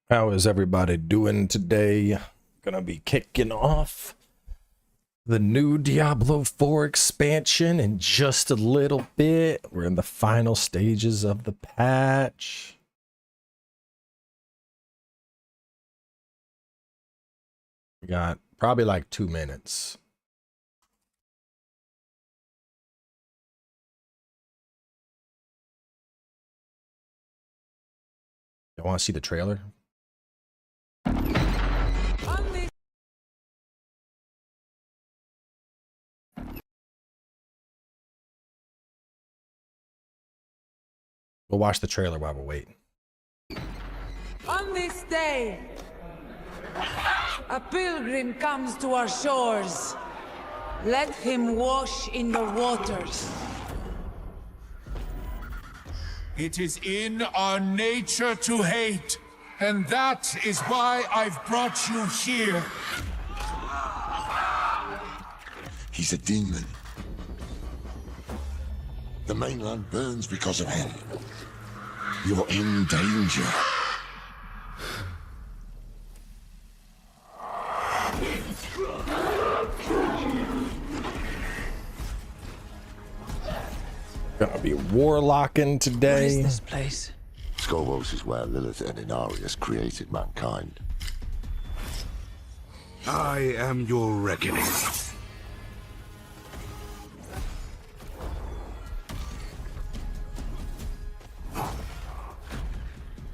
How is everybody doing today? Gonna be kicking off the new Diablo 4 expansion in just a little bit. We're in the final stages of the patch. We got probably like 2 minutes. You want to see the trailer? We'll watch the trailer while we're waiting. On this day, a pilgrim comes to our shores. Let him wash in the waters. It is in our nature to hate, and that is why I've brought you here. He's a demon. The mainland burns because of him. You're in danger. Gonna be warlocking today. What is this place? Skovos is where Lilith and Inarius created mankind. I am your reckoning.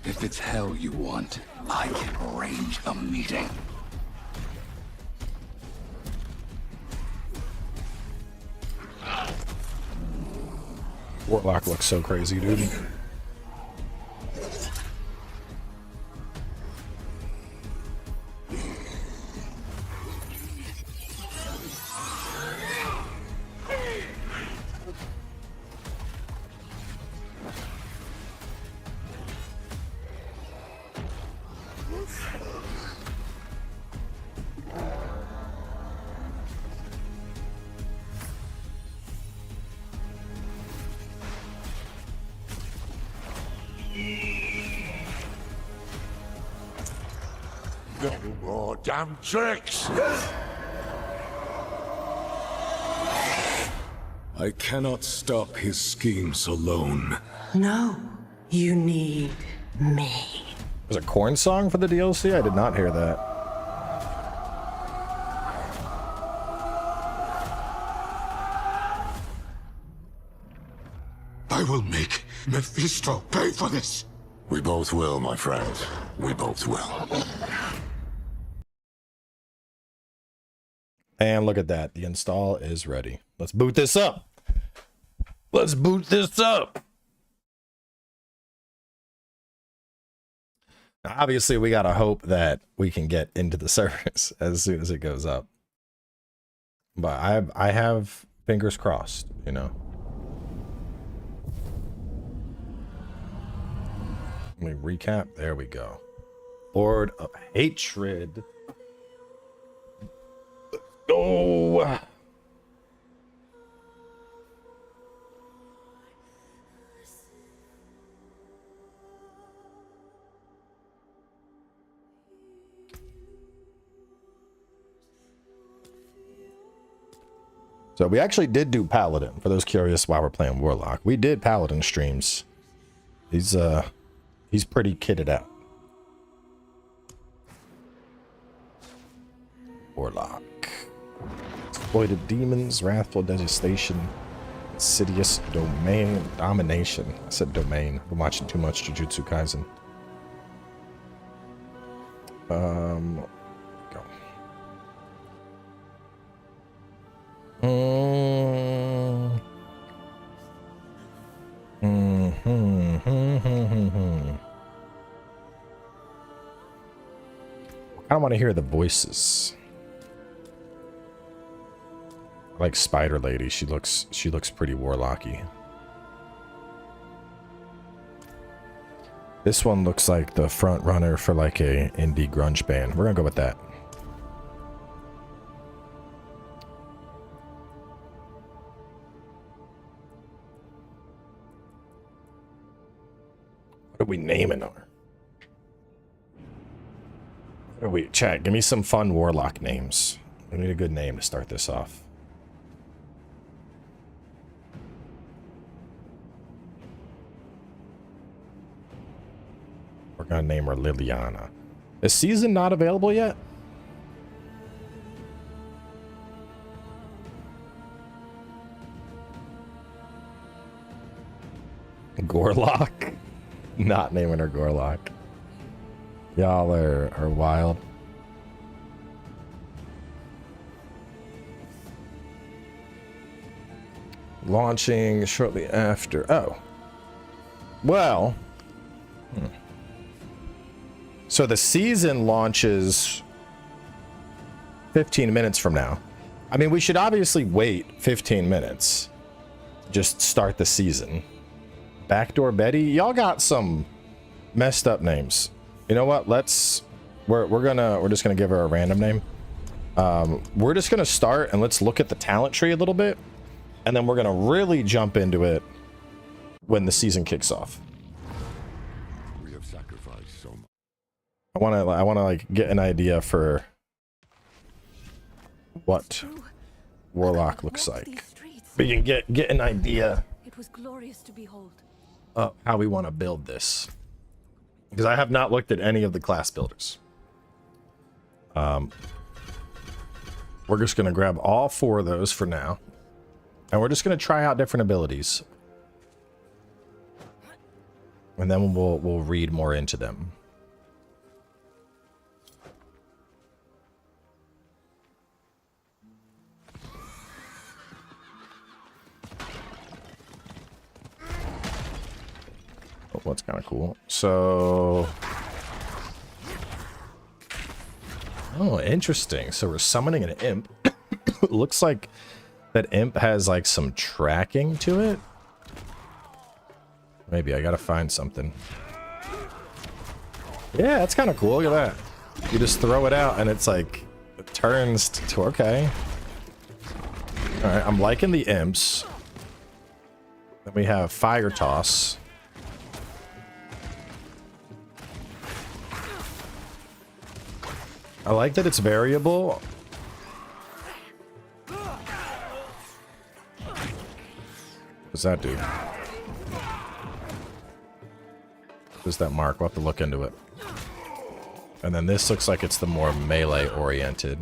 If it's hell you want, I can arrange a meeting. Warlock looks so crazy, dude. No more damn tricks! I cannot stop his schemes alone. No, you need me. There's a corn song for the DLC? I did not hear that. I will make Mephisto pay for this. We both will, my friend. We both will. And look at that. The install is ready. Let's boot this up. Let's boot this up. Now, obviously, we got to hope that we can get into the service as soon as it goes up. But I have fingers crossed, you know. Let me recap. There we go. Lord of Hatred. Let's go. So we actually did do Paladin, for those curious why we're playing Warlock. We did Paladin streams. He's pretty kitted out. Warlock. Exploited demons, wrathful devastation, insidious domination. I said domain. I've been watching too much Jujutsu Kaisen. Go. I want to hear the voices. I like Spider Lady. She looks pretty warlocky. This one looks like the front runner for like a indie grunge band. We're gonna go with that. What are we naming her? Oh, wait, chat, give me some fun Warlock names. We need a good name to start this off. We're gonna name her Liliana. Is season not available yet? Gorlock? Not naming her Gorlock. Y'all are wild. Launching shortly after. Oh. Well. So the season launches 15 minutes from now. I mean, we should obviously wait 15 minutes. Just start the season. Backdoor Betty, y'all got some messed up names. You know what? We're just gonna give her a random name. We're just gonna start and let's look at the talent tree a little bit, and then we're gonna really jump into it when the season kicks off. We have sacrificed so much. I wanna like get an idea for what Warlock looks like. But you can get an idea. It was glorious to behold. How we want to build this, because I have not looked at any of the class builders. We're just gonna grab all 4 of those for now, and we're just gonna try out different abilities, and then we'll read more into them. What's kind of cool. So, oh, interesting. So we're summoning an imp. It looks like that imp has like some tracking to it. Maybe I gotta find something. Yeah, that's kind of cool. Look at that. You just throw it out and it's like, it turns to okay. All right, I'm liking the imps. Then we have fire toss. I like that it's variable. What does that do? What does that mark? We'll have to look into it. And then this looks like it's the more melee oriented.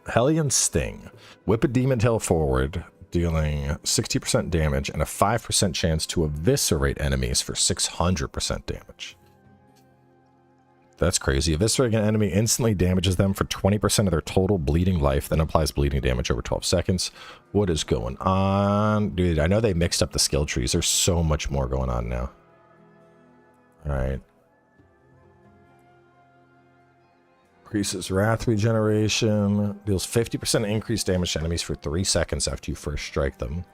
Hellion Sting. Whip a demon tail forward, dealing 60% damage and a 5% chance to eviscerate enemies for 600% damage. That's crazy. Eviscerating an enemy instantly damages them for 20% of their total bleeding life, then applies bleeding damage over 12 seconds. What is going on? Dude, I know they mixed up the skill trees. There's so much more going on now. Alright. Increases wrath regeneration. Deals 50% increased damage to enemies for 3 seconds after you first strike them.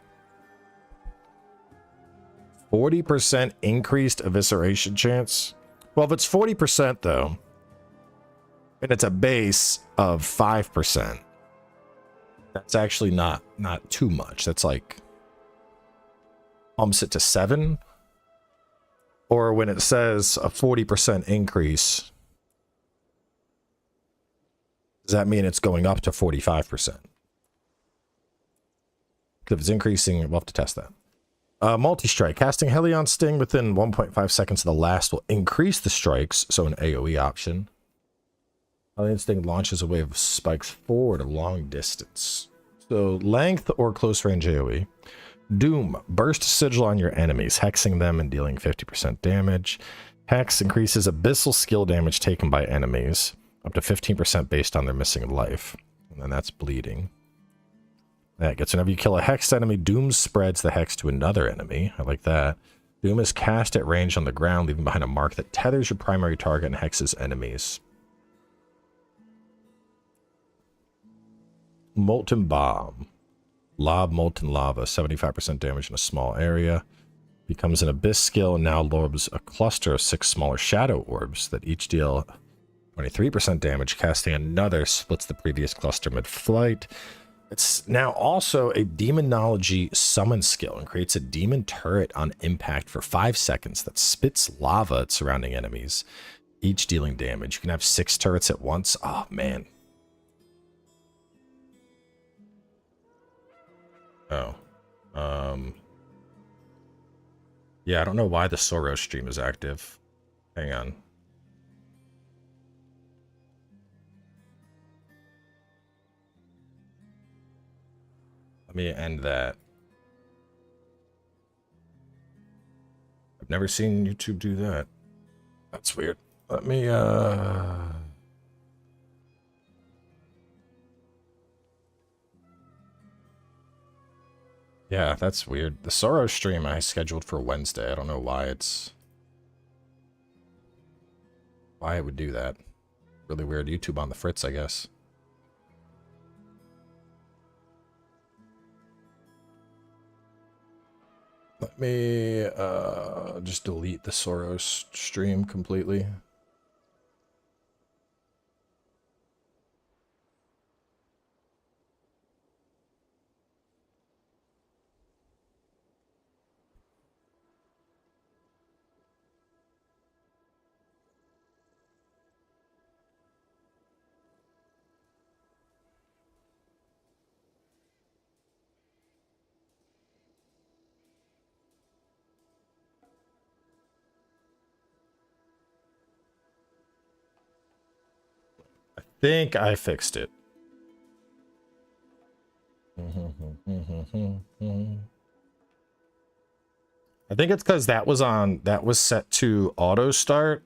40% increased evisceration chance. Well, if it's 40% though, and it's a base of 5%, that's actually not too much. That's like bumps it to 7. Or when it says a 40% increase, does that mean it's going up to 45%? Because if it's increasing, we'll have to test that. Multi-strike. Casting Hellion Sting within 1.5 seconds of the last will increase the strikes, so an AoE option. Hellion Sting launches a wave of spikes forward a long distance. So length or close range AoE. Doom. Burst sigil on your enemies, hexing them and dealing 50% damage. Hex increases abyssal skill damage taken by enemies, up to 15% based on their missing life. And then that's bleeding. That gets whenever you kill a hexed enemy, Doom spreads the hex to another enemy. I like that. Doom is cast at range on the ground, leaving behind a mark that tethers your primary target and hexes enemies. Molten Bomb. Lob molten lava, 75% damage in a small area. Becomes an abyss skill and now lorbs a cluster of 6 smaller shadow orbs that each deal 23% damage. Casting another splits the previous cluster mid-flight. It's now also a demonology summon skill and creates a demon turret on impact for 5 seconds that spits lava at surrounding enemies, each dealing damage. You can have 6 turrets at once. Oh, man. Oh. Yeah, I don't know why the Soros stream is active. Hang on. Let me end that. I've never seen YouTube do that. That's weird. Let me, yeah, that's weird. The Soros stream I scheduled for Wednesday. I don't know why why it would do that. Really weird. YouTube on the fritz, I guess. Let me just delete the Soros stream completely. Think I fixed it. I think it's because that was set to auto start.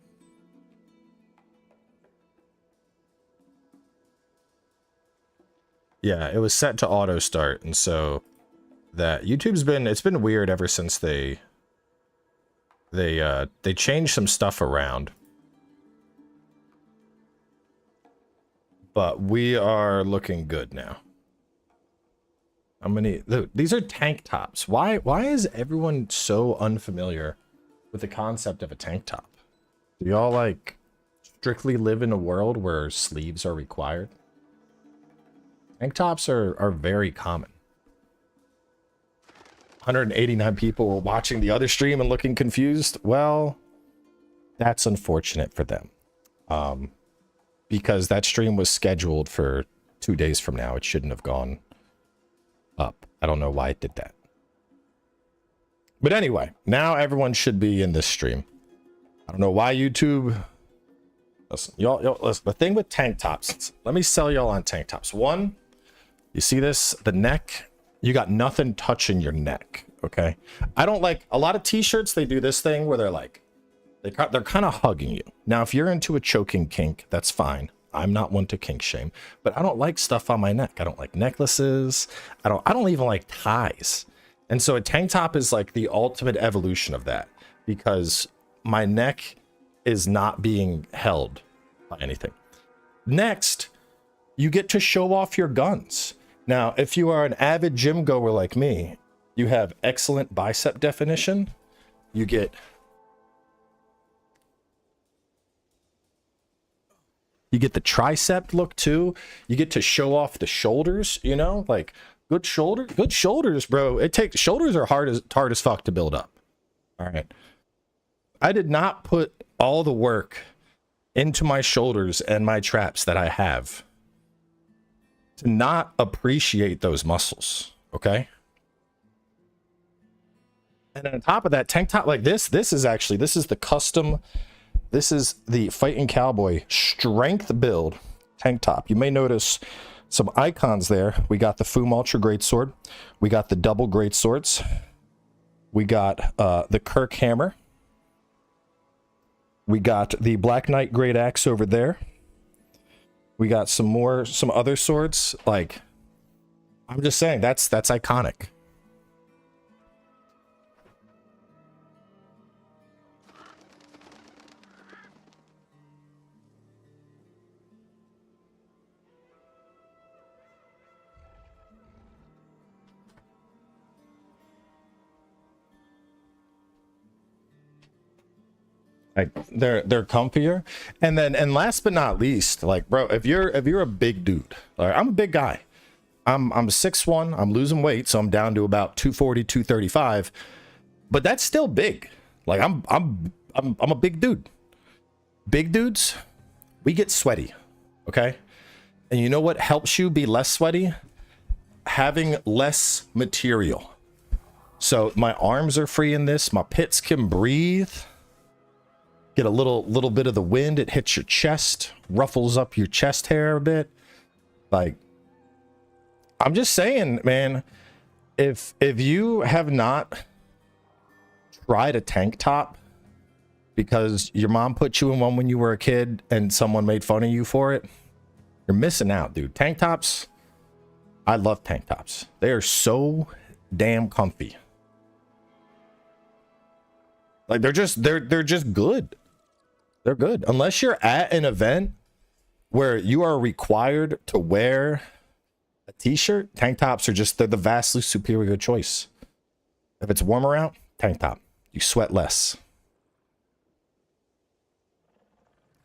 Yeah, it was set to auto start, and so that it's been weird ever since they changed some stuff around. But we are looking good now. How many? Look, these are tank tops. Why is everyone so unfamiliar with the concept of a tank top? Do y'all like strictly live in a world where sleeves are required? Tank tops are very common. 189 people were watching the other stream and looking confused. Well, that's unfortunate for them. Because that stream was scheduled for 2 days from now. It shouldn't have gone up. I don't know why it did that. But anyway, now everyone should be in this stream. I don't know why YouTube... Listen, y'all, listen, the thing with tank tops, let me sell y'all on tank tops. One, you see this? The neck, you got nothing touching your neck, okay? I don't like... A lot of t-shirts, they do this thing where they're like... They're kind of hugging you. Now, if you're into a choking kink, that's fine. I'm not one to kink shame, but I don't like stuff on my neck. I don't like necklaces. I don't even like ties. And so a tank top is like the ultimate evolution of that because my neck is not being held by anything. Next, you get to show off your guns. Now, if you are an avid gym goer like me, you have excellent bicep definition. You get the tricep look too. You get to show off the shoulders, you know, like good shoulders, bro. Shoulders are hard as fuck to build up. All right. I did not put all the work into my shoulders and my traps that I have to not appreciate those muscles. Okay. And on top of that, tank top like this is the custom. This is the FightinCowboy strength build tank top. You may notice some icons there. We got the Foom Ultra Greatsword. We got the double greatswords. We got the Kirk Hammer. We got the Black Knight Great Axe over there. We got some other swords. Like, I'm just saying, that's iconic. Like they're comfier, and last but not least, like bro, if you're a big dude, like I'm a big guy, I'm 6'1", I'm losing weight, so I'm down to about 240, 235, but that's still big. Like I'm a big dude. Big dudes, we get sweaty, okay? And you know what helps you be less sweaty? Having less material. So my arms are free in this, my pits can breathe. Get a little bit of the wind, it hits your chest, ruffles up your chest hair a bit. Like, I'm just saying, man, if you have not tried a tank top because your mom put you in one when you were a kid and someone made fun of you for it, you're missing out, dude. Tank tops, I love tank tops. They are so damn comfy. Like they're just good. They're good. Unless you're at an event where you are required to wear a t-shirt, tank tops are just, they're the vastly superior choice. If it's warmer out, tank top. You sweat less.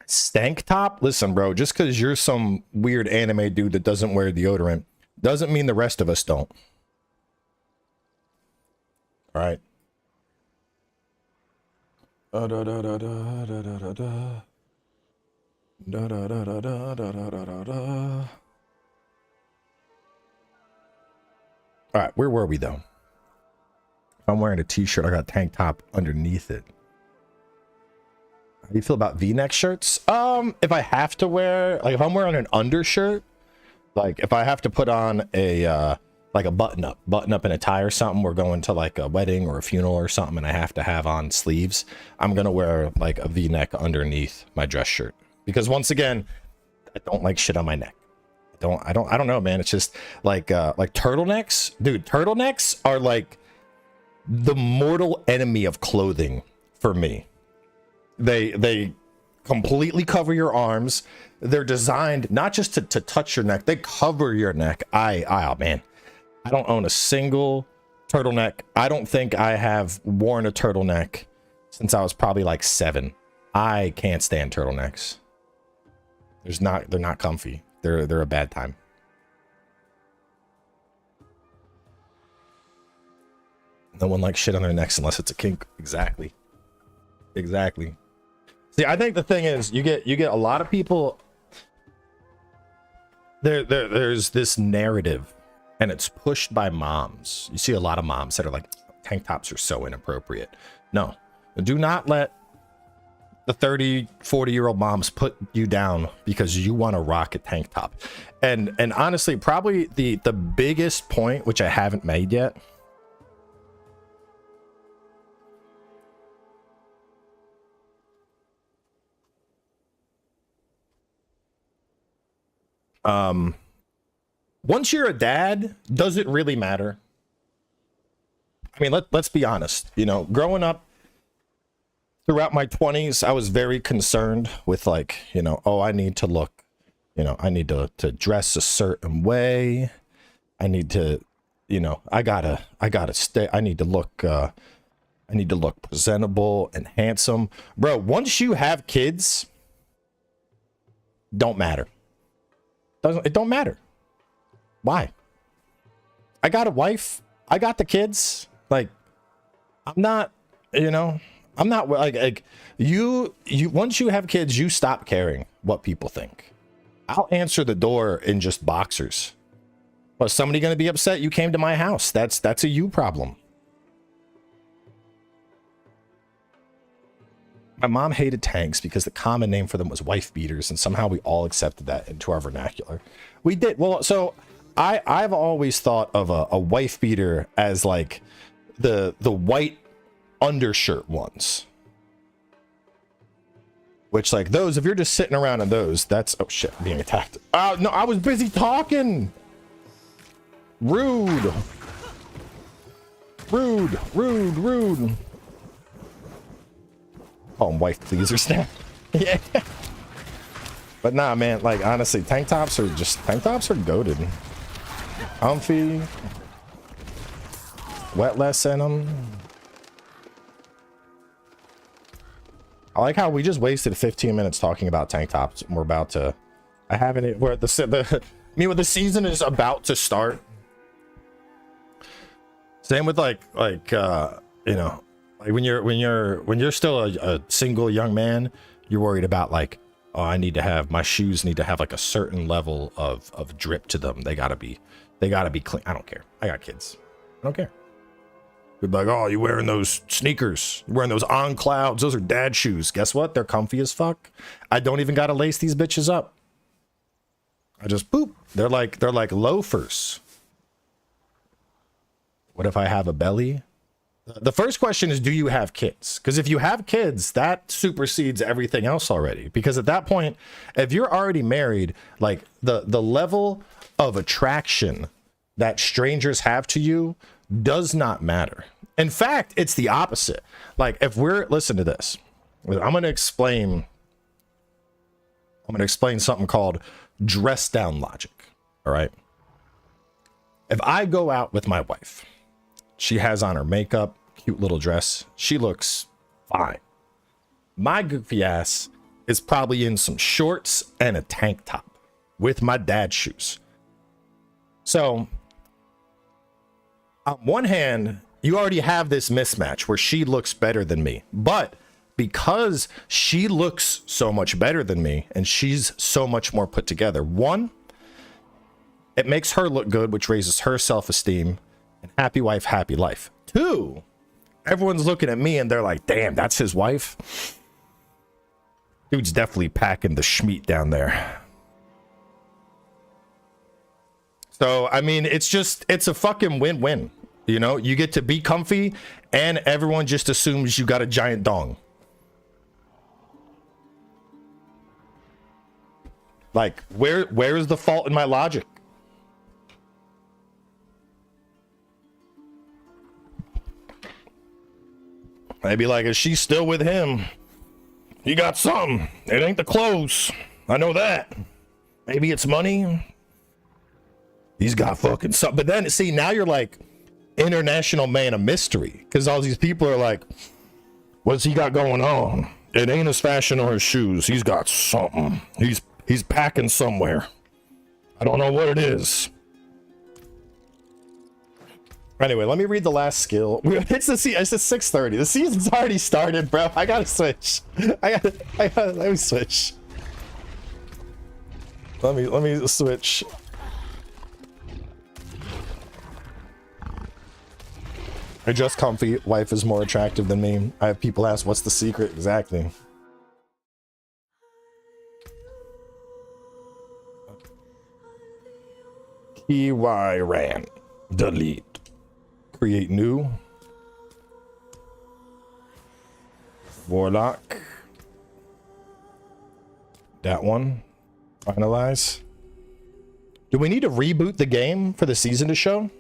Stank top? Listen, bro, just because you're some weird anime dude that doesn't wear deodorant doesn't mean the rest of us don't. All right. All right, where were we though? If I'm wearing a t-shirt, I got a tank top underneath it. How do you feel about V-neck shirts? If I have to wear, like if I'm wearing an undershirt, like if I have to put on a like a button up and a tie or something, we're going to like a wedding or a funeral or something and I have to have on sleeves, I'm gonna wear like a V-neck underneath my dress shirt. Because once again, I don't like shit on my neck. I don't know, man. It's just like turtlenecks, dude. Turtlenecks are like the mortal enemy of clothing for me. They completely cover your arms. They're designed not just to touch your neck, they cover your neck. Oh man, I don't own a single turtleneck. I don't think I have worn a turtleneck since I was probably like 7. I can't stand turtlenecks. They're not comfy. They're a bad time. No one likes shit on their necks unless it's a kink. Exactly. See, I think the thing is you get a lot of people. There's this narrative, and it's pushed by moms. You see a lot of moms that are like, tank tops are so inappropriate. No, do not let the 30, 40-year-old moms put you down because you want to rock a tank top. And honestly, probably the biggest point, which I haven't made yet, once you're a dad, does it really matter? I mean, let's be honest. You know, growing up throughout my 20s, I was very concerned with like, you know, oh, I need to look, you know, I need to dress a certain way. I need to, you know, I gotta stay. I need to look presentable and handsome. Bro, once you have kids, don't matter. It don't matter. Why? I got a wife. I got the kids. Like, I'm not, you know, I'm not like you once you have kids, you stop caring what people think. I'll answer the door in just boxers. Was somebody going to be upset you came to my house? That's a you problem. My mom hated tanks because the common name for them was wife beaters, and somehow we all accepted that into our vernacular. We did. Well, so I've always thought of a wife beater as like the white undershirt ones. Which, like, those, if you're just sitting around in those, that's, oh shit, I'm being attacked. Oh no, I was busy talking. Rude. Call them wife pleasers now. Yeah. But nah, man, like, honestly, tank tops are goated. Comfy. Wet less in them. I like how we just wasted 15 minutes talking about tank tops. And we're about to, I haven't, we're at the mean, when the season is about to start, same with like you know, like when you're still a single young man, you're worried about like, oh, I need to have my shoes need to have like a certain level of drip to them. They gotta be clean. I don't care. I got kids. I don't care. You're like, oh, you wearing those sneakers? You're wearing those On Clouds? Those are dad shoes. Guess what? They're comfy as fuck. I don't even gotta lace these bitches up. I just boop. They're like loafers. What if I have a belly? The first question is, do you have kids? Because if you have kids, that supersedes everything else already. Because at that point, if you're already married, like the level of attraction that strangers have to you does not matter. In fact, it's the opposite. Like if listen to this. I'm going to explain something called dress down logic. All right. If I go out with my wife, she has on her makeup, cute little dress. She looks fine. My goofy ass is probably in some shorts and a tank top with my dad shoes. So on one hand, you already have this mismatch where she looks better than me, but because she looks so much better than me and she's so much more put together, one, it makes her look good, which raises her self-esteem, and happy wife, happy life. Two, everyone's looking at me and they're like, damn, that's his wife. Dude's definitely packing the schmeat down there. So, I mean, it's a fucking win-win. You know, you get to be comfy and everyone just assumes you got a giant dong. Like, where is the fault in my logic? I'd be like, is she still with him? He got something. It ain't the clothes. I know that. Maybe it's money. He's got fucking something. But then, see, now you're like international man of mystery. Because all these people are like, what's he got going on? It ain't his fashion or his shoes. He's got something. He's packing somewhere. I don't know what it is. Anyway, let me read the last skill. It's 6:30. The season's already started, bro. I gotta switch. Let me switch. Let me switch. I dress comfy. Wife is more attractive than me. I have people ask, what's the secret? Exactly. TY ran. Delete. Create new. Warlock. That one. Finalize. Do we need to reboot the game for the season to show?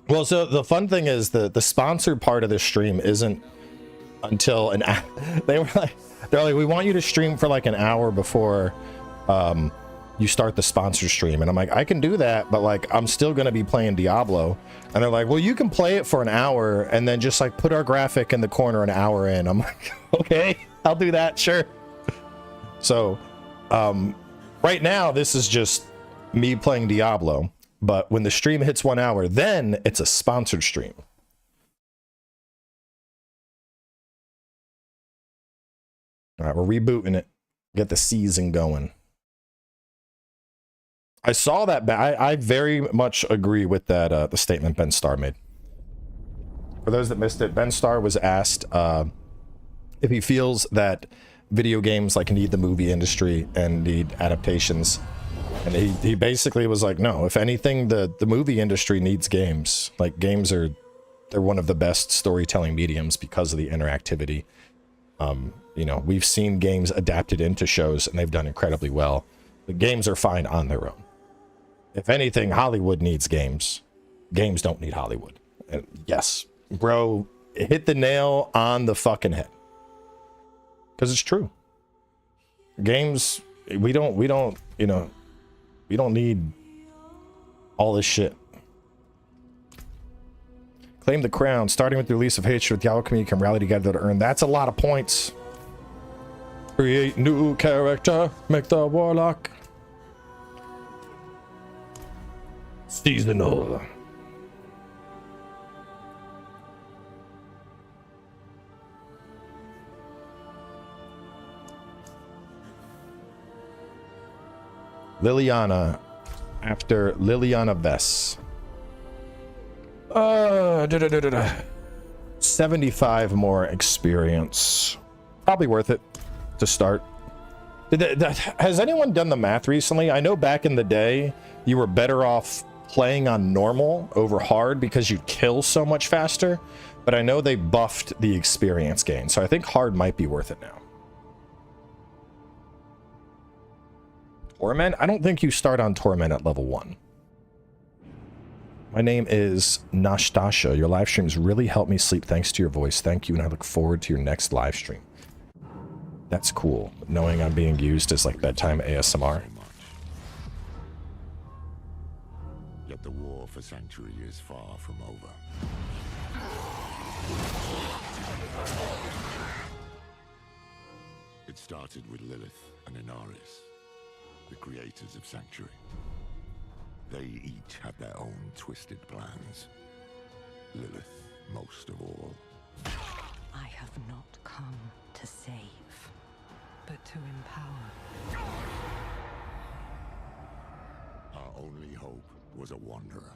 Well, so the fun thing is the sponsored part of the stream isn't until an hour. They're like, we want you to stream for like an hour before you start the sponsor stream. And I'm like, I can do that, but like, I'm still going to be playing Diablo. And they're like, well, you can play it for an hour and then just like put our graphic in the corner an hour in. I'm like, okay, I'll do that. Sure. So right now, this is just me playing Diablo. But when the stream hits 1 hour, then it's a sponsored stream. All right, we're rebooting it. Get the season going. I saw that. I very much agree with that the statement Ben Starr made. For those that missed it, Ben Starr was asked if he feels that video games like need the movie industry and need adaptations. And he basically was like, no, if anything, the movie industry needs games. Like games they're one of the best storytelling mediums because of the interactivity. You know, we've seen games adapted into shows and they've done incredibly well. The games are fine on their own. If anything, Hollywood needs games. Games don't need Hollywood. And yes, bro, hit the nail on the fucking head. Because it's true. Games, we don't, you know, we don't need all this shit. Claim the crown. Starting with the release of Hatred, the Diablo community can rally together to earn. That's a lot of points. Create new character. Make the Warlock seasonal. Liliana after Liliana Vess. 75 more experience. Probably worth it to start. Has anyone done the math recently? I know back in the day you were better off playing on normal over hard because you'd kill so much faster, but I know they buffed the experience gain, so I think hard might be worth it now. Torment? I don't think you start on Torment at level 1. My name is Nastasha. Your live streams really help me sleep thanks to your voice. Thank you, and I look forward to your next live stream. That's cool, knowing I'm being used as like bedtime ASMR. Yet the war for Sanctuary is far from over. It started with Lilith and Inaris, the creators of Sanctuary. They each had their own twisted plans. Lilith most of all. I have not come to save, but to empower. Our only hope was a wanderer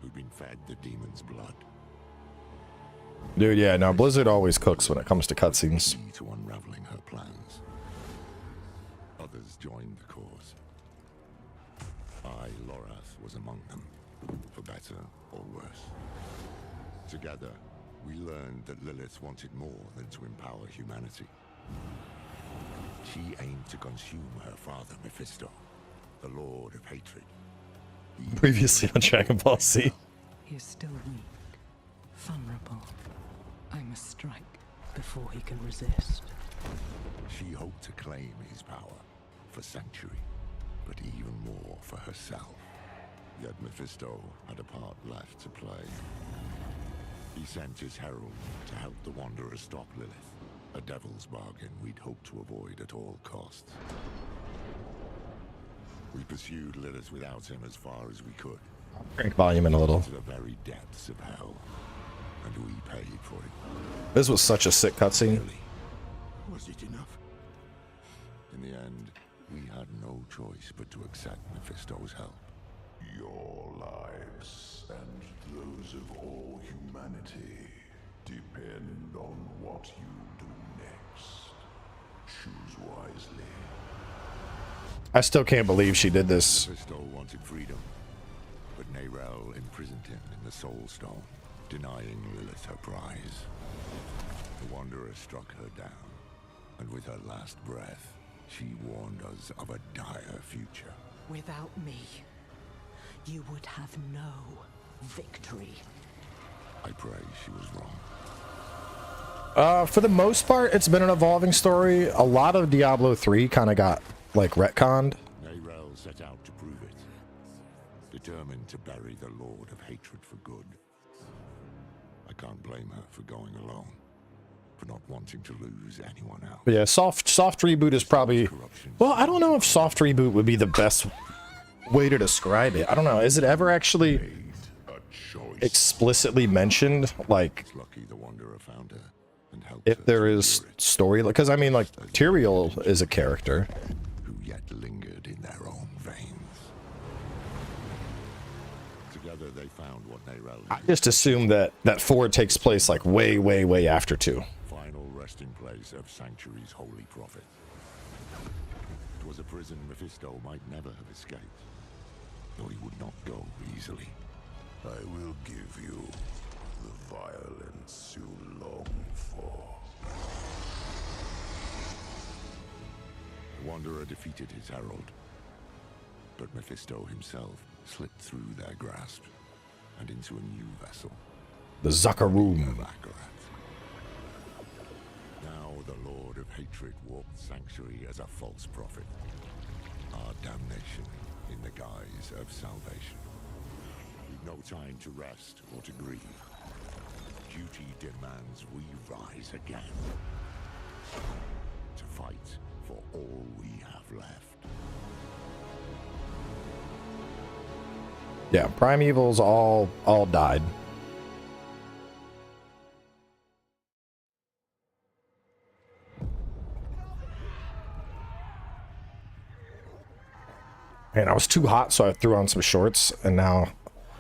who'd been fed the demon's blood. Dude, yeah, no, Blizzard always cooks when it comes to cutscenes. Key to unraveling her plans. Others joined the cause. I, Lorath, was among them, for better or worse. Together, we learned that Lilith wanted more than to empower humanity. She aimed to consume her father, Mephisto, the Lord of Hatred. Previously on Dragon Ball Z. He is still weak, vulnerable. I must strike before he can resist. She hoped to claim his power for Sanctuary, but even more for herself. Yet Mephisto had a part left to play. He sent his herald to help the Wanderer stop Lilith, a devil's bargain we'd hoped to avoid at all costs. We pursued Lilith without him as far as we could. Crank volume in a little. To the very depths of hell, and we paid for it. This was such a sick cutscene. Really? Was it enough? In the end, we had no choice but to accept Mephisto's help. Your lives and those of all humanity depend on what you do next. Choose wisely. I still can't believe she did this. Mephisto wanted freedom, but Nerel imprisoned him in the Soul Stone, denying Lilith her prize. The Wanderer struck her down, and with her last breath, she warned us of a dire future. Without me, you would have no victory. I pray she was wrong. For the most part, it's been an evolving story. A lot of Diablo 3 kind of got, like, retconned. Nerel set out to prove it, determined to bury the Lord of Hatred for good. I can't blame her for going alone, for not wanting to lose anyone else. But yeah, soft reboot is probably... Well, I don't know if soft reboot would be the best way to describe it. I don't know. Is it ever actually explicitly mentioned? Like, It's lucky the Wanderer found her and helped if her there to is endure it, story... Because, I mean, like, Tyrael is a character. who yet lingered in their own veins. Together they found what Nerel I just assume that 4 takes place, like, way after 2. final resting place of Sanctuary's holy prophet. It was a prison Mephisto might never have escaped, though he would not go easily. I will give you the violence you long for. The Wanderer defeated his herald, but Mephisto himself slipped through their grasp and into a new vessel, The Zakaroom. Baccarat. Now the Lord of Hatred walked Sanctuary as a false prophet, our damnation in the guise of salvation. We've no time to rest or to grieve. Duty demands we rise again. To fight for all we have left. Yeah, Primevals all died. And I was too hot, so I threw on some shorts, and now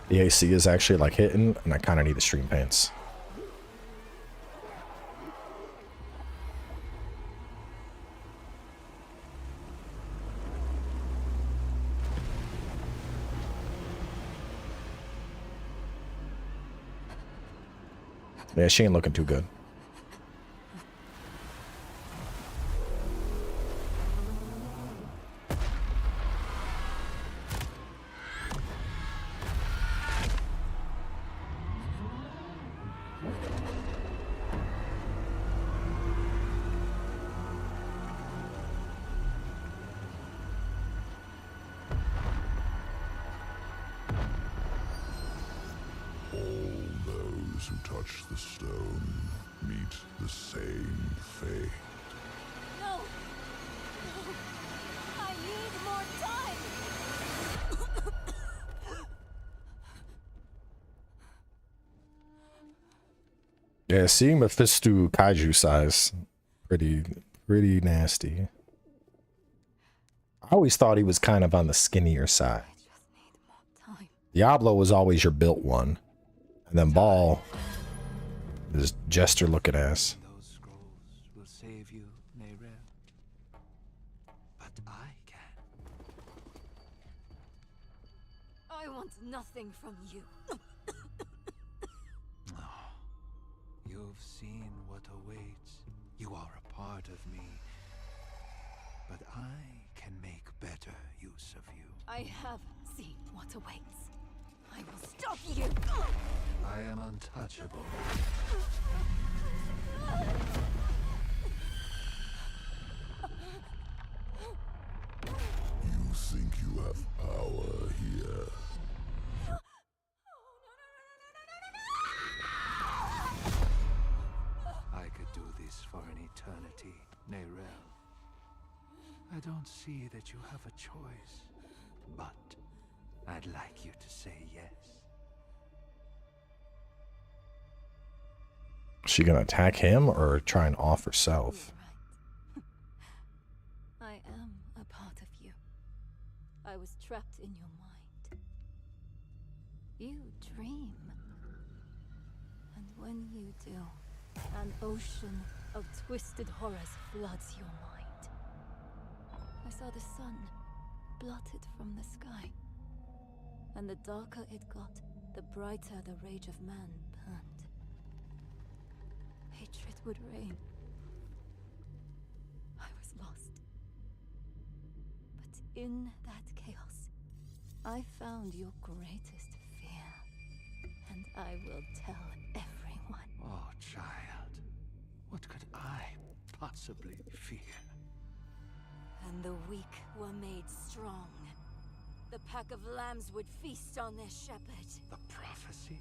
the AC is actually like hitting, and I kind of need the stream pants. Yeah, she ain't looking too good. Who touch the stone meet the same fate. No! No! I need more time! Yeah, seeing Mephisto kaiju size, pretty nasty. I always thought he was kind of on the skinnier side. I just need more time. Diablo was always your built one. And then Ball, this jester looking ass. Those scrolls will save you, Neyrel. But I can. I want nothing from you. You've seen what awaits. You are a part of me. But I can make better use of you. I have seen what awaits. I will stop you! I am untouchable. You think you have power here? I could do this for an eternity, Neyrel. I don't see that you have a choice, but I'd like you to say yes. Is she gonna attack him or try and off herself? You're right. I am a part of you. I was trapped in your mind. You dream. And when you do, an ocean of twisted horrors floods your mind. I saw the sun blotted from the sky. And the darker it got, the brighter the rage of man burned. Hatred would reign. I was lost. But in that chaos, I found your greatest fear. And I will tell everyone. Oh, child. What could I possibly fear? And the weak were made strong. The pack of lambs would feast on their shepherd. The prophecy?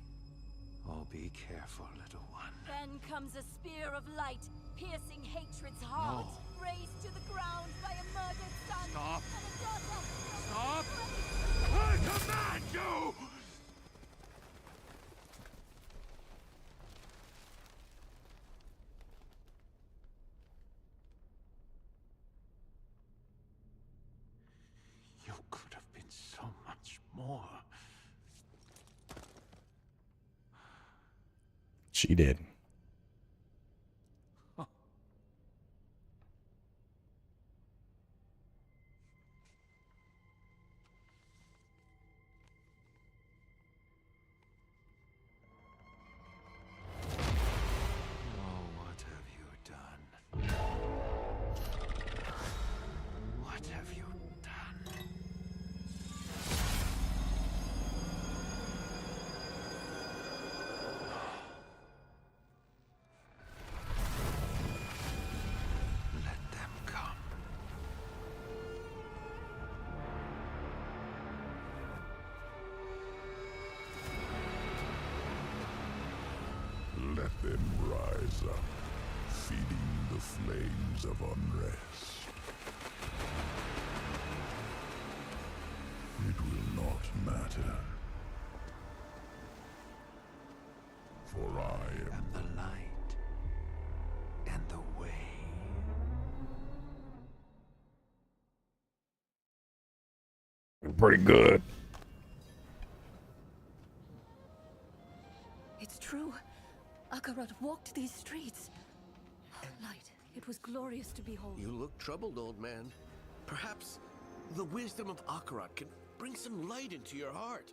Oh, be careful, little one. Then comes a spear of light, piercing hatred's heart, raised to the ground by a murdered son. Stop. And a daughter. Stop! I command you! You could have been so much more. She did. Oh, what have you done? What have you done? them rise up, feeding the flames of unrest. It will not matter. For I am The light and the way. Pretty good. It's true. Akarat walked these streets. Light. It was glorious to behold. You look troubled, old man. Perhaps the wisdom of Akarat can bring some light into your heart.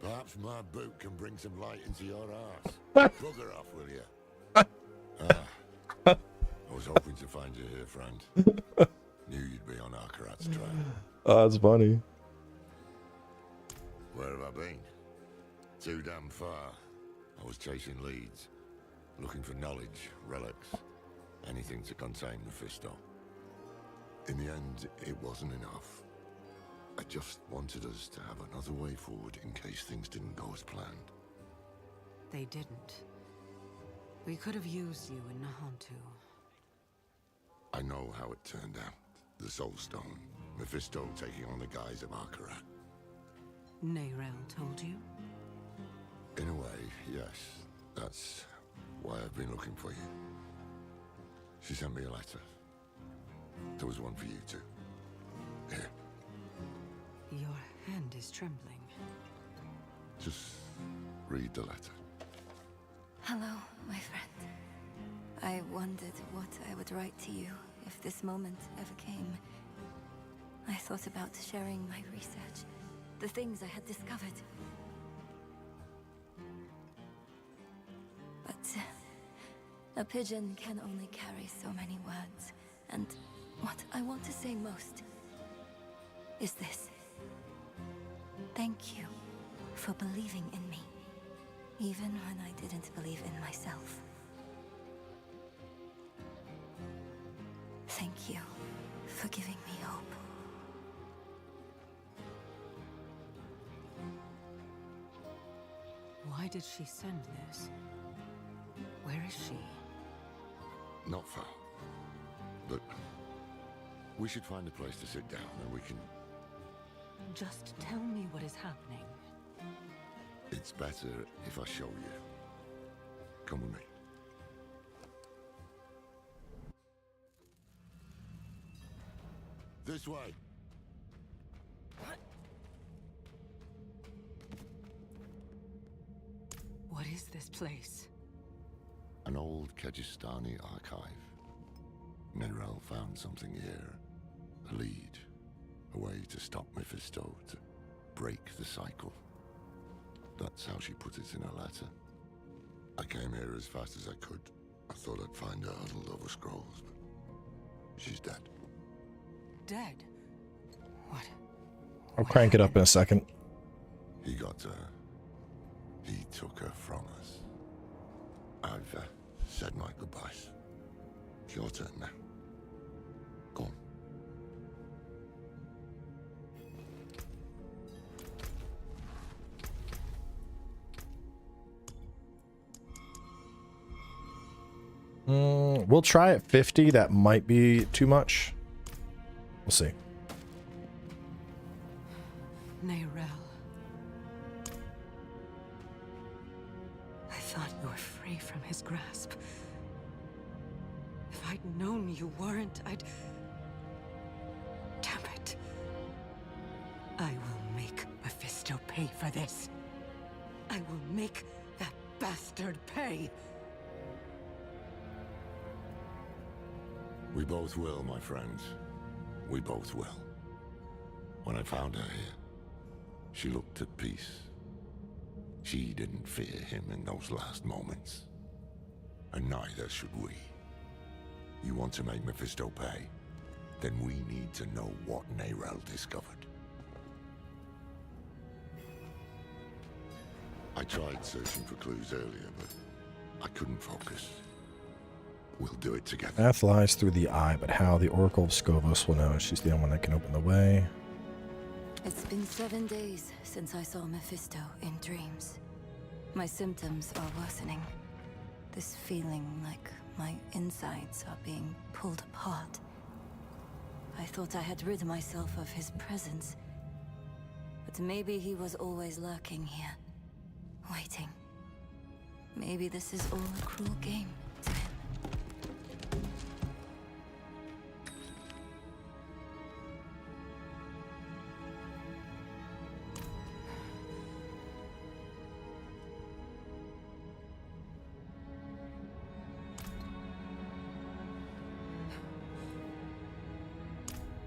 Perhaps my boot can bring some light into your arse. Bugger off, will you? I was hoping to find you here, friend. Knew you'd be on Akarat's trail. Oh, that's funny. Where have I been? Too damn far. I was chasing leads, looking for knowledge, relics, anything to contain Mephisto. In the end, it wasn't enough. I just wanted us to have another way forward in case things didn't go as planned. They didn't. We could have used you in Nahantu. I know how it turned out. The Soul Stone, Mephisto taking on the guise of Akarat. Neyrel told you? In a way, yes. That's why I've been looking for you. She sent me a letter. There was one for you too. Here. Your hand is trembling. Just read the letter. Hello, my friend. I wondered what I would write to you if this moment ever came. I thought about sharing my research, the things I had discovered. But a pigeon can only carry so many words, and what I want to say most is this. Thank you for believing in me, even when I didn't believe in myself. Thank you for giving me hope. Why did she send this? Where is she? Not far. But we should find a place to sit down and we can... Just tell me what is happening. It's better if I show you. Come with me. This way. What is this place? An old Kegistani archive. Neyrel found something here. A lead. A way to stop Mephisto, to break the cycle. That's how she put it in her letter. I came here as fast as I could. I thought I'd find her huddled over scrolls, but she's dead. Dead? What? I'll crank it up in a second. He got her. He took her from us. I've said my goodbyes. It's your turn now. Go on. We'll try at 50. That might be too much. We'll see. Neyrel. I thought you were free from his grasp. If I'd known you weren't, I'd... Damn it. I will make Mephisto pay for this. I will make that bastard pay. We both will, my friends. We both will. When I found her here, she looked at peace. She didn't fear him in those last moments. And neither should we. You want to make Mephisto pay? Then we need to know what Neyrel discovered. I tried searching for clues earlier, but I couldn't focus. We'll do it together. Path lies through the eye, but how? The Oracle of Scovos will know. She's the only one that can open the way. It's been 7 days since I saw Mephisto in dreams. My symptoms are worsening. This feeling like my insides are being pulled apart. I thought I had rid myself of his presence. But maybe he was always lurking here, waiting. Maybe this is all a cruel game to him.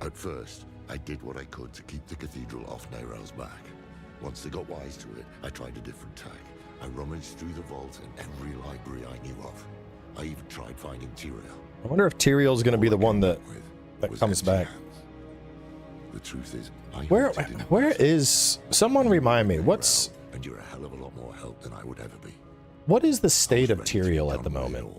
At first, I did what I could to keep the cathedral off Neyrel's back. Once they got wise to it, I tried a different tack. I rummaged through the vault in every library I knew of. I even tried finding Tyrael. I wonder if Tyrael's going to be the one that comes back. The truth is, where is... Someone remind me, what's... And you're a hell of a lot more help than I would ever be. What is the state of Tyrael at the moment?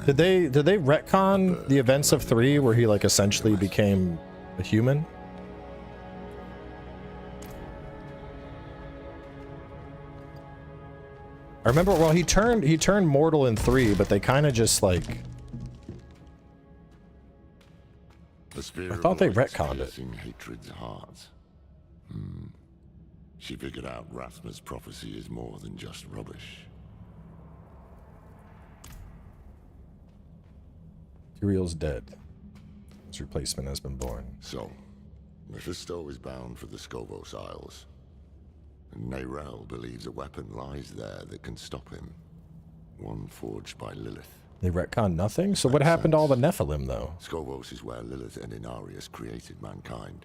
Did they retcon the events of 3 where he like essentially became a human? I remember, well, he turned mortal in 3, but they kind of just like... I thought they retconned it. Hatred's heart. She figured out Rathma's prophecy is more than just rubbish. Tyrael's dead. His replacement has been born. So, Mephisto is bound for the Scovos Isles. And Neyrel believes a weapon lies there that can stop him. One forged by Lilith. They retconned nothing? So what happened to all the Nephilim, though? Scovos is where Lilith and Inarius created mankind.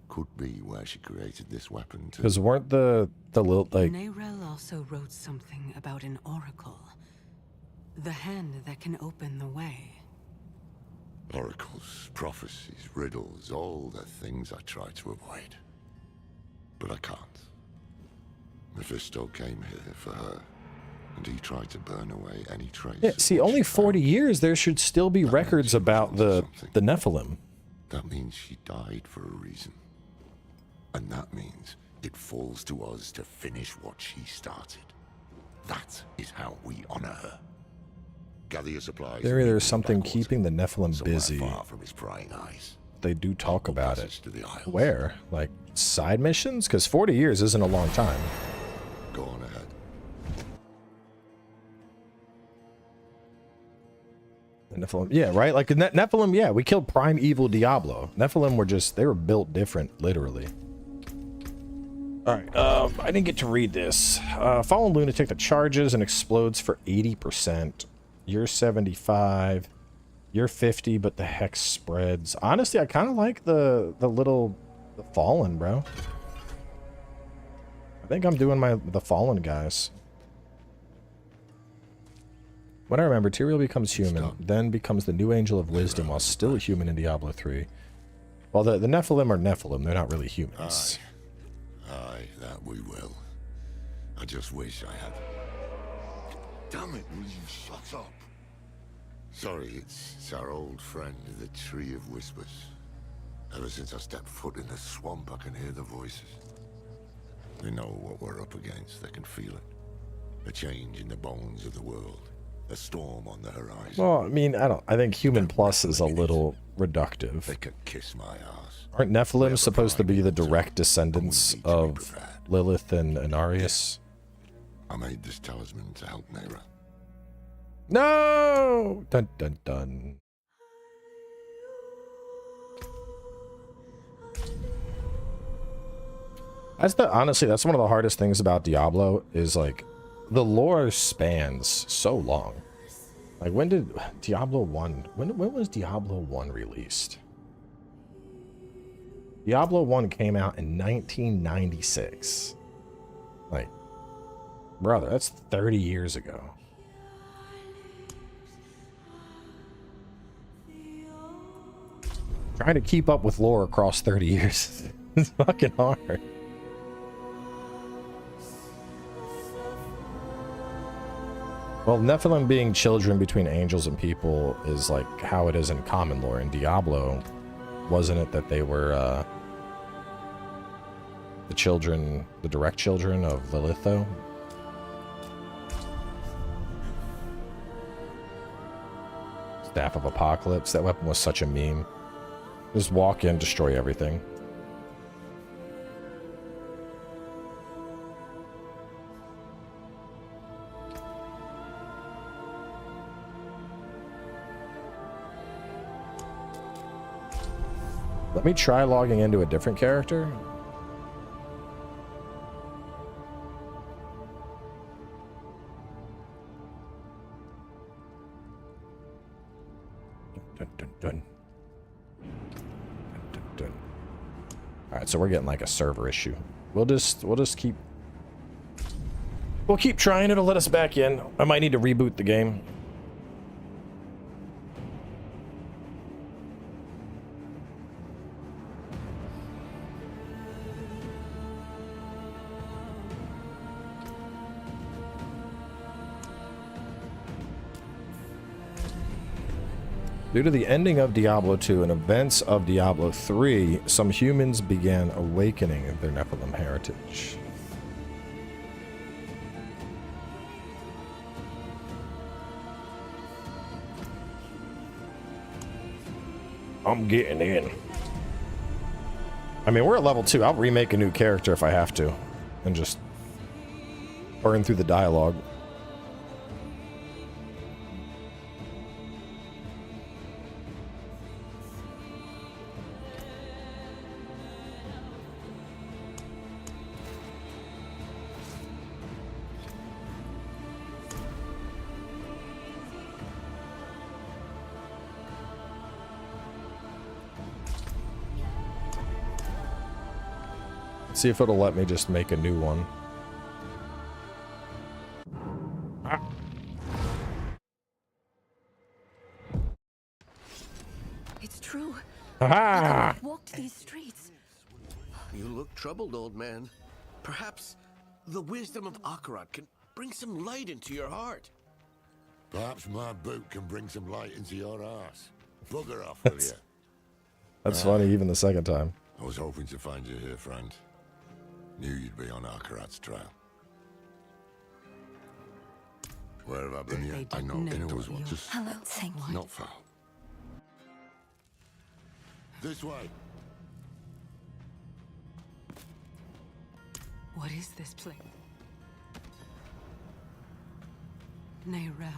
Could be where she created this weapon too. Because weren't the little, like... Neyrel also wrote something about an oracle. The hand that can open the way. Oracles, prophecies, riddles, all the things I try to avoid. But I can't. Mephisto came here for her, and he tried to burn away any trace. Yeah, see, only 40 years, there should still be records about the Nephilim. That means she died for a reason. And that means it falls to us to finish what she started. That is how we honor her. Gather your supplies. There's something keeping the Nephilim busy. Far from his prying eyes. They do talk about it. Where? Like, side missions? Because 40 years isn't a long time. Go on ahead. The Nephilim, yeah, right? Like, Nephilim, yeah, we killed primeval Diablo. Nephilim were just, they were built different, literally. Alright, I didn't get to read this. Fallen Lunatic that charges and explodes for 80%. You're 75. You're 50, but the hex spreads. Honestly, I kind of like the Fallen, bro. I think I'm doing the Fallen guys. What I remember, Tyrael becomes human, then becomes the new Angel of Wisdom while still a human in Diablo 3. Well, the Nephilim are Nephilim. They're not really humans. Aye, that we will. I just wish I had... Damn it, will you shut up? Sorry, it's our old friend, the Tree of Whispers. Ever since I stepped foot in the swamp, I can hear the voices. They know what we're up against. They can feel it. A change in the bones of the world. A storm on the horizon. Well, I mean, I think Human Plus is a little reductive. They could kiss my ass. Aren't Nephilim supposed to be the direct descendants of Lilith and Inarius? I made this talisman to help Neyrel. No! Dun dun dun. Honestly, that's one of the hardest things about Diablo is like the lore spans so long. Like when did Diablo 1 when was Diablo 1 released? Diablo 1 came out in 1996. Like, brother, that's 30 years ago. Trying to keep up with lore across 30 years is fucking hard. Well, Nephilim being children between angels and people is like how it is in common lore. In Diablo, wasn't it that they were the children, the direct children of Lilith, though? Staff of Apocalypse. That weapon was such a meme. Just walk in, destroy everything. Let me try logging into a different character. Dun, dun, dun. Dun, dun, dun. All right, so we're getting like a server issue. We'll just keep trying. It'll let us back in. I might need to reboot the game. Due to the ending of Diablo II and events of Diablo III, some humans began awakening their Nephilim heritage. I'm getting in. I mean, we're at level 2. I'll remake a new character if I have to. And just burn through the dialogue. See if it'll let me just make a new one. It's true. Aha! I walked these streets. You look troubled, old man. Perhaps the wisdom of Akarat can bring some light into your heart. Perhaps my boot can bring some light into your ass. Bugger off, will you? That's funny, even the second time. I was hoping to find you here, friend. Knew you'd be on Akarat's trail. Where have I been yet? I know it was one. Just Hello, thank you. not far. This way. What is this place? Nayrel.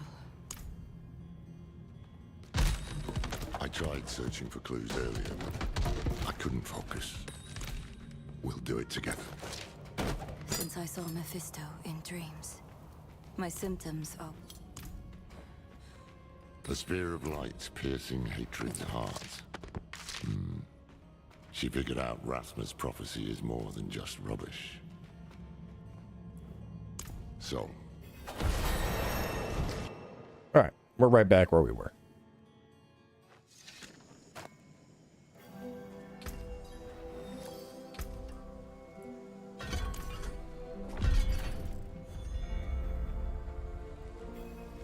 I tried searching for clues earlier, but I couldn't focus. We'll do it together. Since I saw Mephisto in dreams, my symptoms are... The spear of light's piercing hatred's heart. She figured out Rathma's prophecy is more than just rubbish. So. Alright, we're right back where we were.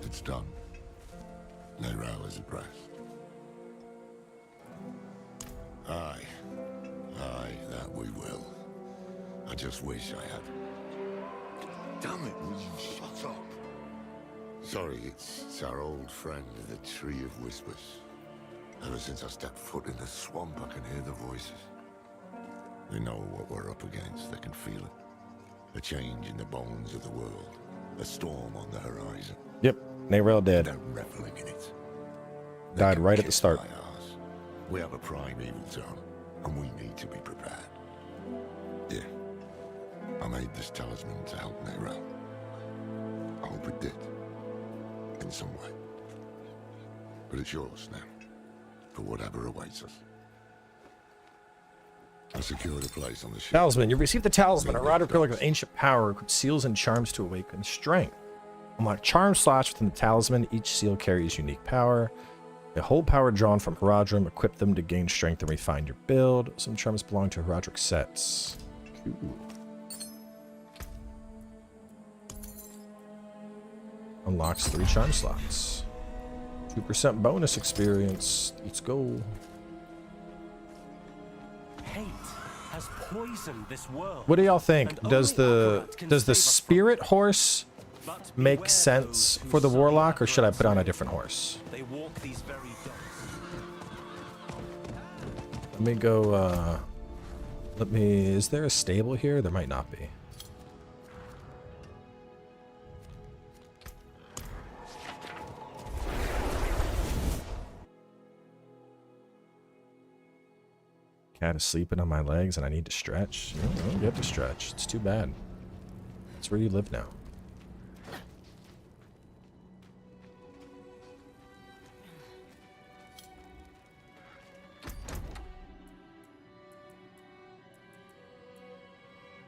It's done. Nayrel is at rest. Aye, that we will. I just wish I had. Damn it, will you shut up? Sorry, it's our old friend, the Tree of Whispers. Ever since I stepped foot in the swamp, I can hear the voices. They know what we're up against, they can feel it. A change in the bones of the world. A storm on the horizon. Yep, Nayrel dead. They're reveling in it. Died right at the start. We have a prime evil zone, and we need to be prepared. Yeah. I made this talisman to help Nayrel. I hope it did. In some way. But it's yours now. For whatever awaits us. I secured a place on the ship. Talisman. You received the talisman. A rod of acrylic with ancient power equips seals and charms to awaken strength. Unlock charm slots within the talisman. Each seal carries unique power. A whole power drawn from Haradrim. Equip them to gain strength and refine your build. Some charms belong to Haradric sets. Cool. Unlocks 3 charm slots. 2% bonus experience. Let's go. Hate has poisoned this world. What do y'all think? Does the spirit horse make sense for the Warlock, or should I put on a different horse? They walk these very dogs. Let me go, is there a stable here? There might not be. Cat is sleeping on my legs and I need to stretch. You don't get to stretch. It's too bad. That's where you live now.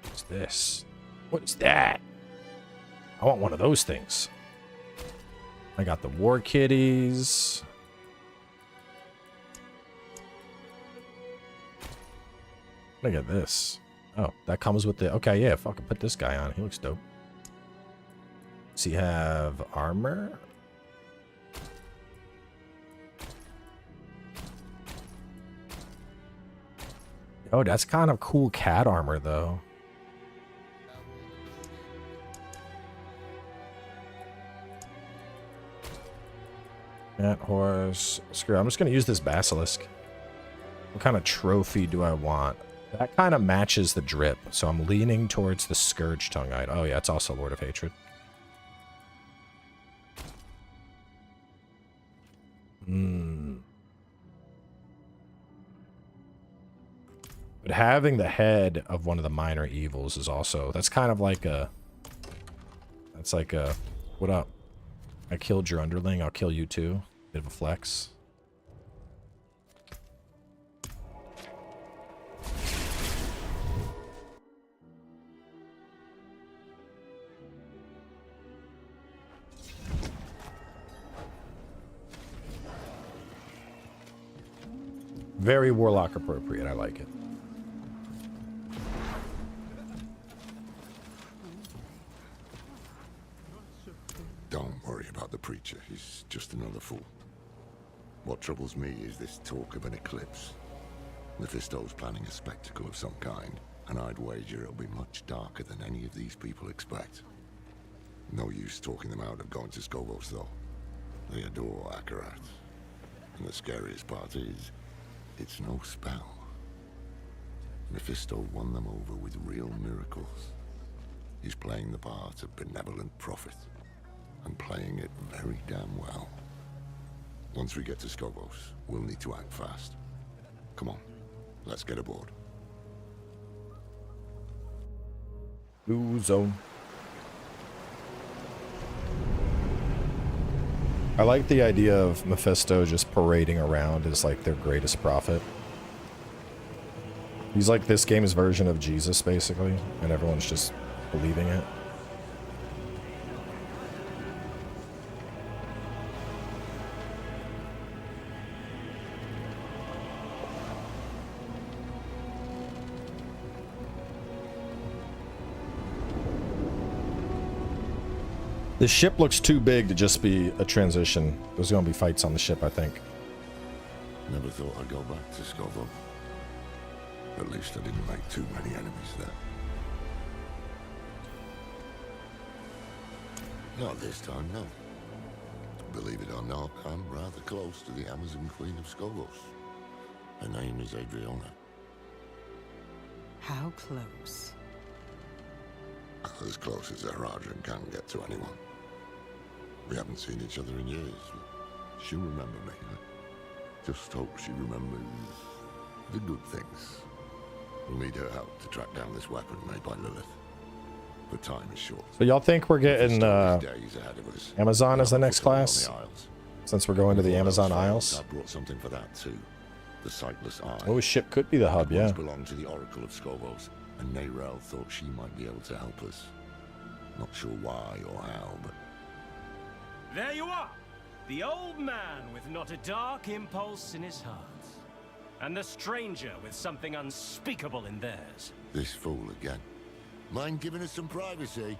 What's this? What is that? I want one of those things. I got the war kitties. Look at this. Oh, that comes with the... Okay, yeah, fucking put this guy on. He looks dope. Does he have armor? Oh, that's kind of cool cat armor, though. Cat, horse. Screw it. I'm just going to use this basilisk. What kind of trophy do I want? That kind of matches the drip, so I'm leaning towards the Scourge Tongue-Eyed. Oh yeah, it's also Lord of Hatred. But having the head of one of the minor evils is also... That's kind of like a... That's like a... What up? I killed your underling, I'll kill you too. Bit of a flex. Very Warlock appropriate. I like it. Don't worry about the preacher. He's just another fool. What troubles me is this talk of an eclipse. Mephisto's planning a spectacle of some kind, and I'd wager it'll be much darker than any of these people expect. No use talking them out of going to Skobos, though. They adore Akarat. And the scariest part is, it's no spell. Mephisto won them over with real miracles. He's playing the part of benevolent prophet, and playing it very damn well. Once we get to Skobos, we'll need to act fast. Come on, let's get aboard. Blue zone. I like the idea of Mephisto just parading around as like their greatest prophet. He's like this game's version of Jesus, basically, and everyone's just believing it. The ship looks too big to just be a transition. There's going to be fights on the ship, I think. Never thought I'd go back to Skobos. At least I didn't make too many enemies there. Not this time, no. Believe it or not, I'm rather close to the Amazon Queen of Skobos. Her name is Adriana. How close? As close as a Rajan can get to anyone. We haven't seen each other in years. She'll remember me. I just hope she remembers the good things. We'll need her help to track down this weapon made by Lilith. But time is short. So y'all think we're getting Amazon as the next class? Since we're going to the Amazon Isles? I brought something for that too. The Sightless Eye. Oh, his ship could be the hub, yeah. It belonged to the Oracle of Skobos, and Neyrel thought she might be able to help us. Not sure why or how, but... There you are! The old man with not a dark impulse in his heart. And the stranger with something unspeakable in theirs. This fool again. Mind giving us some privacy?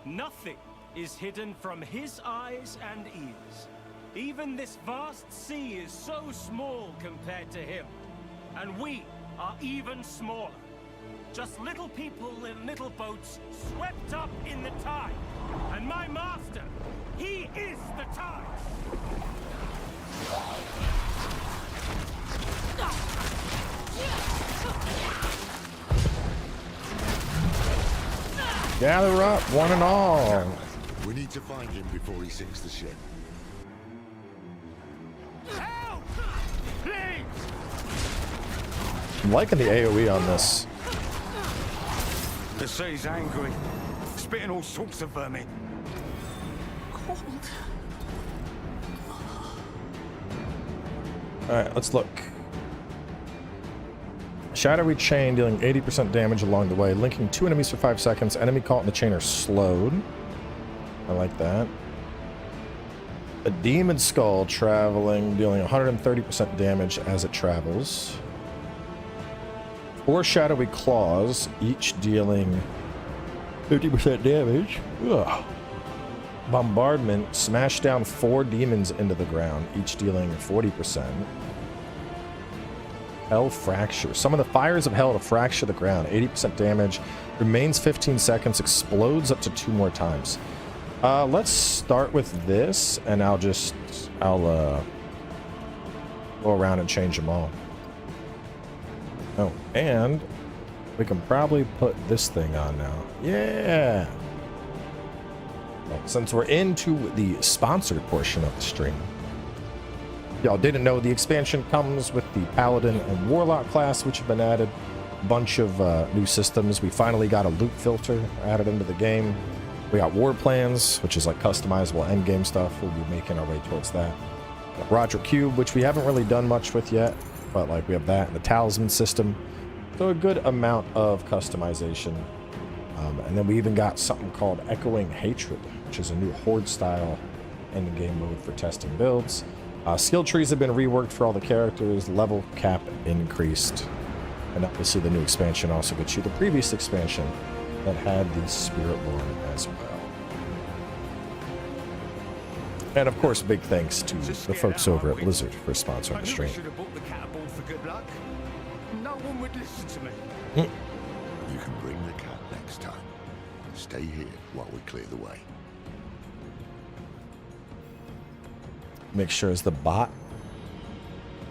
Nothing is hidden from his eyes and ears. Even this vast sea is so small compared to him. And we are even smaller. Just little people in little boats swept up in the tide. And my master, he is the tide. Gather up, one and all. We need to find him before he sinks the ship. Help! Please! I'm liking the AoE on this. The sea's angry, spitting all sorts of vermin. Cold. Alright, let's look. Shadowy chain dealing 80% damage along the way, linking 2 enemies for 5 seconds. Enemy caught in the chain are slowed. I like that. A demon skull traveling, dealing 130% damage as it travels. 4 shadowy claws, each dealing 50% damage. Ugh. Bombardment, smash down 4 demons into the ground, each dealing 40%. Hell fracture. Summon the fires of hell to fracture the ground. 80% damage. Remains 15 seconds. Explodes up to 2 more times. Let's start with this, and I'll go around and change them all. Oh, and we can probably put this thing on now. Yeah. Well, since we're into the sponsored portion of the stream. Y'all didn't know the expansion comes with the Paladin and Warlock class, which have been added. A bunch of new systems. We finally got a loot filter added into the game. We got war plans, which is like customizable endgame stuff. We'll be making our way towards that. Got Roger Cube, which we haven't really done much with yet, but like we have that and the talisman system. So a good amount of customization. And then we even got something called Echoing Hatred, which is a new horde style endgame mode for testing builds. Skill trees have been reworked for all the characters, level cap increased, and obviously the new expansion also gets you the previous expansion that had the Spirit Lord as well. And of course, big thanks to the folks over at Blizzard for sponsoring the stream. Should have bought the catapult for good luck. No one would listen to me. You can bring the cat next time. Stay here while we clear the way. Make sure as the bot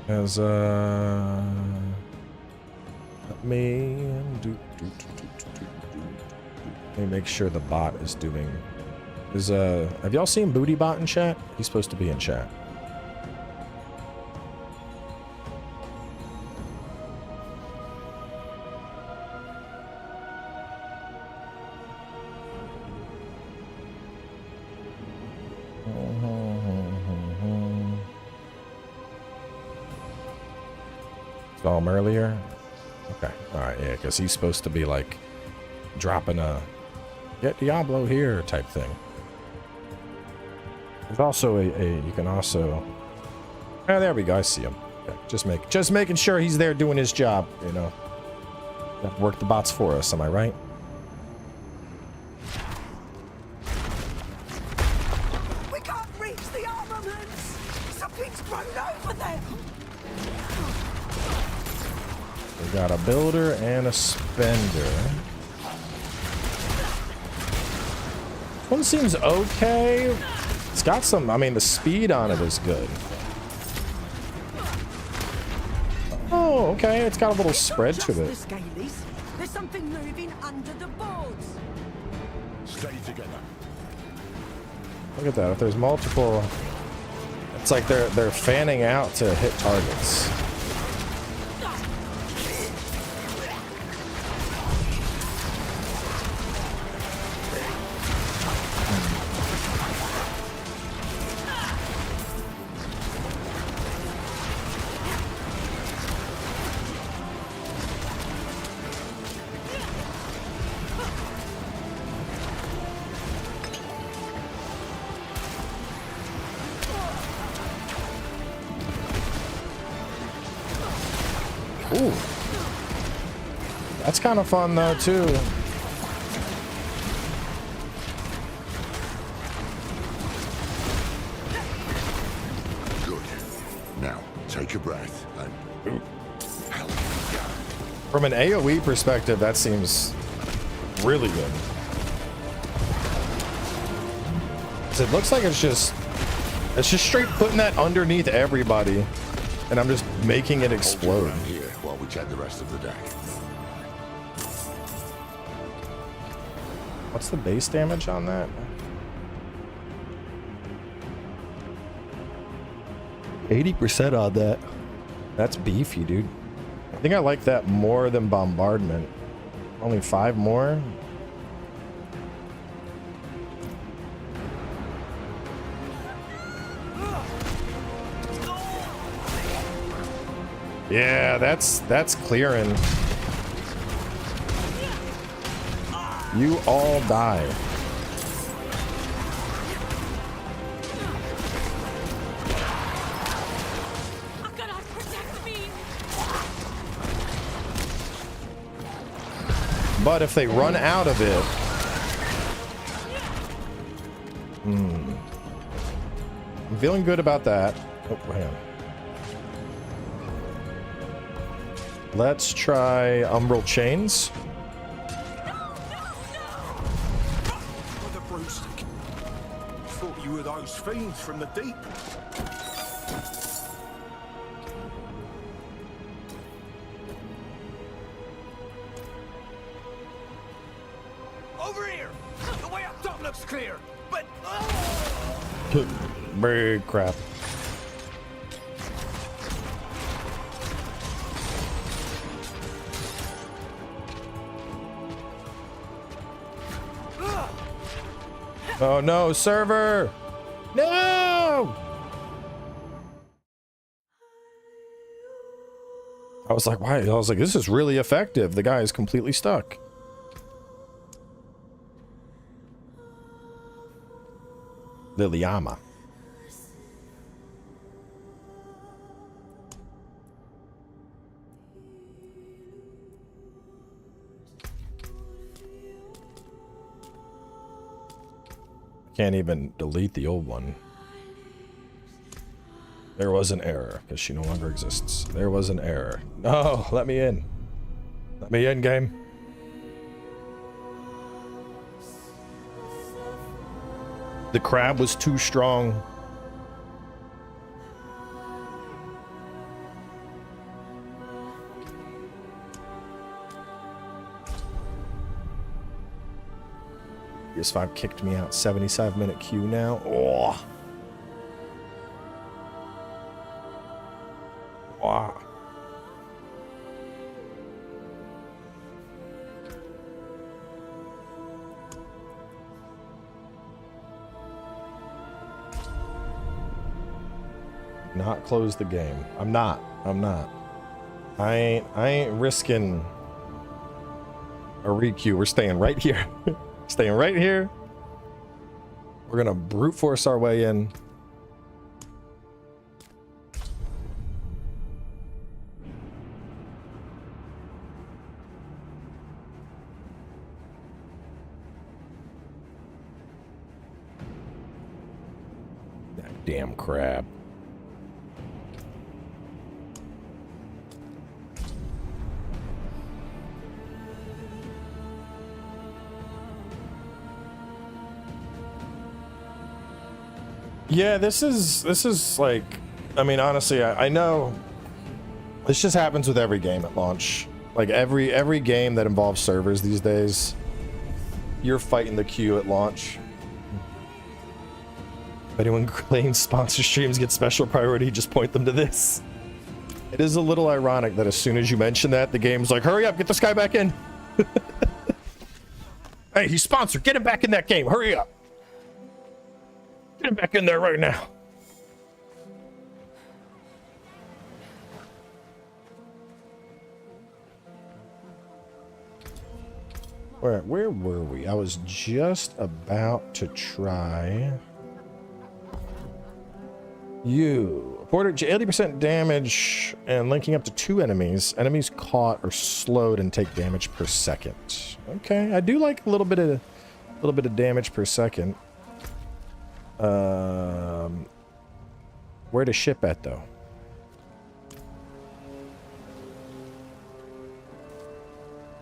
has let me make sure the bot is doing have y'all seen Booty Bot in chat? He's supposed to be in chat. Saw him earlier? Okay. Alright, yeah, because he's supposed to be like dropping a get Diablo here type thing. There's also you can also there we go, I see him. Okay. Just making sure he's there doing his job, you know. Work the bots for us, am I right? We can't reach the armaments! Something's grown over them! We got a builder and a spender. One seems okay. It's got some, I mean, the speed on it is good. Oh, okay. It's got a little spread to it. There's something moving under the boards. Stay together. Look at that. If there's multiple, it's like they're fanning out to hit targets. Ooh. That's kind of fun though too. Good. Now, take a breath and... From an AoE perspective, that seems really good. 'Cause it looks like it's just It's just straight putting that underneath everybody, and I'm just making it explode. Here while we check the rest of the deck. What's the base damage on that? 80% on that. That's beefy, dude. I think I like that more than bombardment. Only 5 more. Yeah, that's clearing. You all die. But if they run out of it, I'm feeling good about that. Oh, man. Let's try Umbral Chains. What a broomstick. Thought you were those fiends from the deep. Over here! The way up top looks clear, but... Big crap. Oh no, server! No! I was like, why? I was like, this is really effective. The guy is completely stuck. Liliama. Can't even delete the old one. There was an error because she no longer exists. There was an error. No, let me in. Let me in, game. The crab was too strong. PS5 kicked me out. 75-minute queue now. Oh. Wow. Not close the game. I'm not. I ain't risking a requeue. We're staying right here. Staying right here. We're gonna brute force our way in. That damn crab. Yeah, this is like, I mean, honestly, I know this just happens with every game at launch. Like every game that involves servers these days, you're fighting the queue at launch. If anyone claims sponsor streams get special priority, just point them to this. It is a little ironic that as soon as you mention that, the game's like, hurry up, get this guy back in. Hey, he's sponsored, get him back in that game, hurry up. Get him back in there right now. Where were we? I was just about to try you. Reported 80% damage and linking up to 2 enemies. Enemies caught or slowed and take damage per second. Okay, I do like a little bit of damage per second. Where to ship at though?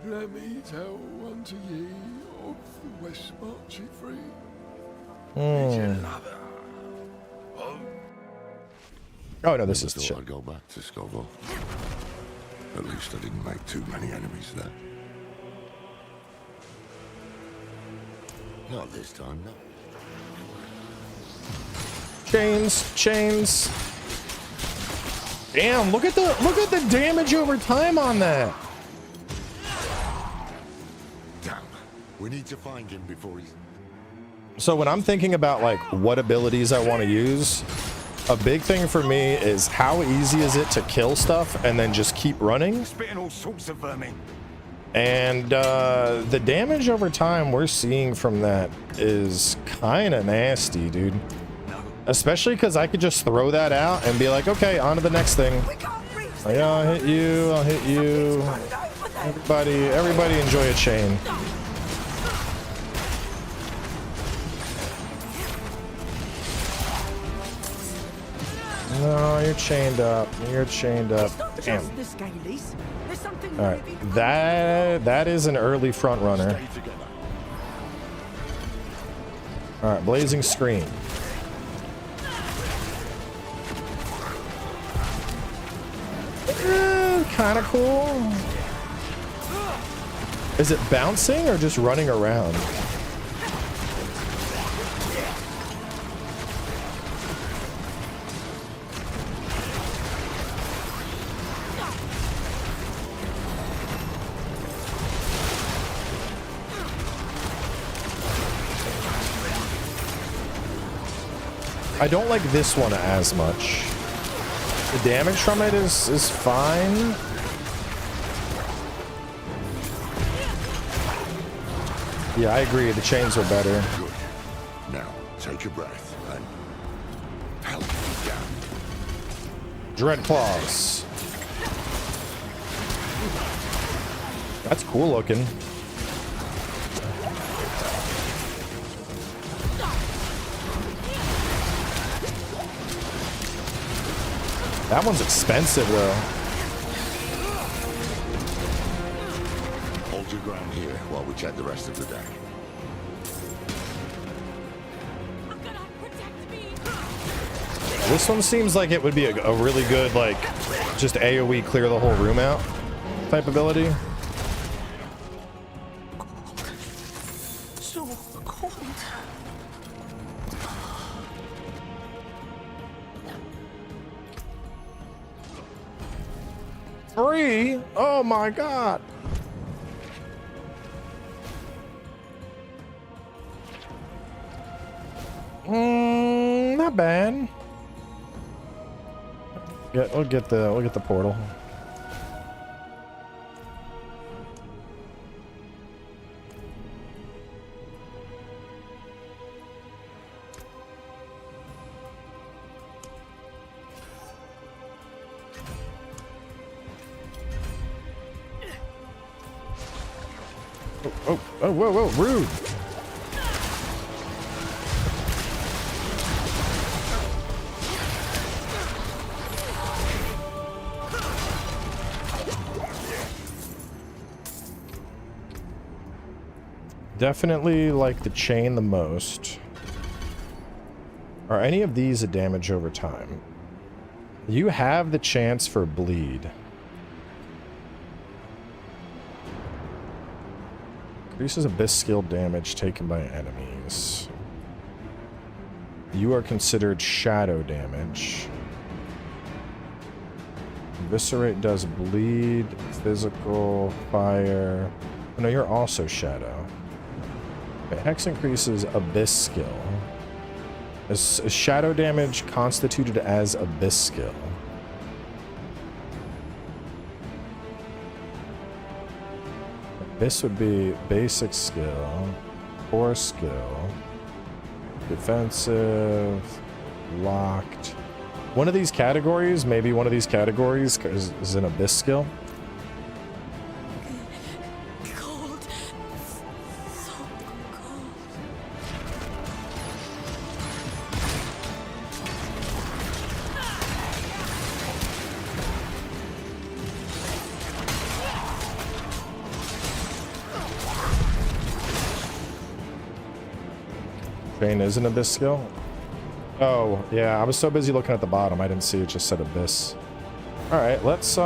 Let me tell unto ye of the West Marchy free. Did you love her? Oh no, this is the Thought ship. I'd go back to Scoville. At least I didn't make too many enemies there. Not this time, no. Chains, chains. Damn, look at the damage over time on that. Damn. We need to find him before he's... So when I'm thinking about like what abilities I want to use, a big thing for me is how easy is it to kill stuff and then just keep running. Spitting all sorts of vermin. And the damage over time we're seeing from that is kind of nasty, dude. Especially because I could just throw that out and be like, okay, on to the next thing. Oh, yeah, I'll hit you, I'll hit you. Everybody enjoy a chain. No, you're chained up. You're chained up. Damn. All right, that is an early front runner. All right, blazing screen. Kind of cool. Is it bouncing or just running around? I don't like this one as much. The damage from it is fine. Yeah, I agree. The chains are better. Good. Now, take a breath and help me down. Dread claws. That's cool looking. That one's expensive though. Hold your ground here while we check the rest of the deck. This one seems like it would be a really good, like, just AoE clear the whole room out type ability. So cold. 3? Oh my god. Not bad. Yeah, we'll get the portal. Oh, whoa, rude. Definitely like the chain the most. Are any of these a damage over time? You have the chance for bleed. Increases abyss skill damage taken by enemies. You are considered shadow damage. Eviscerate does bleed, physical, fire. Oh, no, you're also shadow. Okay, Hex increases abyss skill. Is shadow damage constituted as abyss skill? This would be basic skill, core skill, defensive, locked. One of these categories, maybe one of these categories is an abyss skill. Cold. So cold. Chain is an abyss skill. Oh, yeah, I was so busy looking at the bottom, I didn't see it just said abyss. Alright, let's,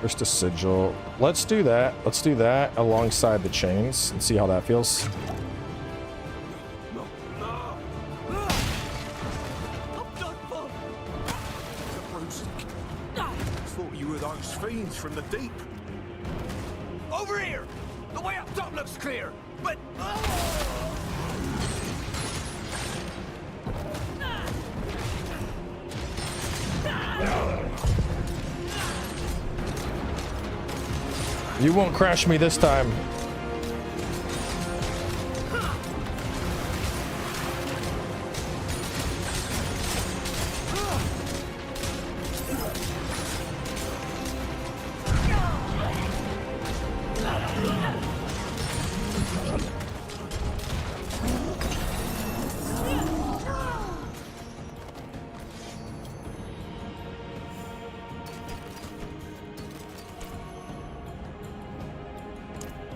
First a sigil. Let's do that. Let's do that alongside the chains and see how that feels. Thought you were those fiends from the deep. Over here! The way up top looks clear, but... You won't crash me this time.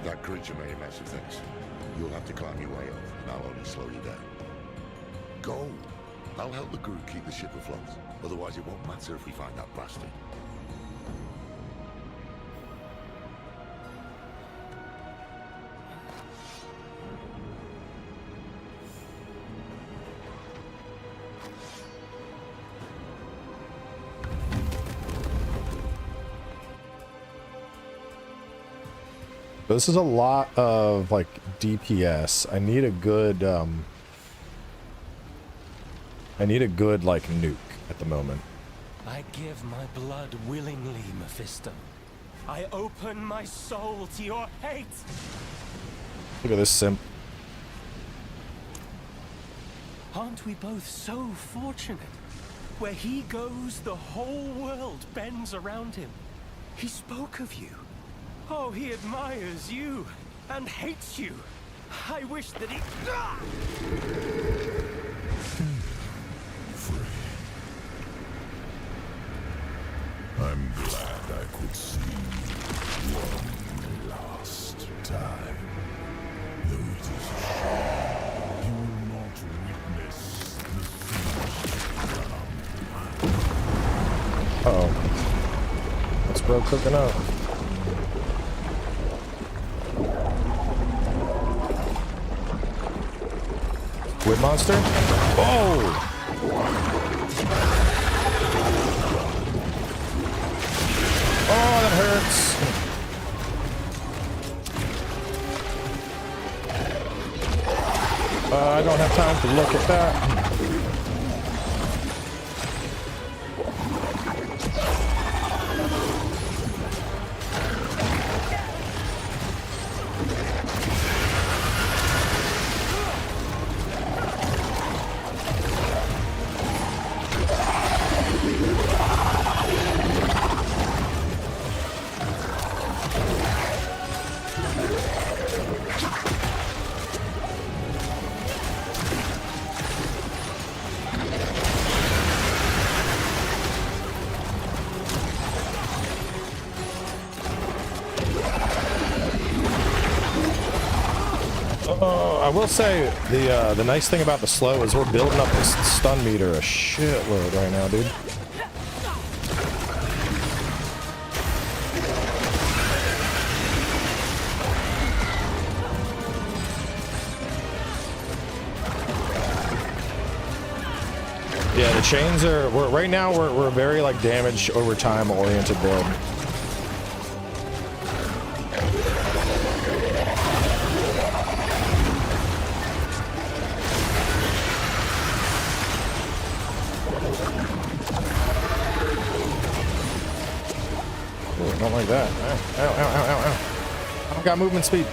That creature made a mess of things. You'll have to climb your way up, and I'll only slow you down. Go! I'll help the crew keep the ship afloat. Otherwise, it won't matter if we find that bastard. This is a lot of like DPS. I need a good like nuke at the moment. I give my blood willingly, Mephisto. I open my soul to your hate. Look at this simp. Aren't we both so fortunate? Where he goes, the whole world bends around him. He spoke of you. Oh, he admires you and hates you. I wish that he... I'm glad I could see you one last time. Though it is a shame you will not witness the finish to come. Uh-oh. What's bro cooking up? Wood monster? Oh! Oh, that hurts. I don't have time to look at that. I will say the nice thing about the slow is we're building up this stun meter a shitload right now, dude. Yeah, the chains are. Right now we're very like damage over time oriented build. Don't like that. Ow, ow, ow, ow, ow. I don't got movement speed.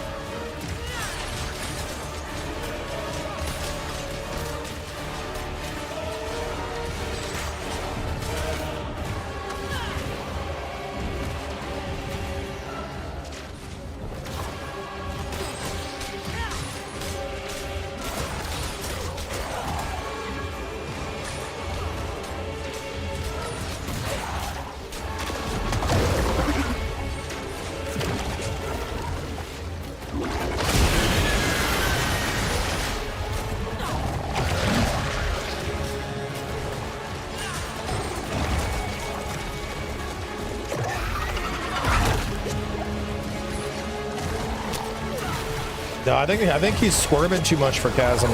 No, I think he's squirming too much for Chasm.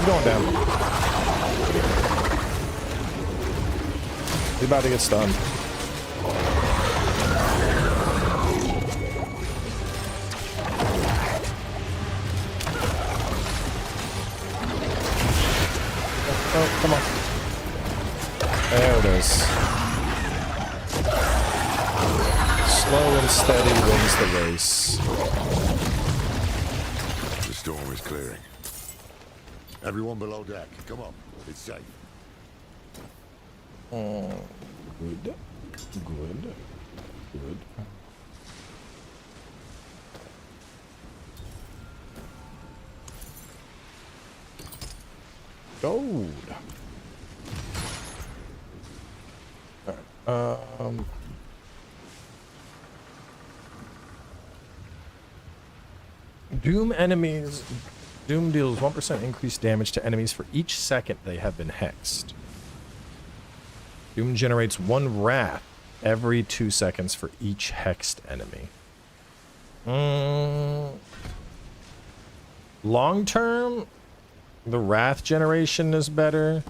Going down. He's about to get stunned. Oh, come on. There it is. Slow and steady wins the race. The storm is clearing. Everyone below deck, come on. It's safe. Good. Good. Good. Gold. All right. Doom enemies. Doom deals 1% increased damage to enemies for each second they have been hexed. Doom generates 1 wrath every 2 seconds for each hexed enemy. Long term, the wrath generation is better.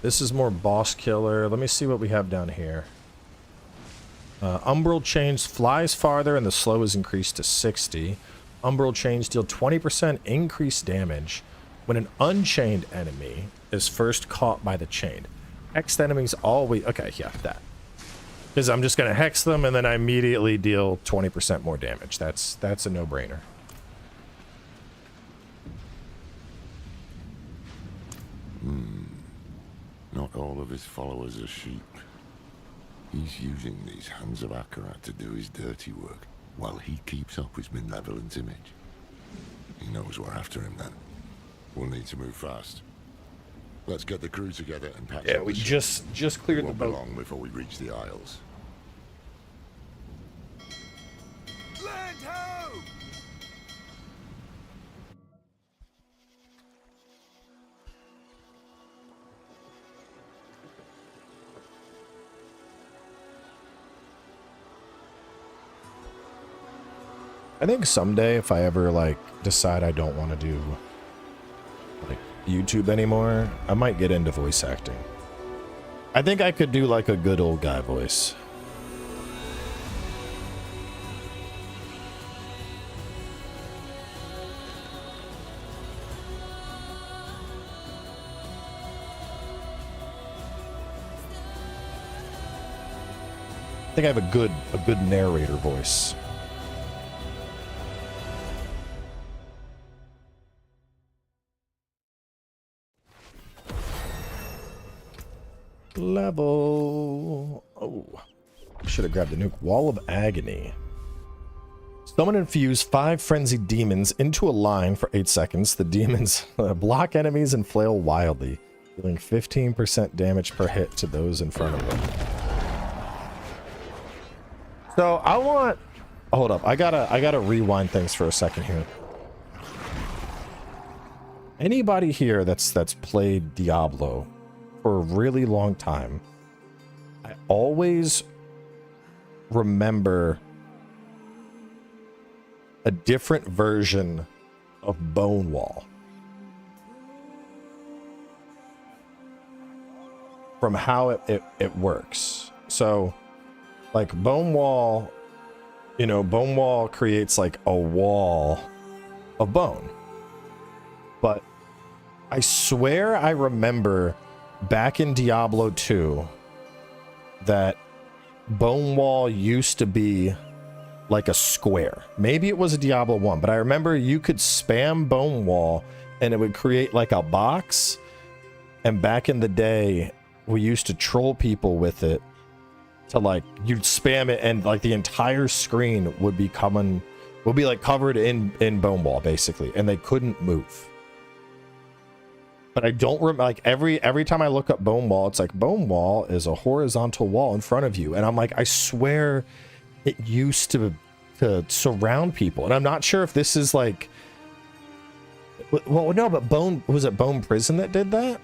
This is more boss killer. Let me see what we have down here. Umbral Chains flies farther and the slow is increased to 60. Umbral Chains deal 20% increased damage when an unchained enemy is first caught by the chain. Hexed enemies always... Okay, yeah, that. Because I'm just going to hex them and then I immediately deal 20% more damage. That's a no-brainer. Not all of his followers are sheep. He's using these hands of Akarat to do his dirty work, while he keeps up his malevolent image. He knows we're after him then. We'll need to move fast. Let's get the crew together and patch up. Yeah, we just cleared the boat. Won't be long before we reach the Isles. Land ho! I think someday if I ever like decide I don't want to do like YouTube anymore, I might get into voice acting. I think I could do like a good old guy voice. I think I have a good narrator voice. Level. Oh, should have grabbed the nuke. Wall of Agony. Someone infuse 5 frenzied demons into a line for 8 seconds. The demons block enemies and flail wildly, dealing 15% damage per hit to those in front of them. So I want. Hold up. I gotta rewind things for a second here. Anybody here that's played Diablo for a really long time, I always remember a different version of Bonewall from how it works. So like Bonewall, you know, Bonewall creates like a wall of bone, but I swear I remember back in Diablo 2 that Bonewall used to be like a square. Maybe it was a Diablo 1, but I remember you could spam Bonewall and it would create like a box. And back in the day, we used to troll people with it to like, you'd spam it and like the entire screen would be like covered in Bonewall basically, and they couldn't move. But I don't remember, like every time I look up bone wall, it's like bone wall is a horizontal wall in front of you. And I'm like, I swear it used to surround people. And I'm not sure if this is like, well, no, but was it Bone Prison that did that?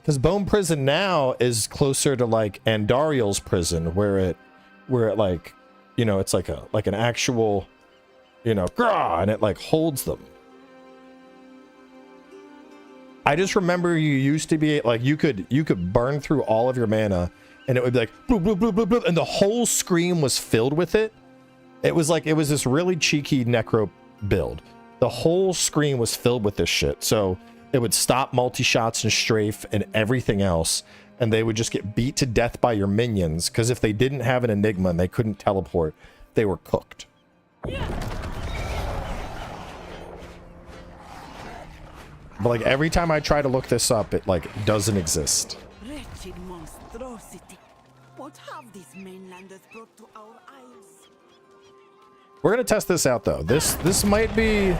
Because Bone Prison now is closer to like Andariel's prison, where it like, you know, it's like an actual, you know, and it like holds them. I just remember you used to be like, you could burn through all of your mana and it would be like bloop, bloop, bloop, bloop, bloop, and the whole screen was filled with it. It was this really cheeky necro build. The whole screen was filled with this shit. So it would stop multi-shots and strafe and everything else, and they would just get beat to death by your minions, because if they didn't have an enigma and they couldn't teleport, they were cooked. But like every time I try to look this up, it like doesn't exist. Wretched monstrosity. What have these mainlanders brought to our isles? We're gonna test this out though. This might be,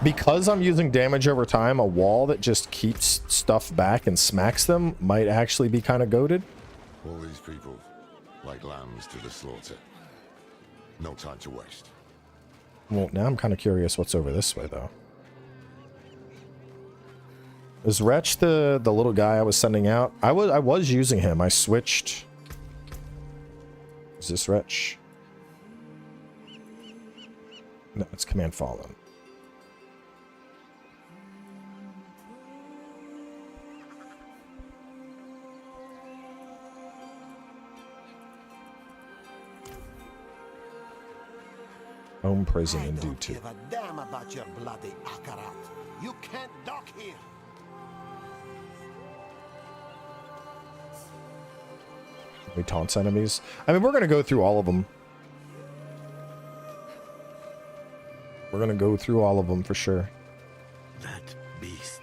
because I'm using damage over time, a wall that just keeps stuff back and smacks them might actually be kind of goated. All these people, like lambs to the slaughter. No time to waste. Well, now I'm kind of curious what's over this way though. Is Wretch the little guy I was sending out? I was using him. I switched. Is this Wretch? No, it's Command Fallen. Home prison in D2. Give a damn about your bloody Akarat. You can't dock here. We taunts enemies. I mean, we're gonna go through all of them. We're gonna go through all of them for sure. That beast.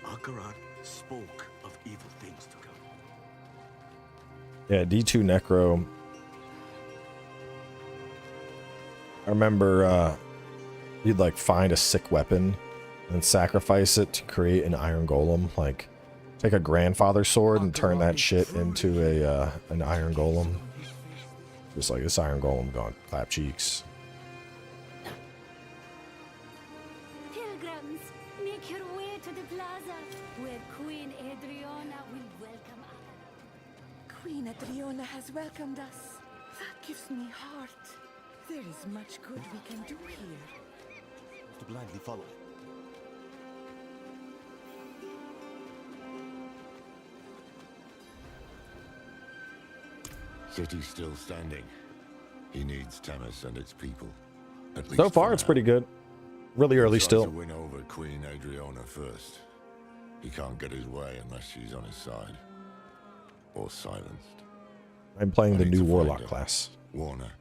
Akarat spoke of evil things to come. Yeah, D2 Necro. I remember you'd like find a sick weapon and sacrifice it to create an iron golem. Like take a grandfather sword and turn that shit into an iron golem. Just like this iron golem going clap cheeks. Pilgrims, make your way to the plaza where Queen Adriana will welcome us. Queen Adriana has welcomed us. That gives me heart. There is much good we can do here. To blindly follow. City's still standing. He needs Temis and its people. At least So far, it's pretty good. Really early Try still. to win over Queen Adriana first. He can't get his way unless she's on his side. Or silenced. I'm playing the I need new to find Warlock her. class. Warner.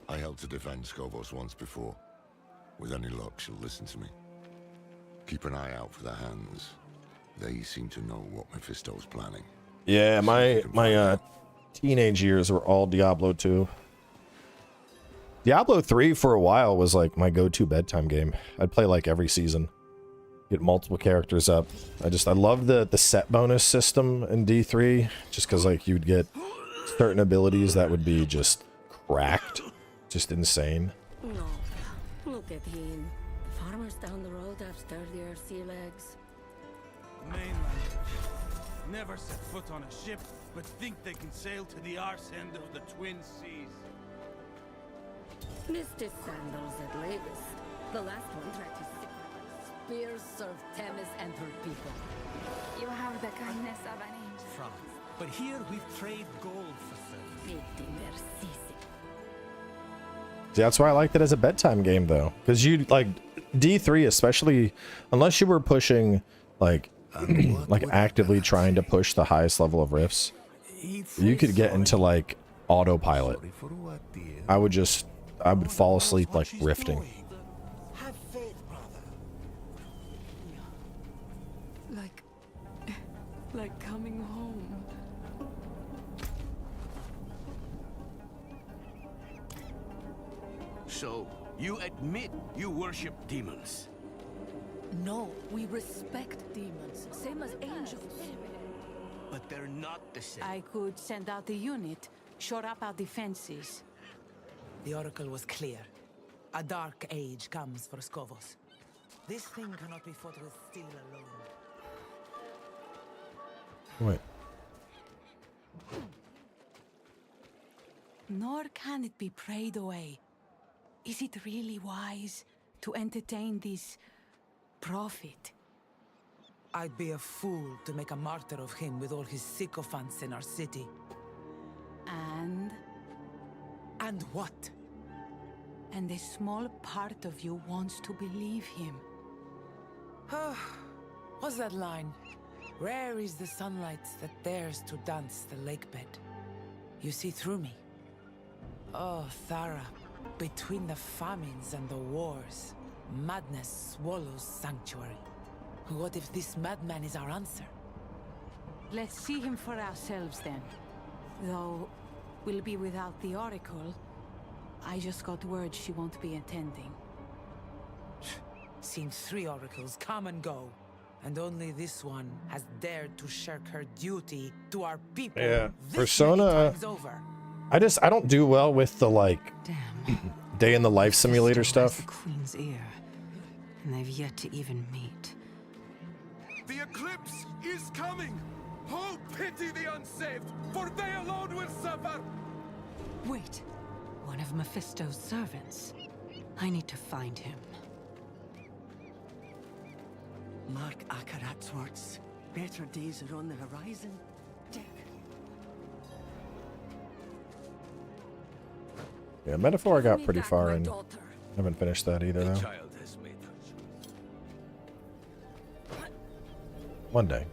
I helped to defend Skobos once before. With any luck, she'll listen to me. Keep an eye out for the hands. They seem to know what Mephisto's planning. Yeah, my teenage years were all Diablo 2. Diablo 3 for a while was like my go-to bedtime game. I'd play like every season. Get multiple characters up. I love the set bonus system in D3, just because like you'd get certain abilities that would be just cracked, just insane. No, look at him. The farmers down the road have sturdier sea legs. Mainlanders never set foot on a ship, but think they can sail to the arse end of the Twin Seas. Mr. Sandals at latest. The last one tried to stick spears serve Temis and her people. You have the kindness of an angel. France. But here we trade gold for service. See, that's why I liked it as a bedtime game though, because you like D3 especially, unless you were pushing like like actively trying to push the highest level of rifts, you could get into like autopilot. I would fall asleep like rifting. Have faith, brother. Like coming home. So, you admit you worship demons? No, we respect demons, same as angels. But they're not the same. I could send out the unit, shore up our defenses. The oracle was clear. A dark age comes for Skovos. This thing cannot be fought with steel alone. Wait. Nor can it be prayed away. Is it really wise to entertain this prophet? I'd be a fool to make a martyr of him with all his sycophants in our city. And? And what? And a small part of you wants to believe him. What's that line? Rare is the sunlight that dares to dance the lakebed. You see through me. Oh, Thara, between the famines and the wars, madness swallows sanctuary. What if this madman is our answer? Let's see him for ourselves then. Though we'll be without the Oracle. I just got word she won't be attending. Seen 3 oracles come and go, and only this one has dared to shirk her duty to our people. Yeah, this Persona. many times over. I don't do well with the like day in the life simulator stuff. The Queen's ear, and they've yet to even meet. The eclipse is coming! Oh, pity the unsaved, for they alone will suffer! Wait, one of Mephisto's servants. I need to find him. Mark Akarat's words. Better days are on the horizon. Yeah, Metaphor I got pretty far and haven't finished that either though. Child has made her choice. One day.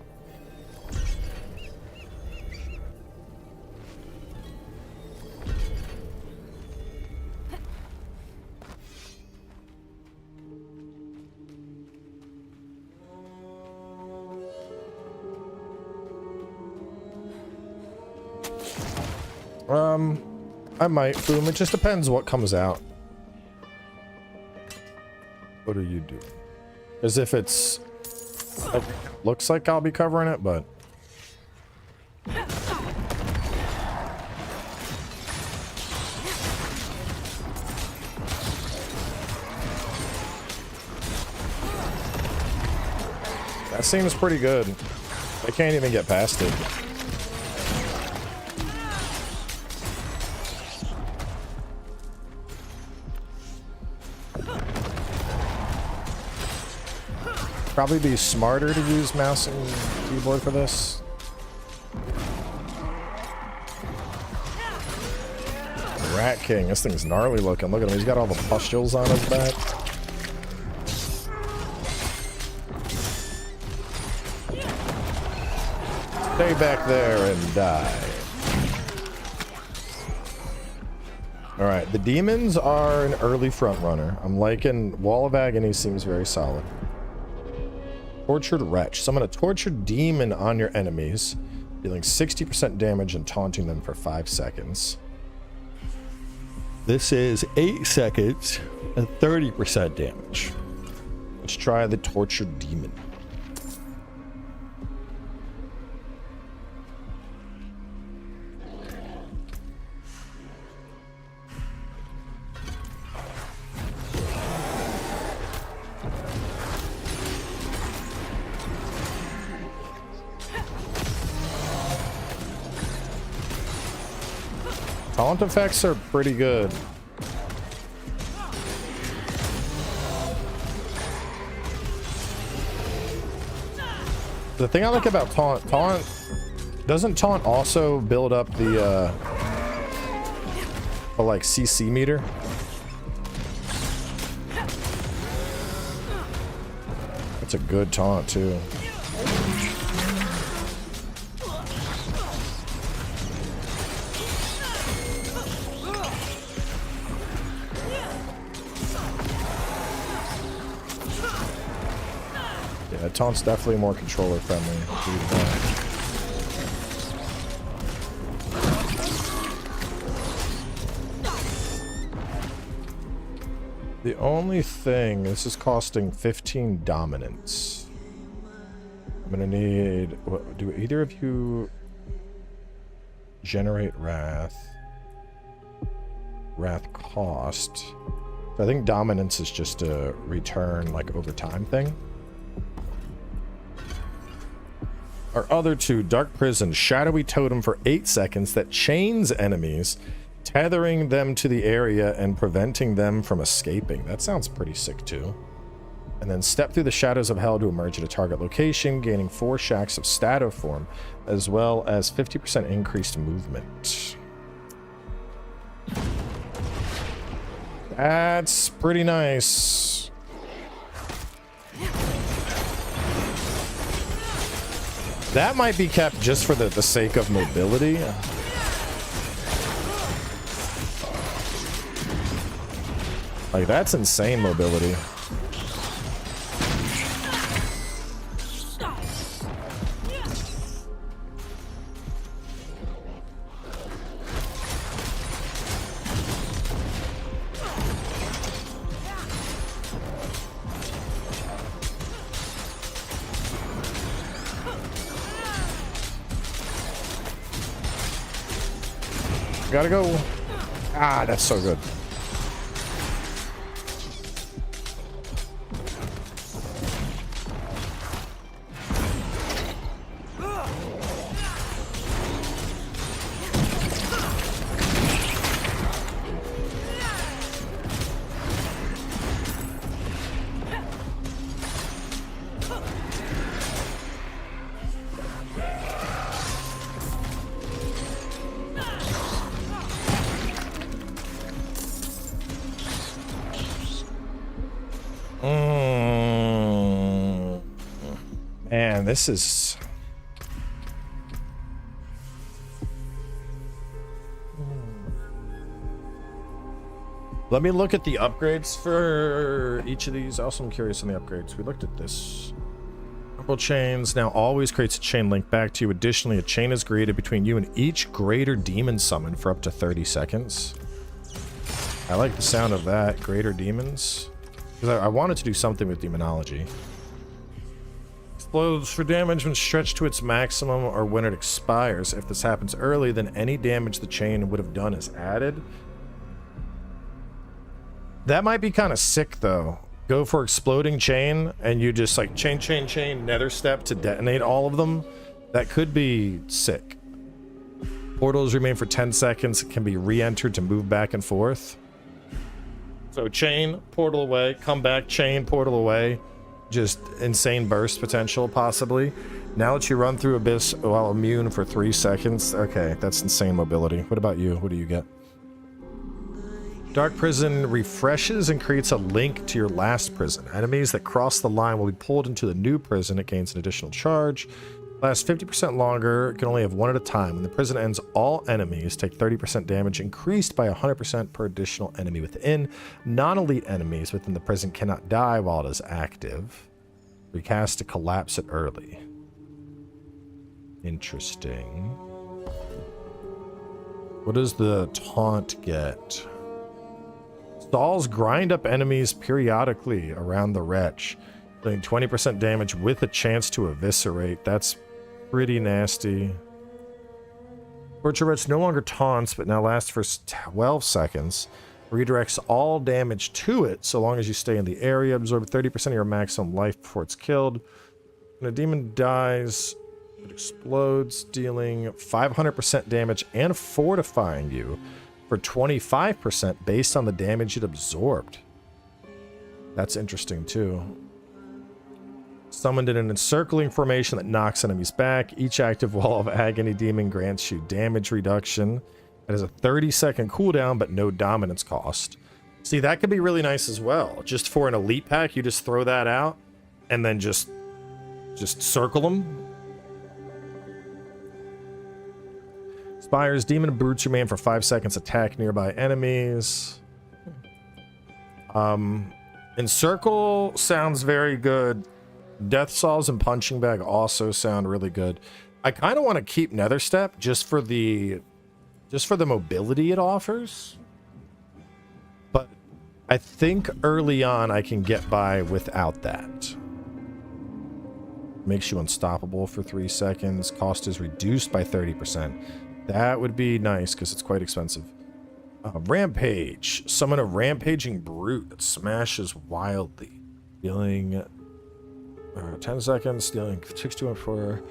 I might, Boom. It just depends what comes out. What do you do? As if it looks like I'll be covering it, but that seems pretty good. I can't even get past it. Probably be smarter to use mouse and keyboard for this. Rat King, this thing's gnarly looking. Look at him, he's got all the pustules on his back. Stay back there and die. Alright, the demons are an early front runner. I'm liking Wall of Agony, seems very solid. Tortured Wretch. Summon a tortured demon on your enemies, dealing 60% damage and taunting them for 5 seconds. This is 8 seconds and 30% damage. Let's try the Tortured Demon. Taunt effects are pretty good. The thing I like about taunt, doesn't taunt also build up the like CC meter? That's a good taunt too. Yeah, taunt's definitely more controller friendly. The only thing, this is costing 15 dominance. I'm gonna need, what, do either of you generate wrath? Wrath cost. So I think dominance is just a return, like, over time thing. Our other two, Dark Prison, Shadowy Totem for 8 seconds that chains enemies, tethering them to the area and preventing them from escaping. That sounds pretty sick too. And then step through the shadows of hell to emerge at a target location, gaining 4 shacks of stato form, as well as 50% increased movement. That's pretty nice. That might be kept just for the sake of mobility. Like, that's insane mobility. Gotta go. Ah, that's so good. Man, this is... Let me look at the upgrades for each of these. Also, I'm curious on the upgrades. We looked at this. Purple chains now always creates a chain link back to you. Additionally, a chain is created between you and each greater demon summon for up to 30 seconds. I like the sound of that. Greater demons. Because I wanted to do something with demonology. Explodes for damage when stretched to its maximum or when it expires. If this happens early, then any damage the chain would have done is added. That might be kind of sick, though. Go for exploding chain, and you just like chain, nether step to detonate all of them. That could be sick. Portals remain for 10 seconds. It can be re-entered to move back and forth. So chain, portal away, come back, chain, portal away. Just insane burst potential, possibly. Now that you run through Abyss while immune for 3 seconds. Okay, that's insane mobility. What about you? What do you get? Dark Prison refreshes and creates a link to your last prison. Enemies that cross the line will be pulled into the new prison. It gains an additional charge. Lasts 50% longer. It can only have one at a time. When the prison ends, all enemies take 30% damage, increased by 100% per additional enemy within. Non-elite enemies within the prison cannot die while it is active. Recast to collapse it early. Interesting. What does the taunt get? Stalls grind up enemies periodically around the wretch, doing 20% damage with a chance to eviscerate. That's pretty nasty. Torture Wretch no longer taunts, but now lasts for 12 seconds. Redirects all damage to it so long as you stay in the area. Absorb 30% of your maximum life before it's killed. When a demon dies, it explodes, dealing 500% damage and fortifying you for 25% based on the damage it absorbed. That's interesting too. Summoned in an encircling formation that knocks enemies back. Each active wall of agony demon grants you damage reduction. It has a 30-second cooldown, but no dominance cost. See, that could be really nice as well. Just for an elite pack, you just throw that out and then just circle them. Spires, demon brutes remain for 5 seconds. Attack nearby enemies. Encircle sounds very good. Death Saws and Punching Bag also sound really good. I kind of want to keep Nether Step just for the mobility it offers. But I think early on I can get by without that. Makes you unstoppable for 3 seconds. Cost is reduced by 30%. That would be nice because it's quite expensive. Rampage. Summon a rampaging brute that smashes wildly. Dealing 10 seconds, dealing 624.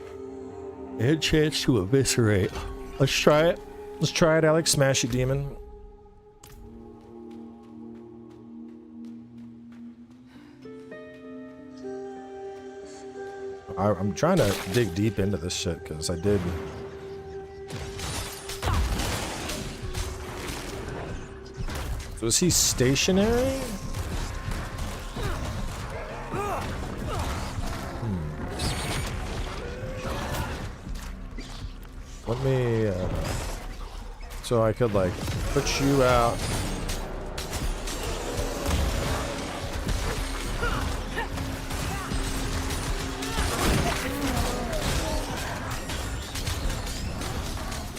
And chance to eviscerate. Let's try it. Let's try it, Alex. Smash you, demon. I'm trying to dig deep into this shit because I did. So is he stationary? Let me. So I could like put you out.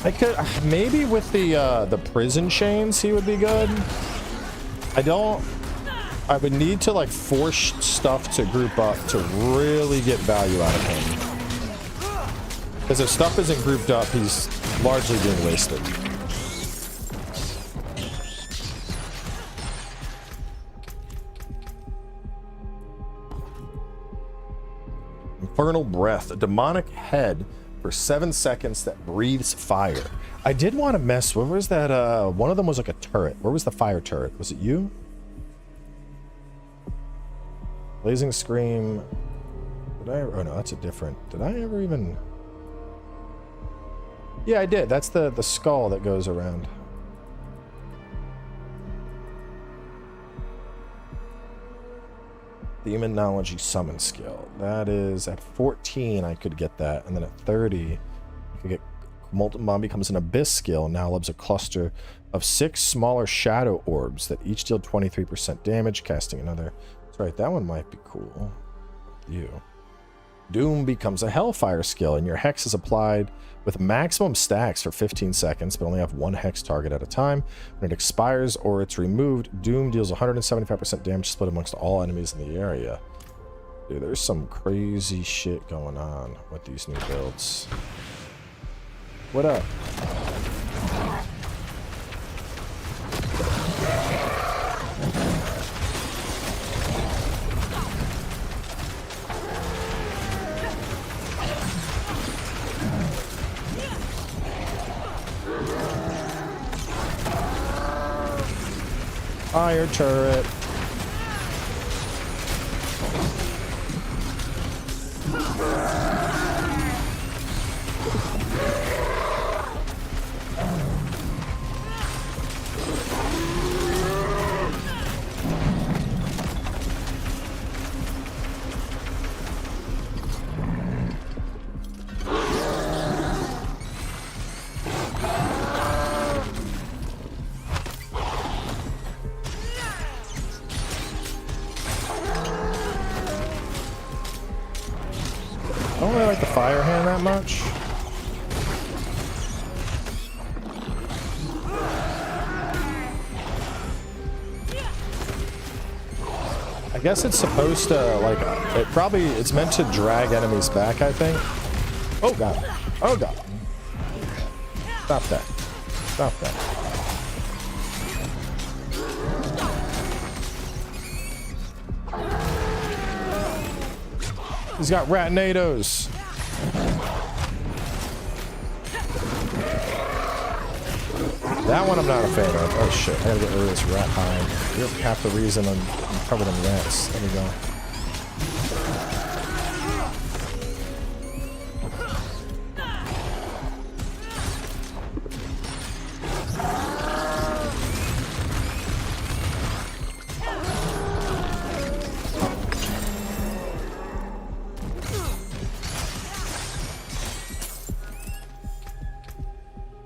I could maybe with the prison chains he would be good. I would need to like force stuff to group up to really get value out of him. Because if stuff isn't grouped up, he's largely being wasted. Infernal Breath, a demonic head for 7 seconds that breathes fire. I did want to mess. What was that? One of them was like a turret. Where was the fire turret? Was it you? Blazing Scream. Did I? Oh no, that's a different. Did I ever even? Yeah, I did. That's the skull that goes around. Demonology summon skill. That is at 14 I could get that, and then at 30 I could get Molten Bomb becomes an abyss skill and now lives a cluster of 6 smaller shadow orbs that each deal 23% damage, casting another. That's right, that one might be cool. You. Doom becomes a Hellfire skill, and your hex is applied with maximum stacks for 15 seconds, but only have 1 hex target at a time. When it expires or it's removed, Doom deals 175% damage split amongst all enemies in the area. Dude, there's some crazy shit going on with these new builds. What up? Fire turret. I don't really like the fire hand that much. I guess it's supposed to, like, it's meant to drag enemies back, I think. Oh god. Oh god. Stop that. Stop that. He's got ratinados. That one I'm not a fan of. Oh shit, I gotta get rid of this rat hide. You're half the reason I'm covered in rats. There we go.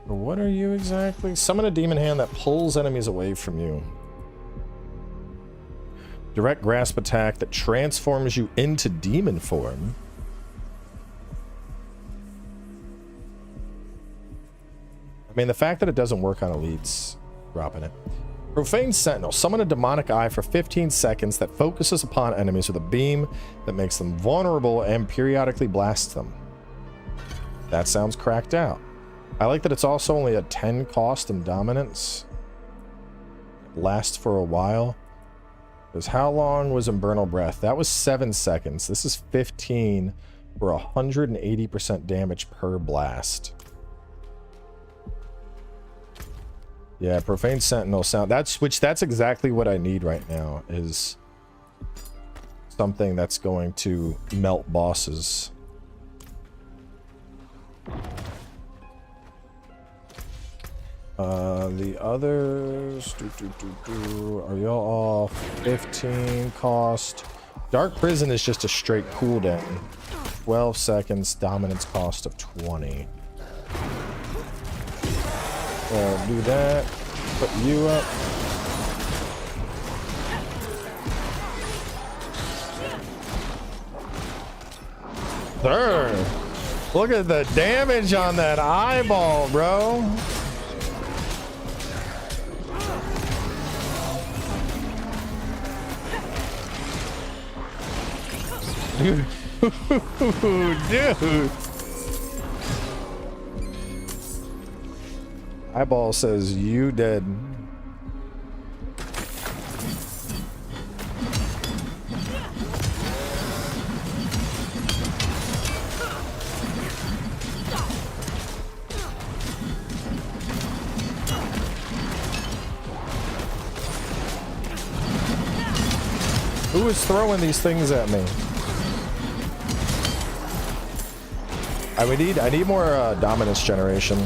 What are you exactly? Summon a demon hand that pulls enemies away from you. Direct grasp attack that transforms you into demon form. I mean, the fact that it doesn't work on elites, dropping it. Profane Sentinel. Summon a demonic eye for 15 seconds that focuses upon enemies with a beam that makes them vulnerable and periodically blasts them. That sounds cracked out. I like that it's also only a 10 cost in dominance. It lasts for a while. Because how long was Infernal Breath? That was 7 seconds. This is 15 for 180% damage per blast. Yeah, Profane Sentinel sound. That's exactly what I need right now, is something that's going to melt bosses. The others, are y'all all 15 cost? Dark Prison is just a straight cooldown. 12 seconds, dominance cost of 20. Do that. Put you up. Sir, look at the damage on that eyeball, bro. Dude. Dude. Eyeball says you dead. Who is throwing these things at me? I need more dominance generation.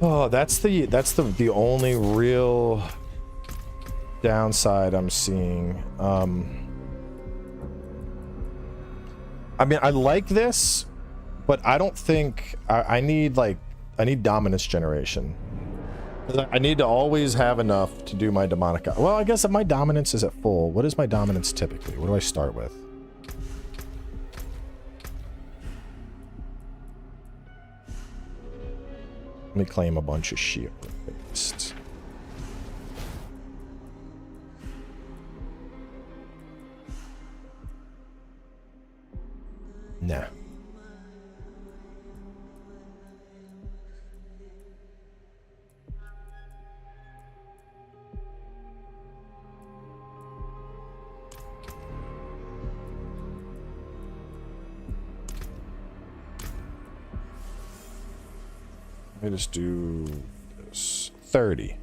Oh, that's the only real downside I'm seeing. I mean, I like this, but I don't think I need dominance generation. I need to always have enough to do my demonic. Well, I guess if my dominance is at full, what is my dominance typically? What do I start with? Let me claim a bunch of shit. Nah. Let me just do this. 30.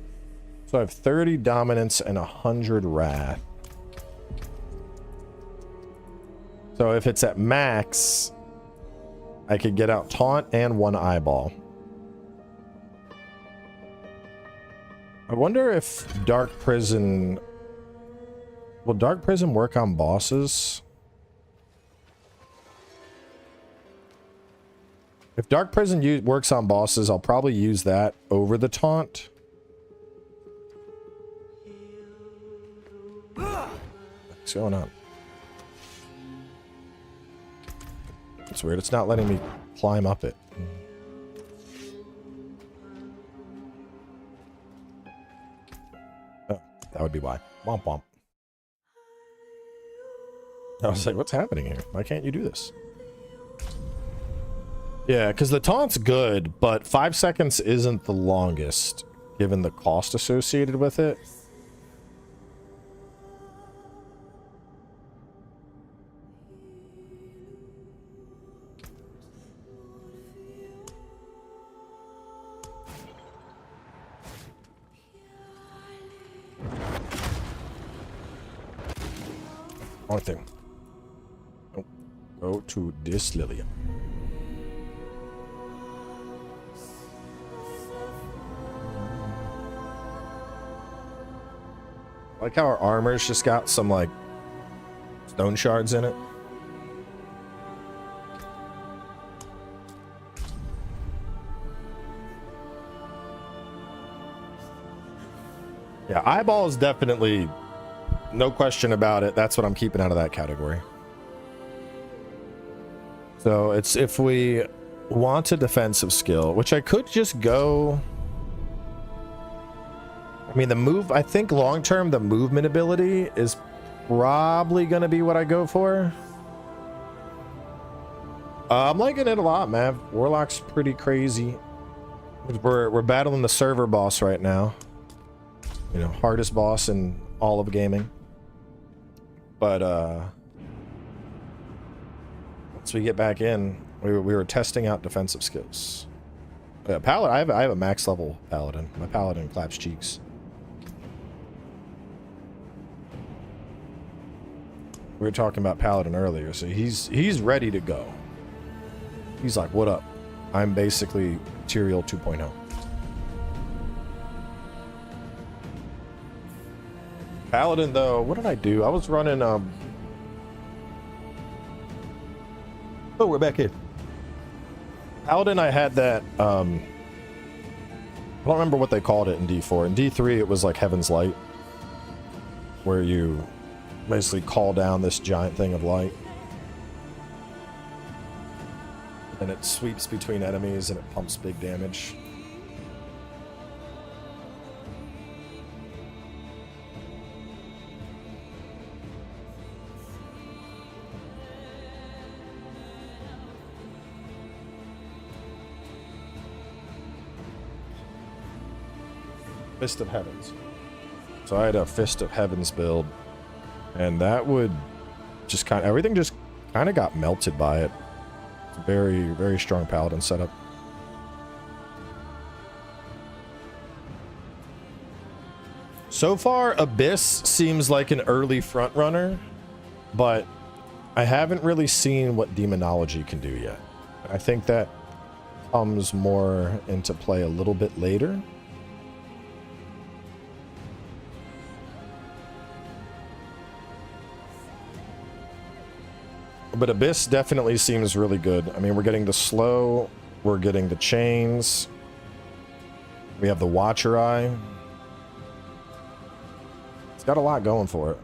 So I have 30 dominance and 100 wrath. So if it's at max, I could get out taunt and 1 eyeball. I wonder if Dark Prison... Will Dark Prison work on bosses? If Dark Prison works on bosses, I'll probably use that over the taunt. What's going on? It's weird. It's not letting me climb up it. Oh, that would be why. Womp womp. I was like, what's happening here? Why can't you do this? Yeah, because the taunt's good, but 5 seconds isn't the longest, given the cost associated with it. Wrong thing. Nope. Go to this Lillian. Like how our armor's just got some like stone shards in it. Yeah, eyeball is definitely, no question about it. That's what I'm keeping out of that category. So it's if we want a defensive skill, which I could just go. I mean, the move, I think long term, the movement ability is probably going to be what I go for. I'm liking it a lot, man. Warlock's pretty crazy. We're battling the server boss right now. You know, hardest boss in all of gaming. But once we get back in, we were testing out defensive skills. Paladin, I have a max level paladin. My paladin claps cheeks. We were talking about paladin earlier, so he's ready to go. He's like, what up? I'm basically Tyrael 2.0. Paladin, though, what did I do? I was running, Oh, we're back in. Paladin, I had that, I don't remember what they called it in D4. In D3, it was like Heaven's Light, where you basically call down this giant thing of light. And it sweeps between enemies and it pumps big damage. Fist of Heavens. So I had a Fist of Heavens build, and that would just kind of, everything just kind of got melted by it. It's a very, very strong paladin setup. So far, Abyss seems like an early front runner, but I haven't really seen what Demonology can do yet. I think that comes more into play a little bit later. But Abyss definitely seems really good. I mean, we're getting the slow, we're getting the chains, we have the Watcher Eye. It's got a lot going for it.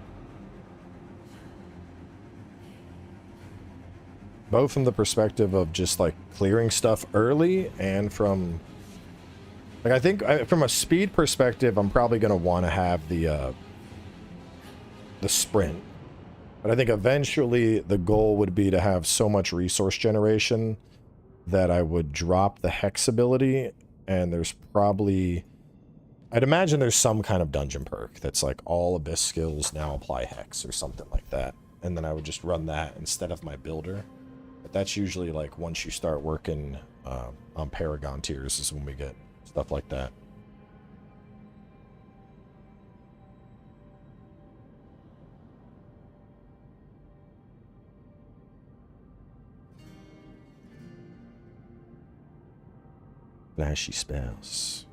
Both from the perspective of just like clearing stuff early and from, like, I think from a speed perspective, I'm probably going to want to have the sprint. But I think eventually the goal would be to have so much resource generation that I would drop the Hex ability, and there's probably, I'd imagine there's some kind of dungeon perk that's like all Abyss skills now apply Hex or something like that. And then I would just run that instead of my builder. But that's usually like once you start working on Paragon tiers is when we get stuff like that. Flashy spells.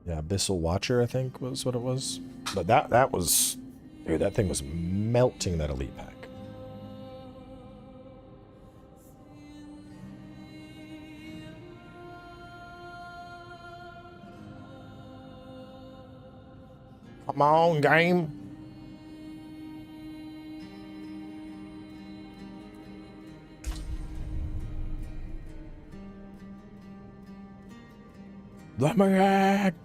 Yeah, Abyssal Watcher, I think, was what it was. But that was, dude, that thing was melting that elite pack. Come on, game. Let me act.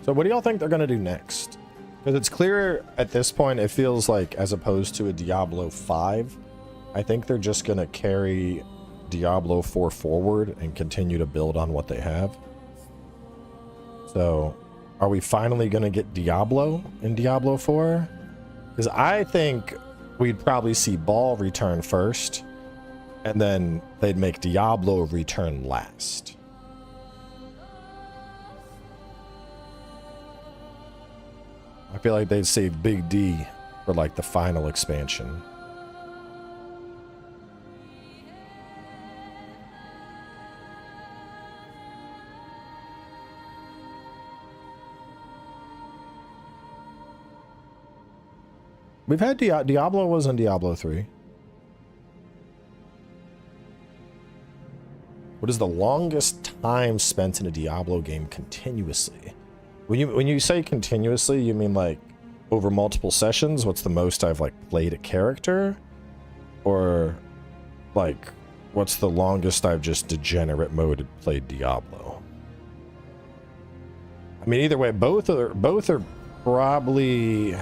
So what do y'all think they're gonna do next? Because it's clear at this point, it feels like, as opposed to a Diablo 5, I think they're just gonna carry Diablo 4 forward and continue to build on what they have. So are we finally gonna get Diablo in Diablo 4? Because I think we'd probably see Ball return first, and then they'd make Diablo return last. I feel like they'd save Big D for like the final expansion. We've had Diablo was on Diablo 3. What is the longest time spent in a Diablo game continuously? When you say continuously, you mean like over multiple sessions? What's the most I've like played a character? Or like what's the longest I've just degenerate mode played Diablo? I mean, either way, both are probably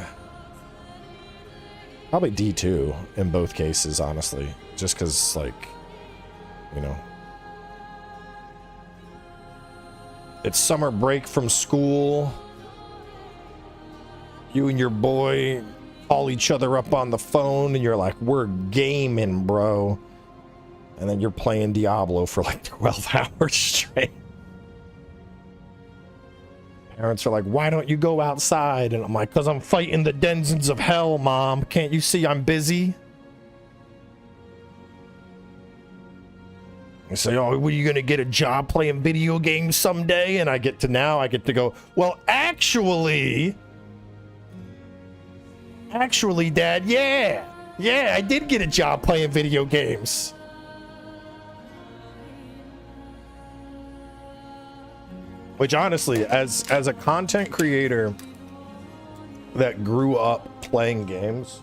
D2 in both cases, honestly, just because, like, you know, it's summer break from school. You and your boy call each other up on the phone and you're like, we're gaming, bro. And then you're playing Diablo for like 12 hours straight. Parents are like, why don't you go outside? And I'm like, because I'm fighting the denizens of hell, Mom. Can't you see I'm busy? They say, oh, were you going to get a job playing video games someday? And I get to go, well, actually, Dad, yeah, I did get a job playing video games. Which honestly, as a content creator that grew up playing games,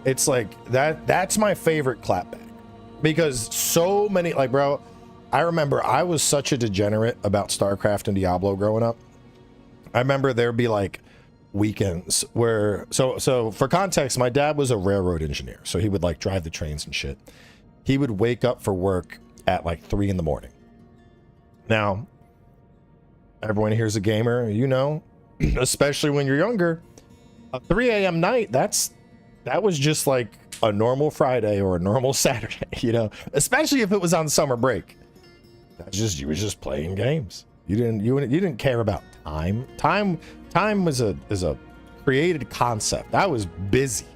it's like that's my favorite clapback. Because so many, like, bro, I remember I was such a degenerate about StarCraft and Diablo growing up. I remember there'd be like weekends where, so for context, my dad was a railroad engineer, so he would like drive the trains and shit. He would wake up for work at like 3 in the morning. Now, everyone here's a gamer, you know, especially when you're younger. A 3 a.m. night, that was just like a normal Friday or a normal Saturday, you know, especially if it was on summer break. You was just playing games. You didn't care about time. Time is a created concept. I was busy.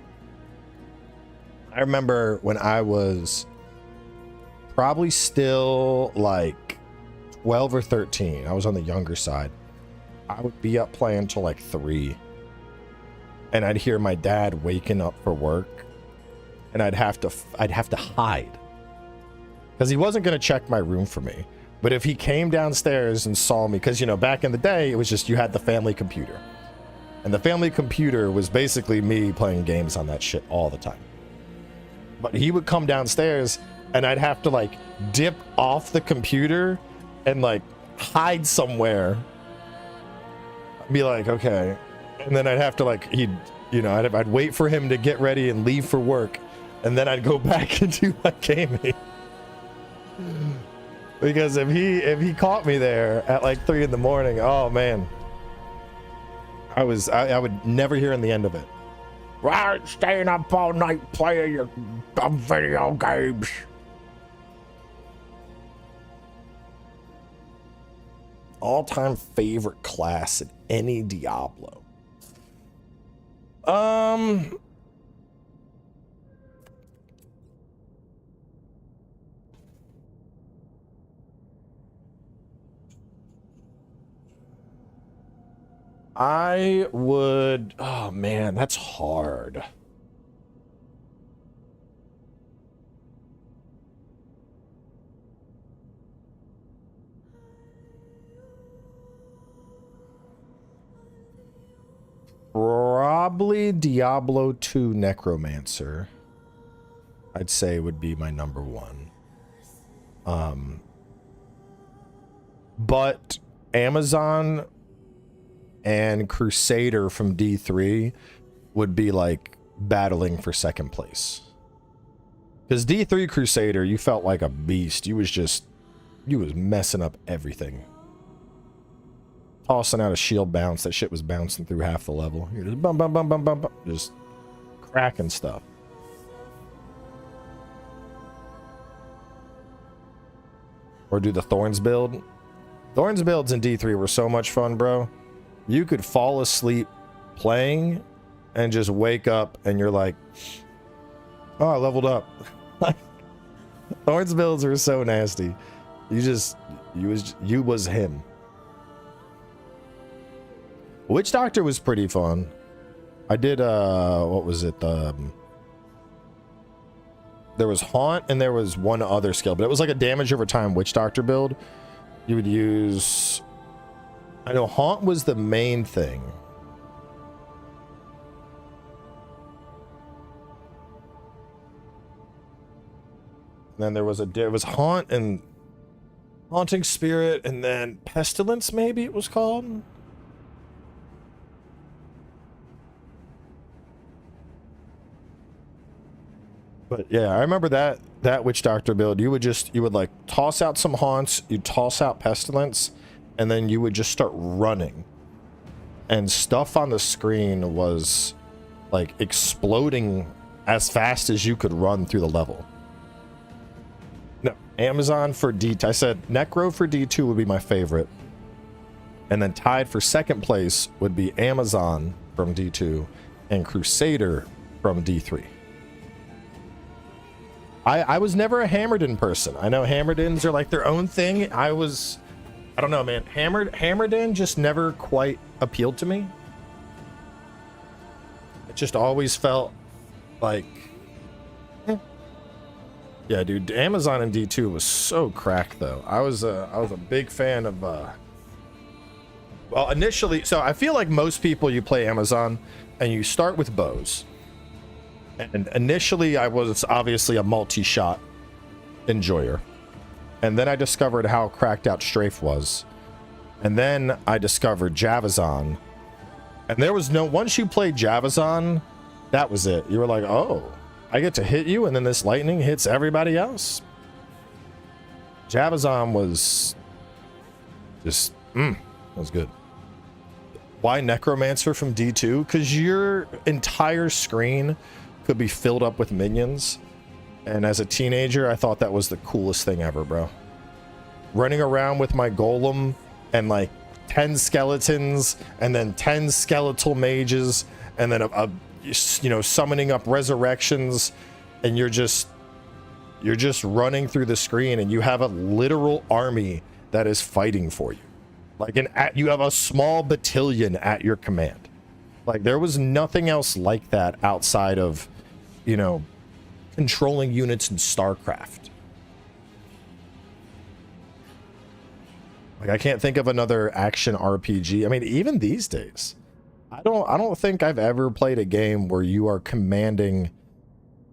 I remember when I was probably still like 12 or 13. I was on the younger side. I would be up playing till like 3. And I'd hear my dad waking up for work. And I'd have to hide. Because he wasn't going to check my room for me. But if he came downstairs and saw me, because, you know, back in the day, it was just you had the family computer. And the family computer was basically me playing games on that shit all the time. But he would come downstairs and I'd have to like dip off the computer and like hide somewhere. I'd be like, okay. And then I'd have to like, I'd wait for him to get ready and leave for work. And then I'd go back and do my gaming. Because if he caught me there at like 3 in the morning, oh man. I would never hear in the end of it. Right, staying up all night playing your dumb video games. All-time favorite class in any Diablo. I would, oh man, that's hard. Probably Diablo 2 Necromancer, I'd say would be my number 1. But Amazon and Crusader from D3 would be like battling for second place. Because D3 Crusader, you felt like a beast. You was messing up everything. Tossing out a shield bounce, that shit was bouncing through half the level. You're just bum bum bum bum bum bum, just cracking stuff. Or do the Thorns build. Thorns builds in D3 were so much fun, bro. You could fall asleep playing and just wake up and you're like, oh, I leveled up. Thorns builds were so nasty. You was him. Witch Doctor was pretty fun. I did what was it? There was Haunt and there was one other skill, but it was like a damage over time Witch Doctor build. You would use, I know Haunt was the main thing. And then there was Haunt and Haunting Spirit, and then Pestilence, maybe it was called. But yeah, I remember that Witch Doctor build. You would like toss out some Haunts, you'd toss out Pestilence, and then you would just start running. And stuff on the screen was like exploding as fast as you could run through the level. No, Amazon for D. I said Necro for D2 would be my favorite. And then tied for second place would be Amazon from D2 and Crusader from D3. I was never a Hammerden person. I know Hammerdens are like their own thing. I don't know, man. Hammerden just never quite appealed to me. It just always felt like, yeah, dude. Amazon and D2 was so cracked, though. I was a big fan of. Well, initially, so I feel like most people, you play Amazon, and you start with bows. And initially, I was obviously a multi-shot enjoyer. And then I discovered how cracked out Strafe was. And then I discovered Javazon. And there was no... Once you played Javazon, that was it. You were like, oh, I get to hit you, and then this lightning hits everybody else. Javazon was... just... that was good. Why Necromancer from D2? Because your entire screen could be filled up with minions, and as a teenager I thought that was the coolest thing ever, bro. Running around with my golem and like 10 skeletons and then 10 skeletal mages and then you know, summoning up resurrections, and you're just running through the screen, and you have a literal army that is fighting for you. Like you have a small battalion at your command. Like there was nothing else like that outside of, you know, controlling units in StarCraft. Like I can't think of another action RPG. I mean, even these days, I don't think I've ever played a game where you are commanding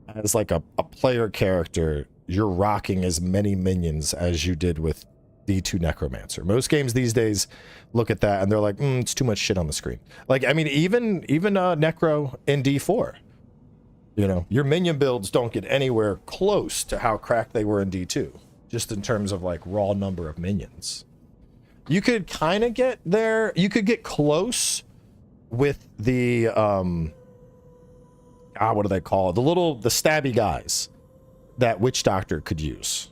as like a player character, you're rocking as many minions as you did with D2 Necromancer. Most games these days look at that and they're like, it's too much shit on the screen. Like, I mean, even Necro in D4, you know, your minion builds don't get anywhere close to how cracked they were in D2, just in terms of like raw number of minions. You could kind of get there. You could get close with the what do they call it? The stabby guys that Witch Doctor could use.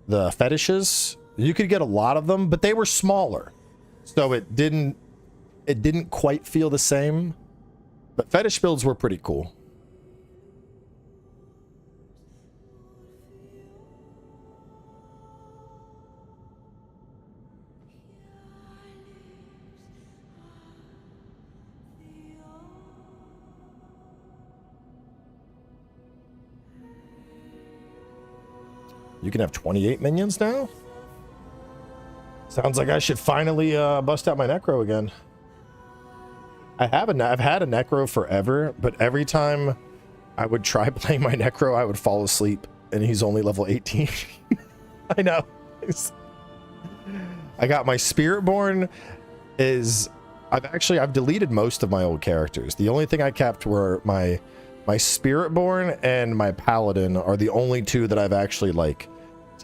The fetishes, you could get a lot of them, but they were smaller, so it didn't quite feel the same. But fetish builds were pretty cool. You can have 28 minions now? Sounds like I should finally bust out my Necro again. I've had a Necro forever, but every time I would try playing my Necro, I would fall asleep, and he's only level 18. I know. I got my Spiritborn I've deleted most of my old characters. The only thing I kept were my Spiritborn and my Paladin are the only two that I've actually like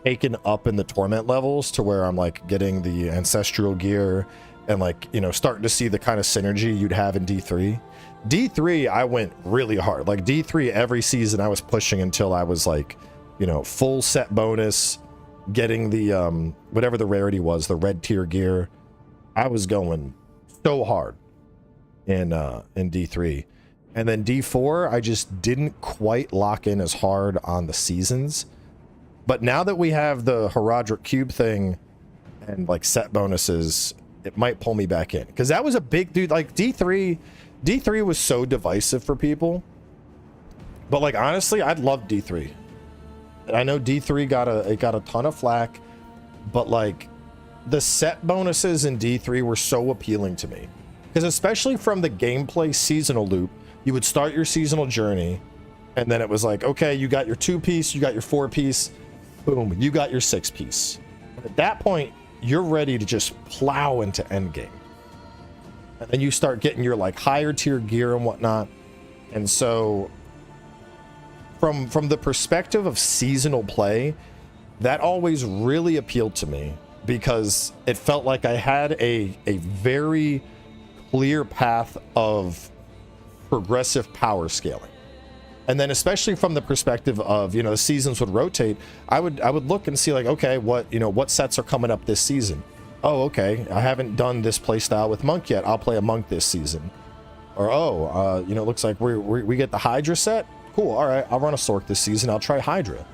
taken up in the torment levels to where I'm like getting the ancestral gear and like, you know, starting to see the kind of synergy you'd have in D3. D3, I went really hard. Like D3, every season I was pushing until I was like, you know, full set bonus, getting the whatever the rarity was, the red tier gear. I was going so hard in D3. And then D4, I just didn't quite lock in as hard on the seasons. But now that we have the Herodric Cube thing and like set bonuses, it might pull me back in. Because that was a big dude. Like D3 D3 was so divisive for people, but like honestly, I'd love D3. I know D3 got a ton of flack, but like the set bonuses in D3 were so appealing to me, because especially from the gameplay seasonal loop, you would start your seasonal journey, and then it was like, okay, you got your 2-piece, you got your 4-piece, boom, you got your 6-piece. At that point, you're ready to just plow into endgame. And then you start getting your like higher tier gear and whatnot. And so from the perspective of seasonal play, that always really appealed to me, because it felt like I had a very clear path of progressive power scaling. And then especially from the perspective of, you know, the seasons would rotate, I would look and see like, okay, what sets are coming up this season? Oh, okay, I haven't done this play style with Monk yet. I'll play a Monk this season. Or, oh, you know, it looks like we get the Hydra set. Cool, all right, I'll run a Sork this season. I'll try Hydra.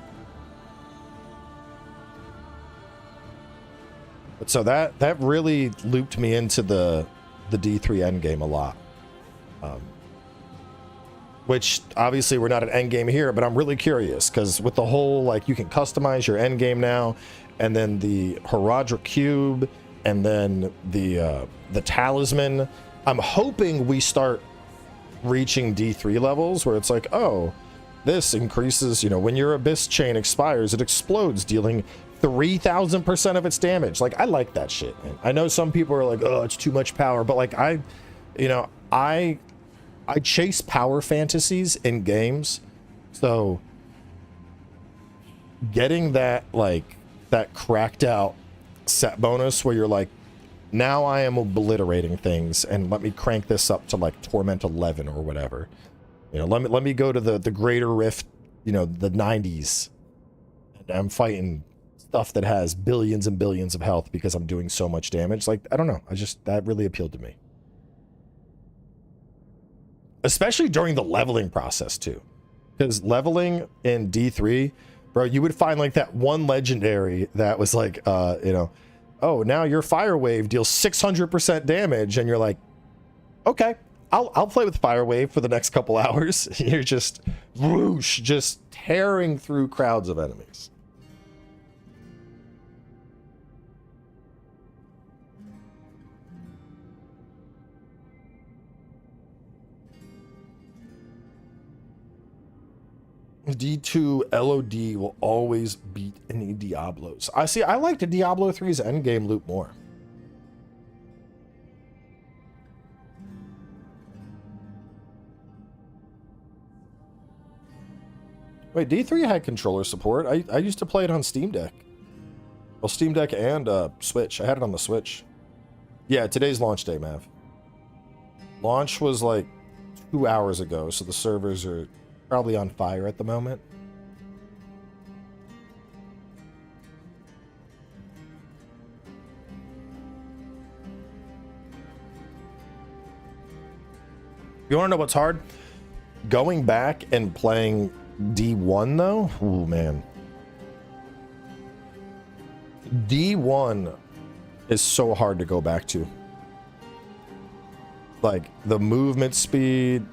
But so that really looped me into the D3 endgame a lot. Which obviously we're not at endgame here, but I'm really curious, because with the whole like you can customize your endgame now, and then the Herodra cube, and then the talisman. I'm hoping we start reaching D3 levels where it's like, oh, this increases, you know, when your Abyss chain expires, it explodes, dealing 3,000% of its damage. Like, I like that shit, man. I know some people are like, oh, it's too much power, but like I chase power fantasies in games, so getting that like that cracked out set bonus where you're like, now I am obliterating things, and let me crank this up to like Torment 11 or whatever. You know, let me go to the Greater Rift, you know, the 90s, and I'm fighting stuff that has billions and billions of health because I'm doing so much damage. Like, I don't know, that really appealed to me. Especially during the leveling process too, because leveling in D3, bro, you would find like that one legendary that was like, you know, oh, now your fire wave deals 600% damage, and you're like, okay, I'll play with fire wave for the next couple hours. You're just whoosh, just tearing through crowds of enemies. D2 LOD will always beat any Diablos. I like the Diablo 3's endgame loop more. Wait, D3 had controller support. I used to play it on Steam Deck. Well, Steam Deck and Switch. I had it on the Switch. Yeah, today's launch day, Mav. Launch was like 2 hours ago, so the servers are probably on fire at the moment. You want to know what's hard? Going back and playing D1 though? Ooh, man. D1 is so hard to go back to. Like the movement speed,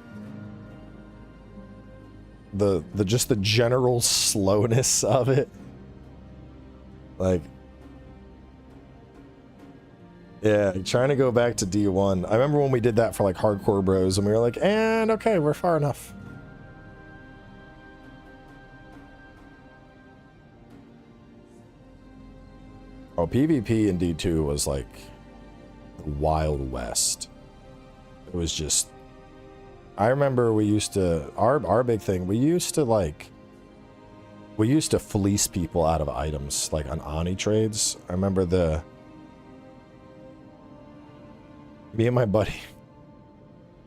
the just the general slowness of it. Like, yeah, trying to go back to D1. I remember when we did that for like Hardcore Bros, and we were like, and okay, we're far enough. Oh, PvP in D2 was like the Wild West. It was just, I remember we used to, our big thing, we used to fleece people out of items, like on Ani trades. I remember me and my buddy,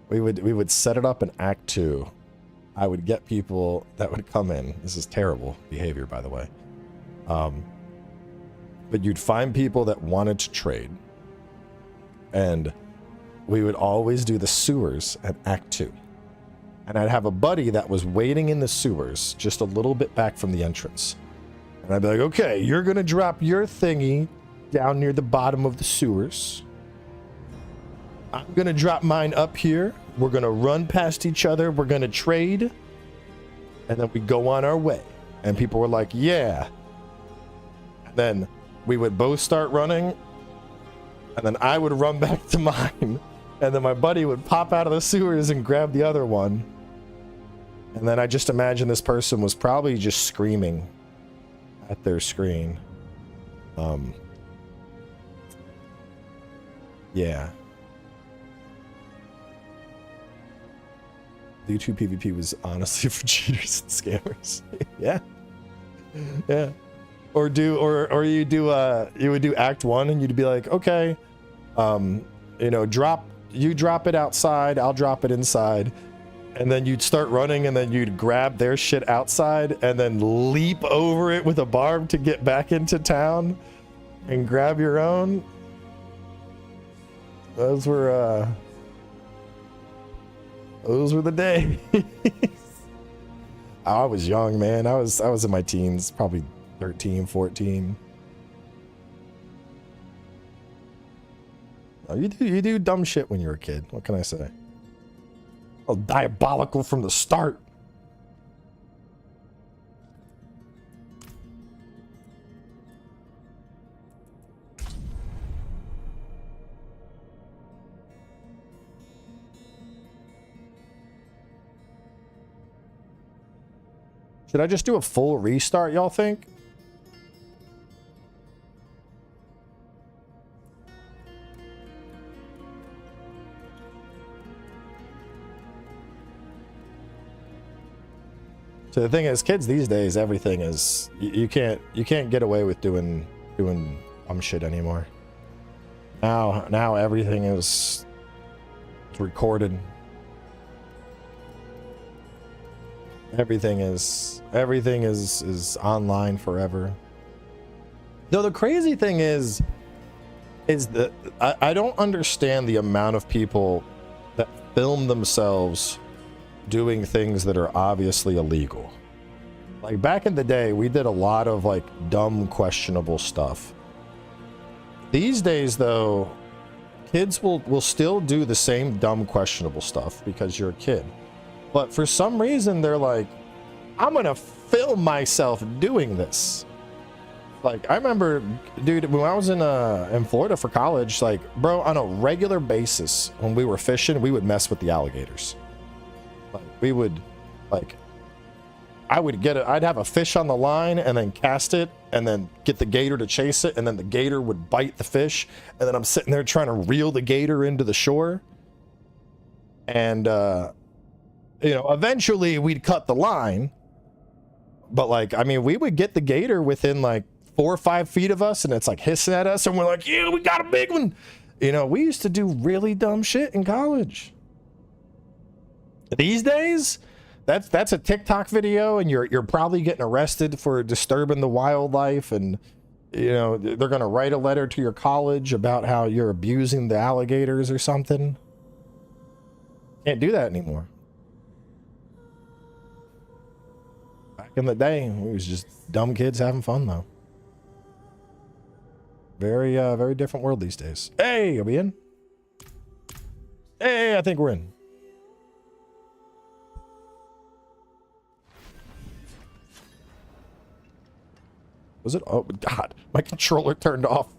we would set it up in Act 2. I would get people that would come in. This is terrible behavior, by the way. But you'd find people that wanted to trade, and we would always do the sewers at Act 2. And I'd have a buddy that was waiting in the sewers just a little bit back from the entrance. And I'd be like, okay, you're going to drop your thingy down near the bottom of the sewers. I'm going to drop mine up here We're going to run past each other. We're going to trade. And then we go on our way. And people were like, yeah. And then we would both start running. And then I would run back to mine. And then my buddy would pop out of the sewers and grab the other one. And then I just imagine this person was probably just screaming at their screen. Yeah. YouTube PvP was honestly for cheaters and scammers. Yeah. Yeah. Or you would do act 1 and you'd be like, okay, you know, drop it outside, I'll drop it inside. And then you'd start running and then you'd grab their shit outside and then leap over it with a barb to get back into town and grab your own. Those were the days. I was young, man. I was in my teens, probably 13, 14. Oh, you do dumb shit when you're a kid. What can I say? Oh, diabolical from the start. Should I just do a full restart, y'all think? So the thing is, kids these days, everything is you can't get away with doing shit anymore. Now everything is recorded. Everything is online forever. Though the crazy thing is that I don't understand the amount of people that film themselves doing things that are obviously illegal. Like back in the day, we did a lot of like dumb, questionable stuff. These days though, kids will still do the same dumb, questionable stuff because you're a kid. But for some reason, they're like, I'm gonna film myself doing this. Like, I remember, dude, when I was in Florida for college, like, bro, on a regular basis, when we were fishing, we would mess with the alligators. Like, we would, like, I'd have a fish on the line and then cast it and then get the gator to chase it, and then the gator would bite the fish, and then I'm sitting there trying to reel the gator into the shore. And, you know, eventually we'd cut the line, but like, I mean, we would get the gator within like 4 or 5 feet of us and it's like hissing at us and we're like, yeah, we got a big one. You know, we used to do really dumb shit in college. These days, that's a TikTok video and you're probably getting arrested for disturbing the wildlife, and you know, they're going to write a letter to your college about how you're abusing the alligators or something. Can't do that anymore. Back in the day, we was just dumb kids having fun, though. Very, very different world these days. Hey, are we in? Hey, I think we're in. Was it? Oh, God. My controller turned off.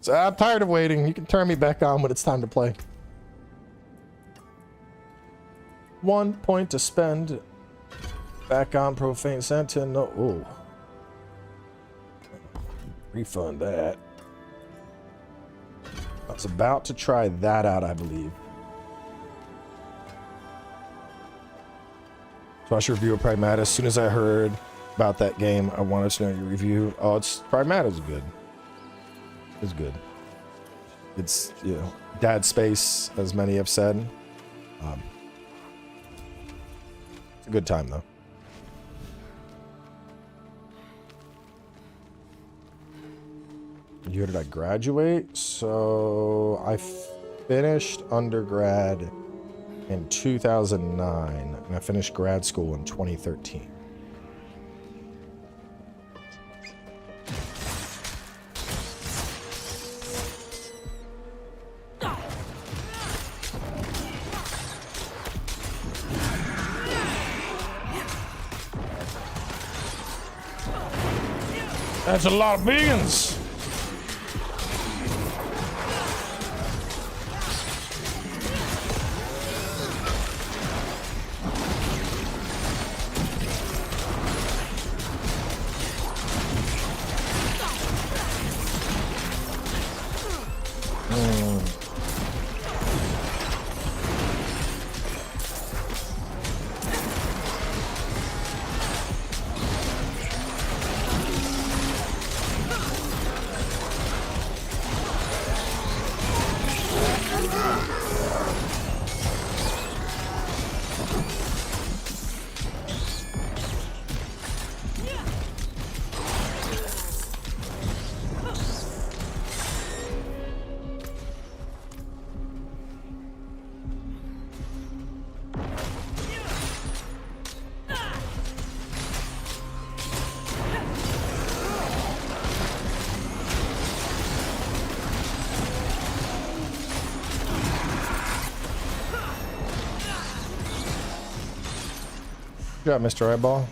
So I'm tired of waiting. You can turn me back on when it's time to play. 1 point to spend. Back on Profane Sentinel. Oh. Refund that. I was about to try that out, I believe. So I should review a Pragmata. As soon as I heard about that game, I wanted to know your review. Oh, Pragmata's good. It's good. It's, you know, dad space, as many have said. It's a good time, though. Year did I graduate? So I finished undergrad in 2009, and I finished grad school in 2013. That's a lot of beans. Good job, Mr. Eyeball.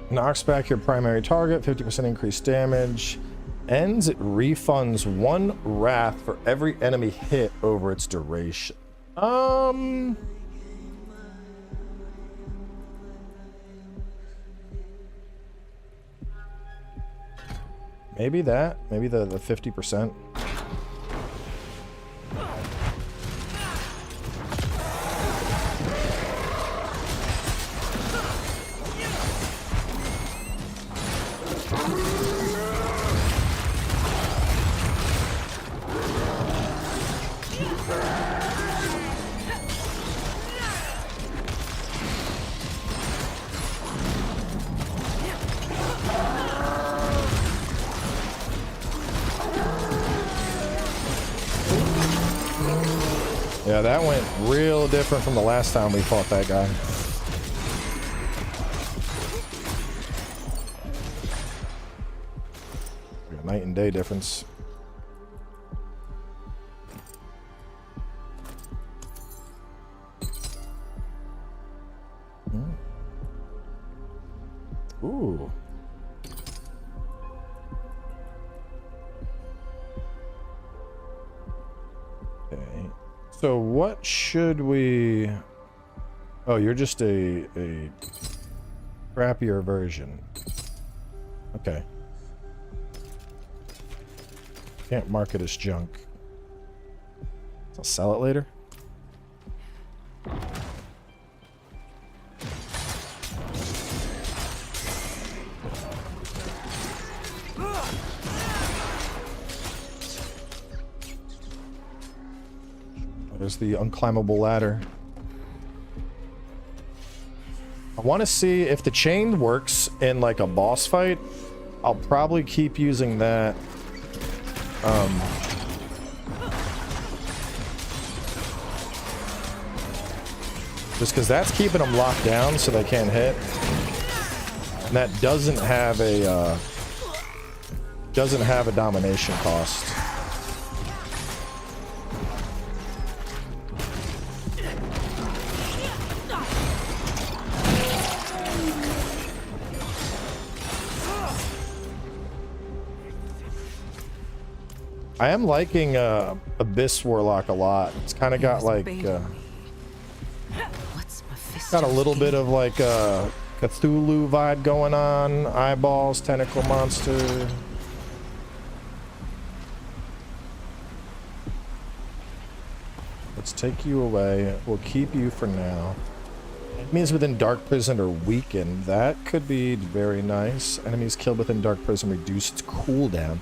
Knocks back your primary target, 50% increased damage. Ends, it refunds 1 wrath for every enemy hit over its duration. Maybe that. Maybe the 50%. Yeah, that went real different from the last time we fought that guy. Night and day difference. Ooh. Okay. So what should we... Oh, you're just a crappier version. Okay. Can't mark it as junk. I'll sell it later. There's the unclimbable ladder. I want to see if the chain works in like a boss fight. I'll probably keep using that. Just because that's keeping them locked down so they can't hit. And that doesn't have a domination cost. I am liking Abyss Warlock a lot. It's kind of got like got a little bit of like a Cthulhu vibe going on. Eyeballs, tentacle monster. Let's take you away. We'll keep you for now. Enemies within Dark Prison are weakened. That could be very nice. Enemies killed within Dark Prison reduce its cooldown.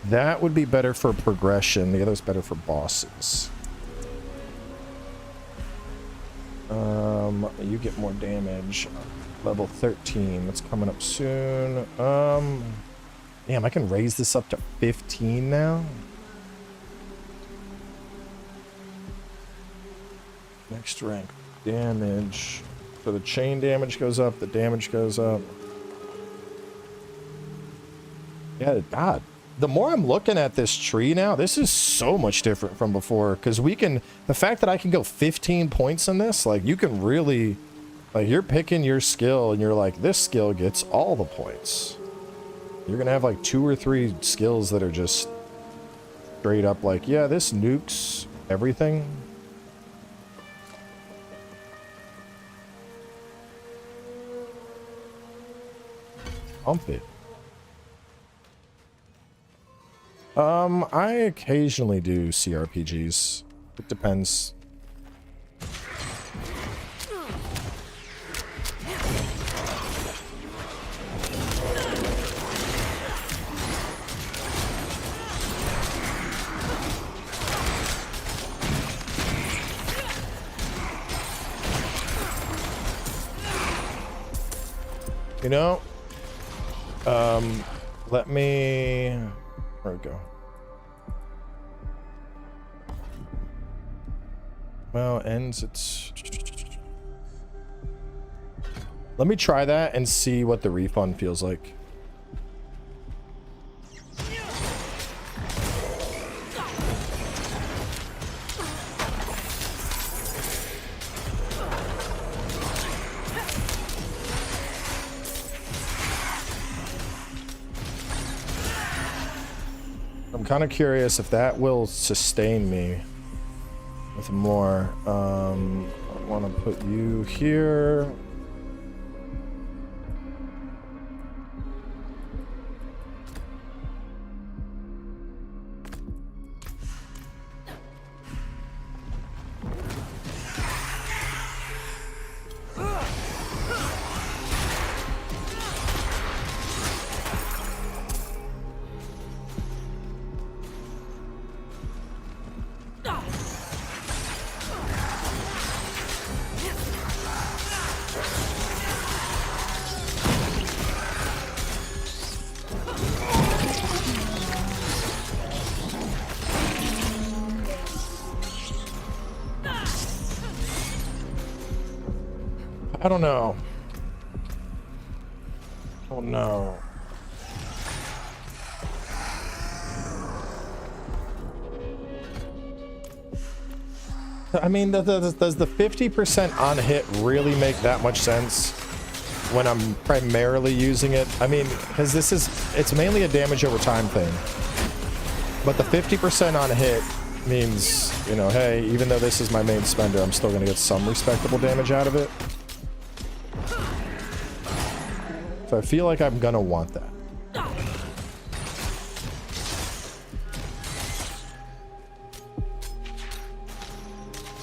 That would be better for progression. The other's better for bosses. You get more damage. Level 13. That's coming up soon. Damn, I can raise this up to 15 now. Next rank. Damage. So the chain damage goes up, the damage goes up. Yeah, God. The more I'm looking at this tree now, this is so much different from before. Because we can, the fact that I can go 15 points in this, like, you can really, like, you're picking your skill and you're like, this skill gets all the points. You're going to have like 2 or 3 skills that are just straight up like, yeah, this nukes everything. Pump it. I occasionally do CRPGs. It depends. You know, let me, where'd it go? Well, ends, it's, let me try that and see what the refund feels like. I'm kind of curious if that will sustain me with more. I want to put you here. I don't know. Oh no. I mean, does the 50% on hit really make that much sense when I'm primarily using it? I mean, because it's mainly a damage over time thing. But the 50% on hit means, you know, hey, even though this is my main spender, I'm still going to get some respectable damage out of it. So I feel like I'm gonna want that.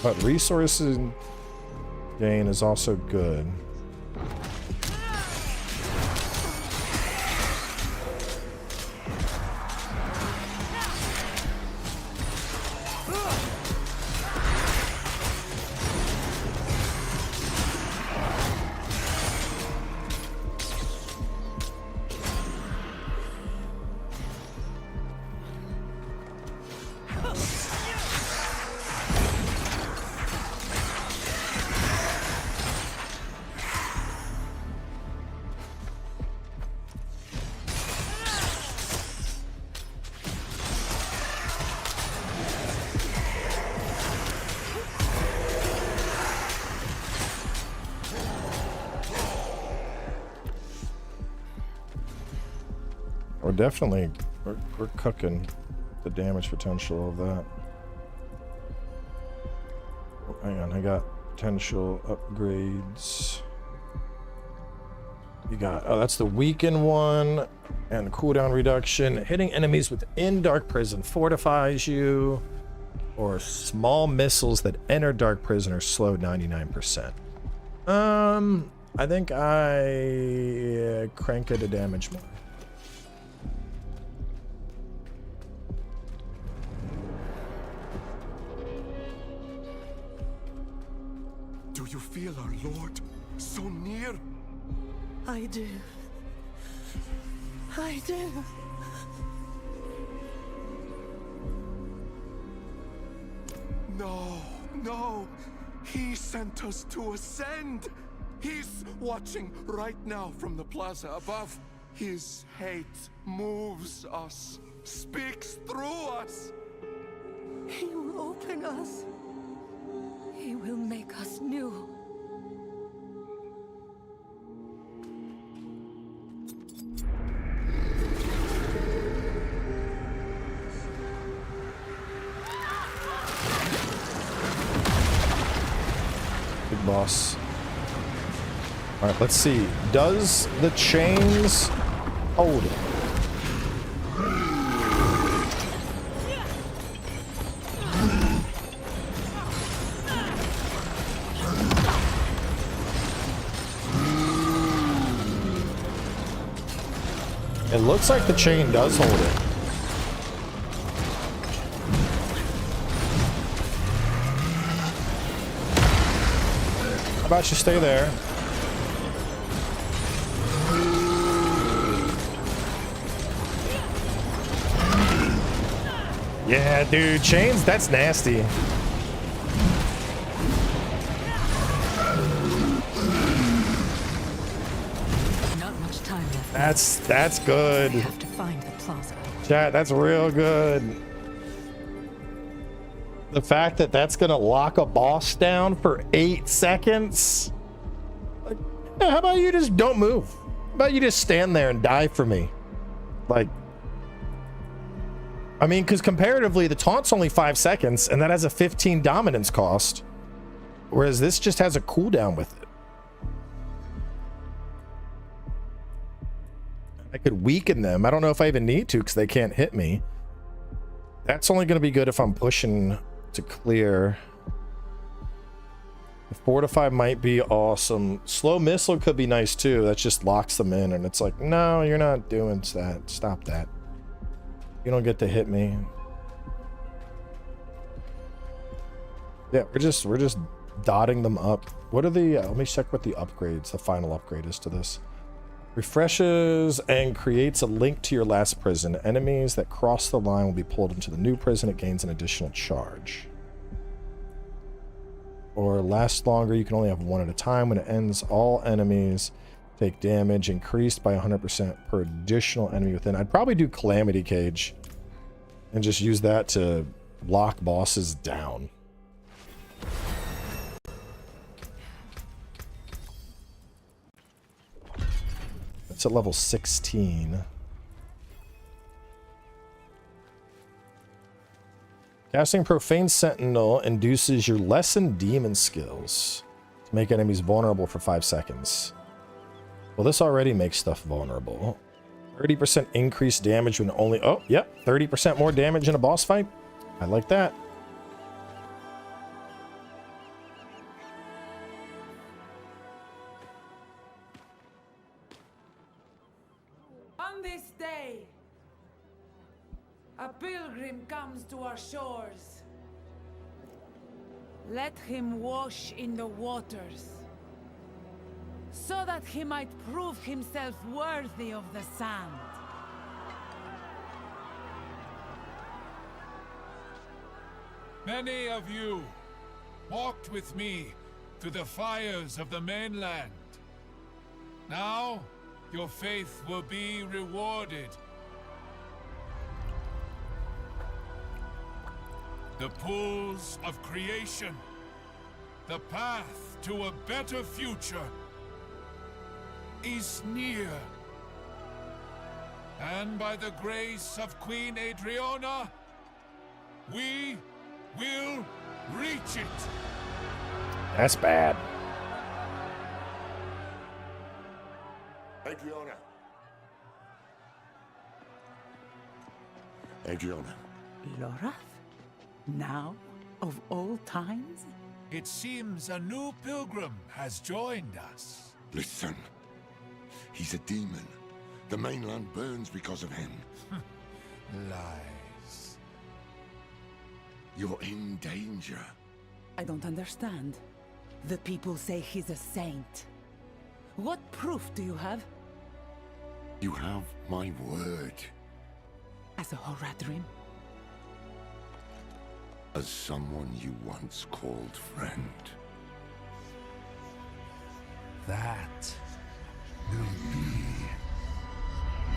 But resources gain is also good. Definitely, we're cooking the damage potential of that. Oh, hang on, I got potential upgrades. You got, oh, that's the weaken one, and cooldown reduction. Hitting enemies within Dark Prison fortifies you. or small missiles that enter Dark Prison are slowed 99%. I think I crank it to damage more. Do you feel our Lord so near? I do. I do. No, no. He sent us to ascend. He's watching right now from the plaza above. His hate moves us, speaks through us. He will open us. He will make us new. Big boss. All right, let's see. Does the chains hold it? It looks like the chain does hold it. How about you stay there? Yeah, dude, chains, that's nasty. Not much time left. That's good. I have to find the plaza. Chat, that's real good. The fact that that's gonna lock a boss down for 8 seconds. Like, yeah, how about you just don't move? How about you just stand there and die for me? Like, I mean, because comparatively, the taunt's only 5 seconds, and that has a 15 dominance cost, whereas this just has a cooldown with it. I could weaken them. I don't know if I even need to, because they can't hit me. That's only going to be good if I'm pushing to clear. The fortify might be awesome. Slow missile could be nice too. That just locks them in, and it's like, no, you're not doing that. Stop that. You don't get to hit me. Yeah, we're just dotting them up. What are the? Let me check what the upgrades. The final upgrade is to this. Refreshes and creates a link to your last prison. Enemies that cross the line will be pulled into the new prison. It gains an additional charge. Or last longer. You can only have one at a time. When it ends, all enemies take damage increased by 100% per additional enemy within. I'd probably do Calamity Cage and just use that to lock bosses down. It's at level 16. Casting Profane Sentinel induces your lessened demon skills to make enemies vulnerable for 5 seconds. Well, this already makes stuff vulnerable. 30% increased damage when only... Oh, yep. 30% more damage in a boss fight. I like that. On this day, a pilgrim comes to our shores. Let him wash in the waters, so that he might prove himself worthy of the sand. Many of you walked with me through the fires of the mainland. Now, your faith will be rewarded. The pools of creation, the path to a better future, is near. And by the grace of Queen Adriana, we will reach it. That's bad. Adriana. Adriana. Laura? Now? Of all times? It seems a new pilgrim has joined us. Listen. He's a demon. The mainland burns because of him. Lies. You're in danger. I don't understand. The people say he's a saint. What proof do you have? You have my word. As a Horadrim? As someone you once called friend. That will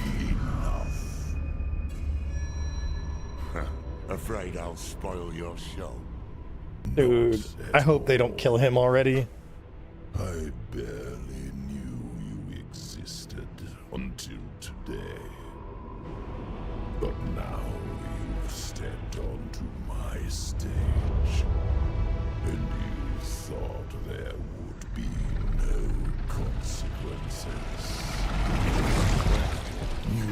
be enough. Afraid I'll spoil your show. Dude, I hope they don't kill him already. I barely knew you existed until today. But now you've stepped onto my stage, and you thought there would be no consequences. You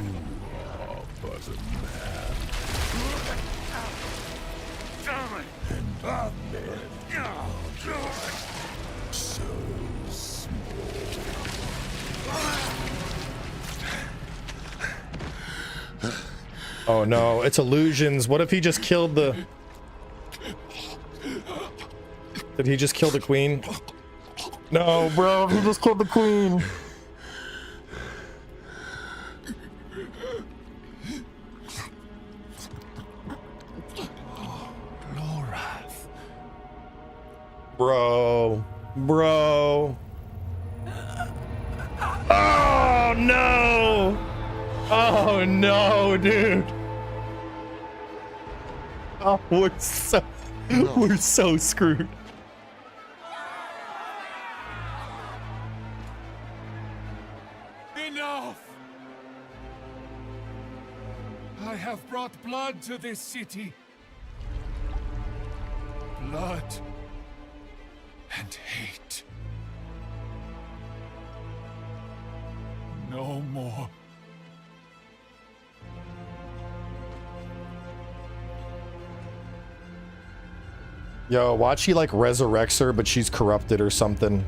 are but a man. And men are just so small. Oh no, it's illusions. What if he just killed the... Did he just kill the queen? No, bro, he just killed the queen. Bro. Oh no! Oh no, dude! Oh, we're so screwed. Enough! I have brought blood to this city. Blood and hate. No more. Yo, watch he like resurrects her, but she's corrupted or something.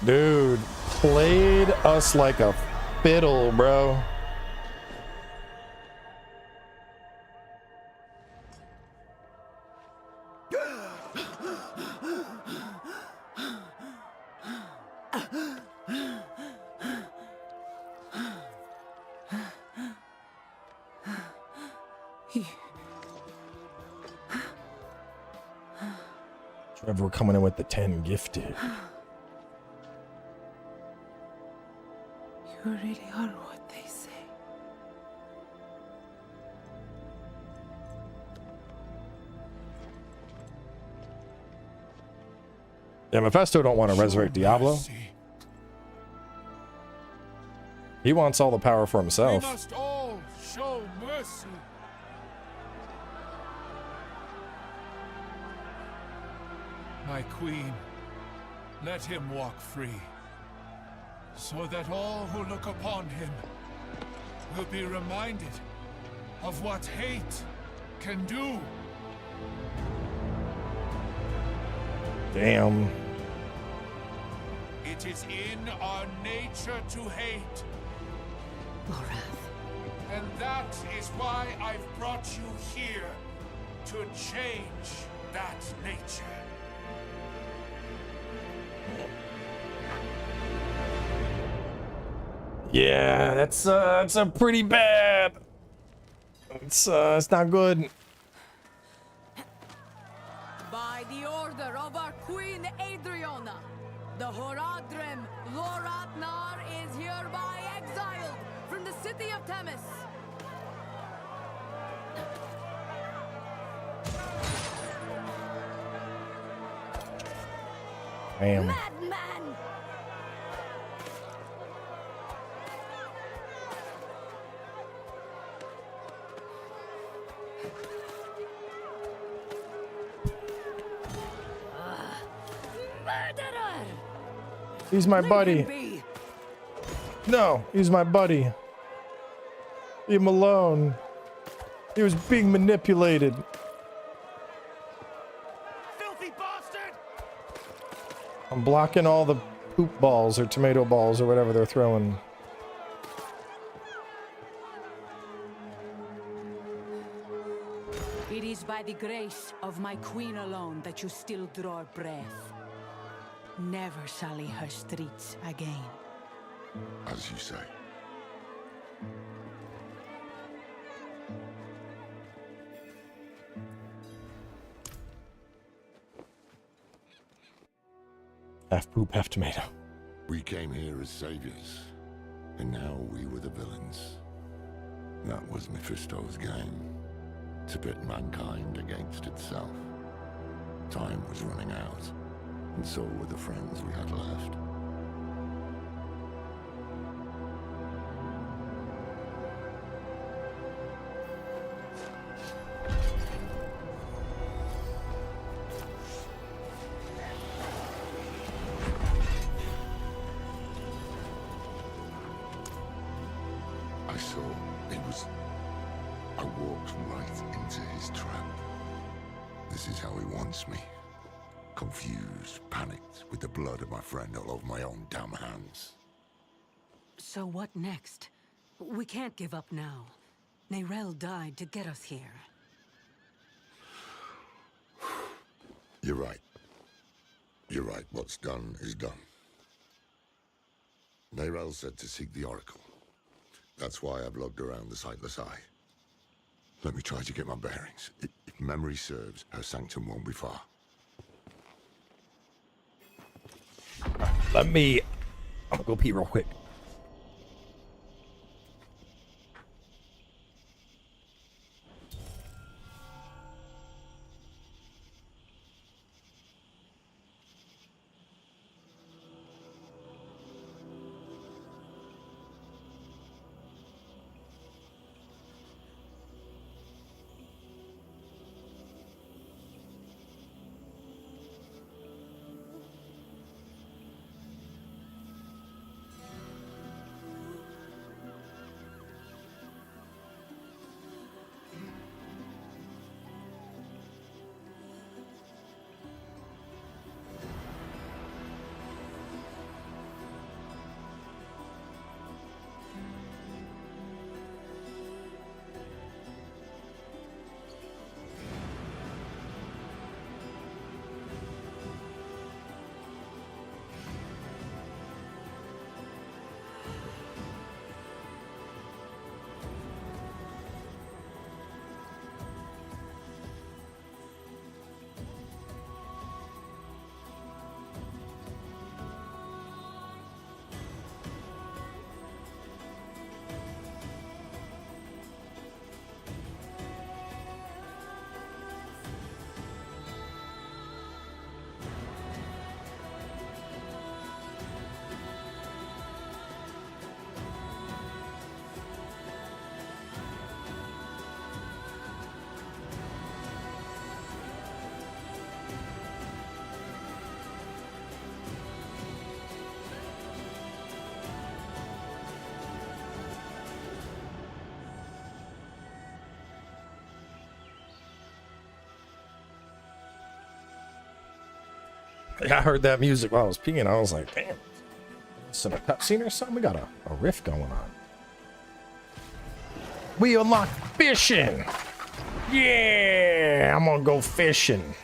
Dude, played us like a fiddle, bro. Trevor coming in with the 10 gifted. You really are what they say. Yeah, Mephisto don't want to resurrect Diablo. He wants all the power for himself. We must all show mercy. My queen, let him walk free, so that all who look upon him will be reminded of what hate can do. Damn. It is in our nature to hate. And that is why I've brought you here, to change that nature. Yeah, that's a pretty bad. It's not good. By the order of our Queen Adriana, the Horadrim Loratnar is hereby exiled from the city of Themis. Damn. Madman! He's my buddy. No, he's my buddy. Leave him alone. He was being manipulated. Filthy bastard! I'm blocking all the poop balls or tomato balls or whatever they're throwing. It is by the grace of my queen alone that you still draw breath. Never sully her streets again. As you say. Half poop, half tomato. We came here as saviors, and now we were the villains. That was Mephisto's game, to pit mankind against itself. Time was running out, and so were the friends we had left. I walked right into his trap. This is how he wants me. Confused, panicked, with the blood of my friend all over my own damn hands. So what next? We can't give up now. Neyrelle died to get us here. You're right. You're right. What's done is done. Neyrelle said to seek the Oracle. That's why I've logged around the Sightless Eye. Let me try to get my bearings. If memory serves, her sanctum won't be far. I'm gonna go pee real quick. Yeah, I heard that music while I was peeing. I was like, damn. Is it a cutscene or something? We got a riff going on. We unlock fishing. Yeah, I'm gonna go fishing.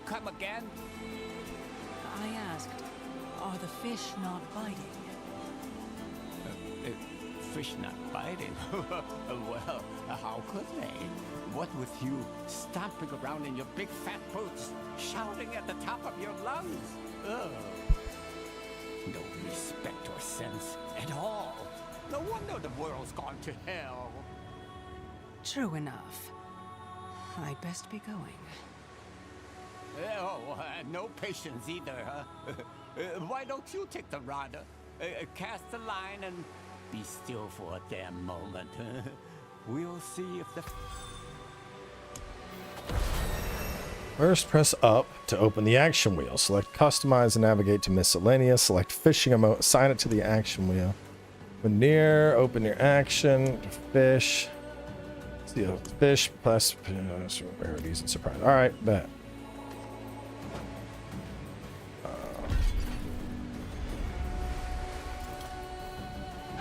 Come again? I asked, are the fish not biting? Fish not biting? Well, how could they? What with you stomping around in your big fat boots, shouting at the top of your lungs? Ugh. No respect or sense at all. No wonder the world's gone to hell. True enough. I'd best be going. No patience either, huh? Why don't you take the rod, cast the line, and be still for a damn moment? We'll see if the... First, press up to open the action wheel. Select customize and navigate to miscellaneous. Select fishing emote, assign it to the action wheel. When near, open your action, fish. See a fish plus rarities and surprise. All right, bet.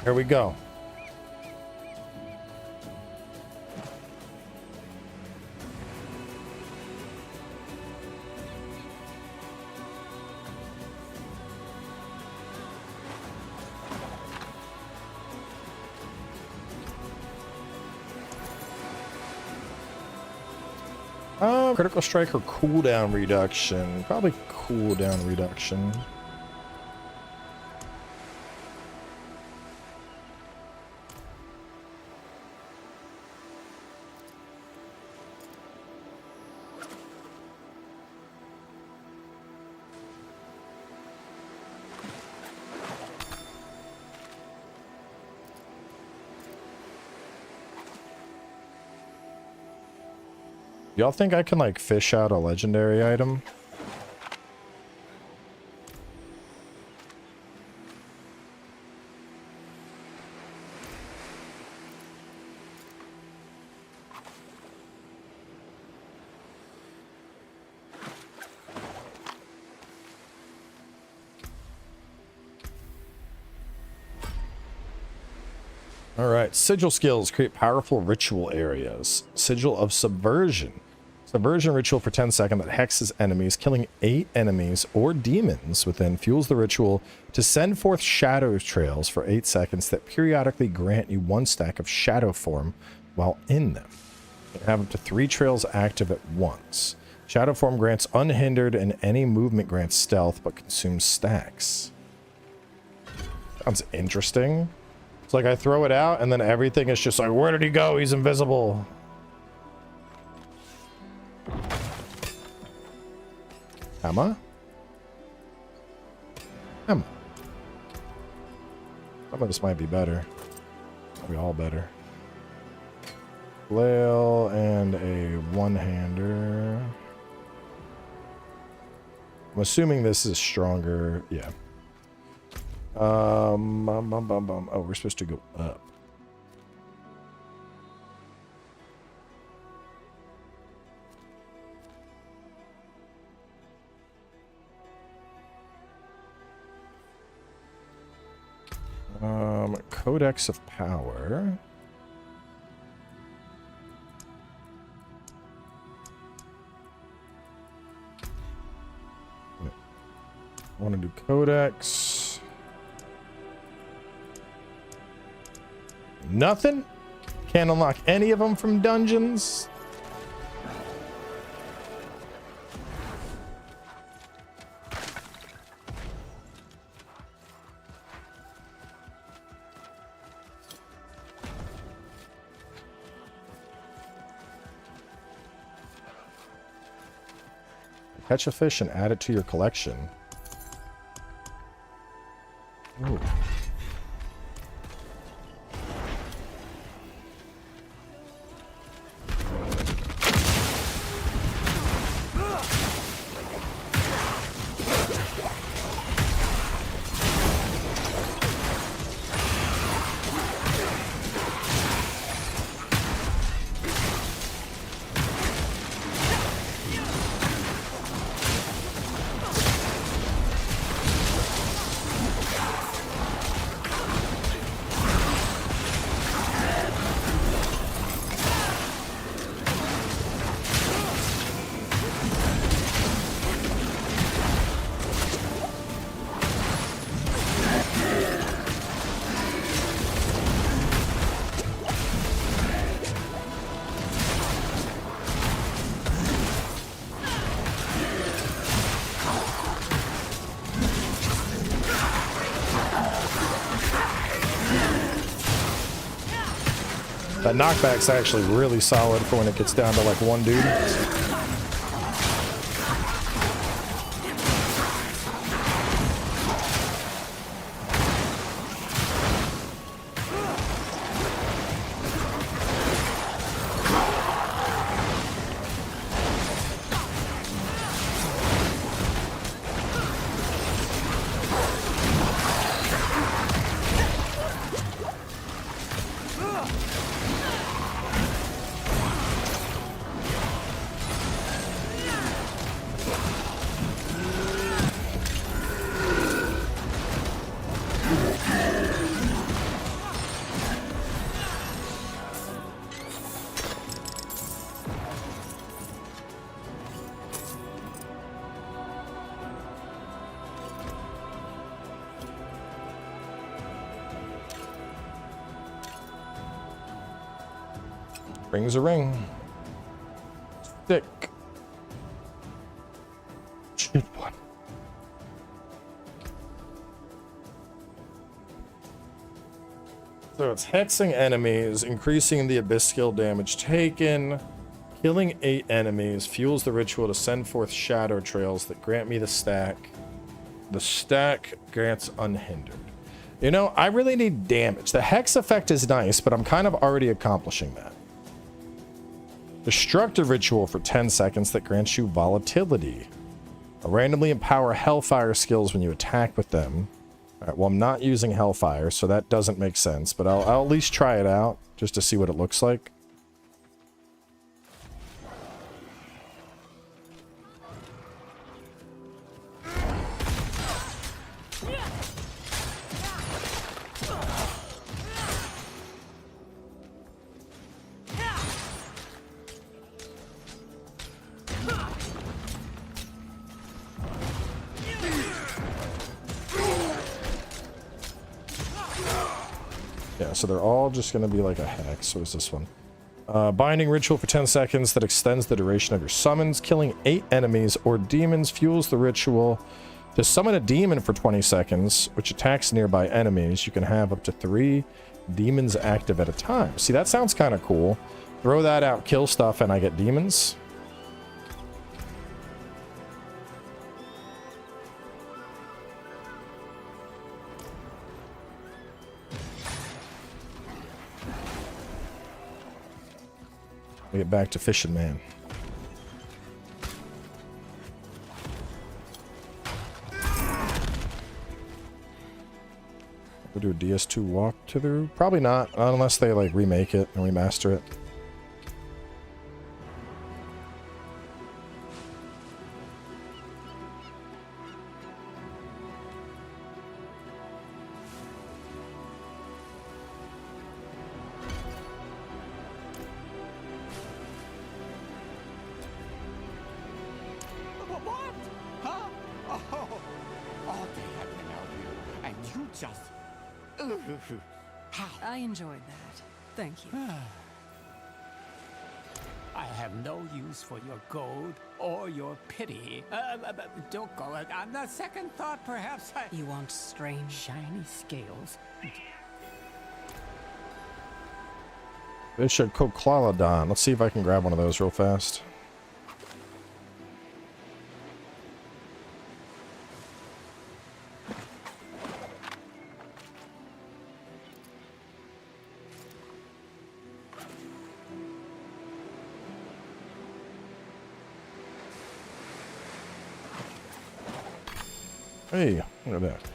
Here we go. Critical strike or cooldown reduction. Probably cooldown reduction. Y'all think I can like fish out a legendary item? All right, sigil skills create powerful ritual areas. Sigil of subversion. Subversion ritual for 10 seconds that hexes enemies, killing 8 enemies or demons within, fuels the ritual to send forth shadow trails for 8 seconds that periodically grant you 1 stack of shadow form while in them. You can have up to 3 trails active at once. Shadow form grants unhindered and any movement grants stealth but consumes stacks. Sounds interesting. It's like I throw it out and then everything is just like, where did he go? He's invisible. Emma? Emma. Some of this might be better. Probably all better. Flail and a one-hander. I'm assuming this is stronger. Yeah. Oh, we're supposed to go up. Codex of Power. I want to do Codex. Nothing? Can't unlock any of them from dungeons? Catch a fish and add it to your collection. Ooh. That knockback's actually really solid for when it gets down to like one dude. Ring's a ring. Stick. Shit one. So it's hexing enemies, increasing the abyss skill damage taken, killing 8 enemies, fuels the ritual to send forth shadow trails that grant me the stack. The stack grants unhindered. You know, I really need damage. The hex effect is nice, but I'm kind of already accomplishing that. Destructive ritual for 10 seconds that grants you volatility. I'll randomly empower hellfire skills when you attack with them. Alright, well, I'm not using hellfire, so that doesn't make sense, but I'll at least try it out just to see what it looks like. Yeah, so they're all just going to be like a hex. What is this one? Binding ritual for 10 seconds that extends the duration of your summons. Killing 8 enemies or demons fuels the ritual to summon a demon for 20 seconds, which attacks nearby enemies. You can have up to 3 demons active at a time. See, that sounds kind of cool. Throw that out, kill stuff, and I get demons. We get back to fishing, man. We'll do a DS2 walkthrough. Probably not, unless they like remake it and remaster it. I enjoyed that. Thank you. I have no use for your gold or your pity. Don't go. On the second thought, perhaps I... You want strange, shiny scales. Bishop Coclalodon. Let's see if I can grab one of those real fast. Hey, look at that.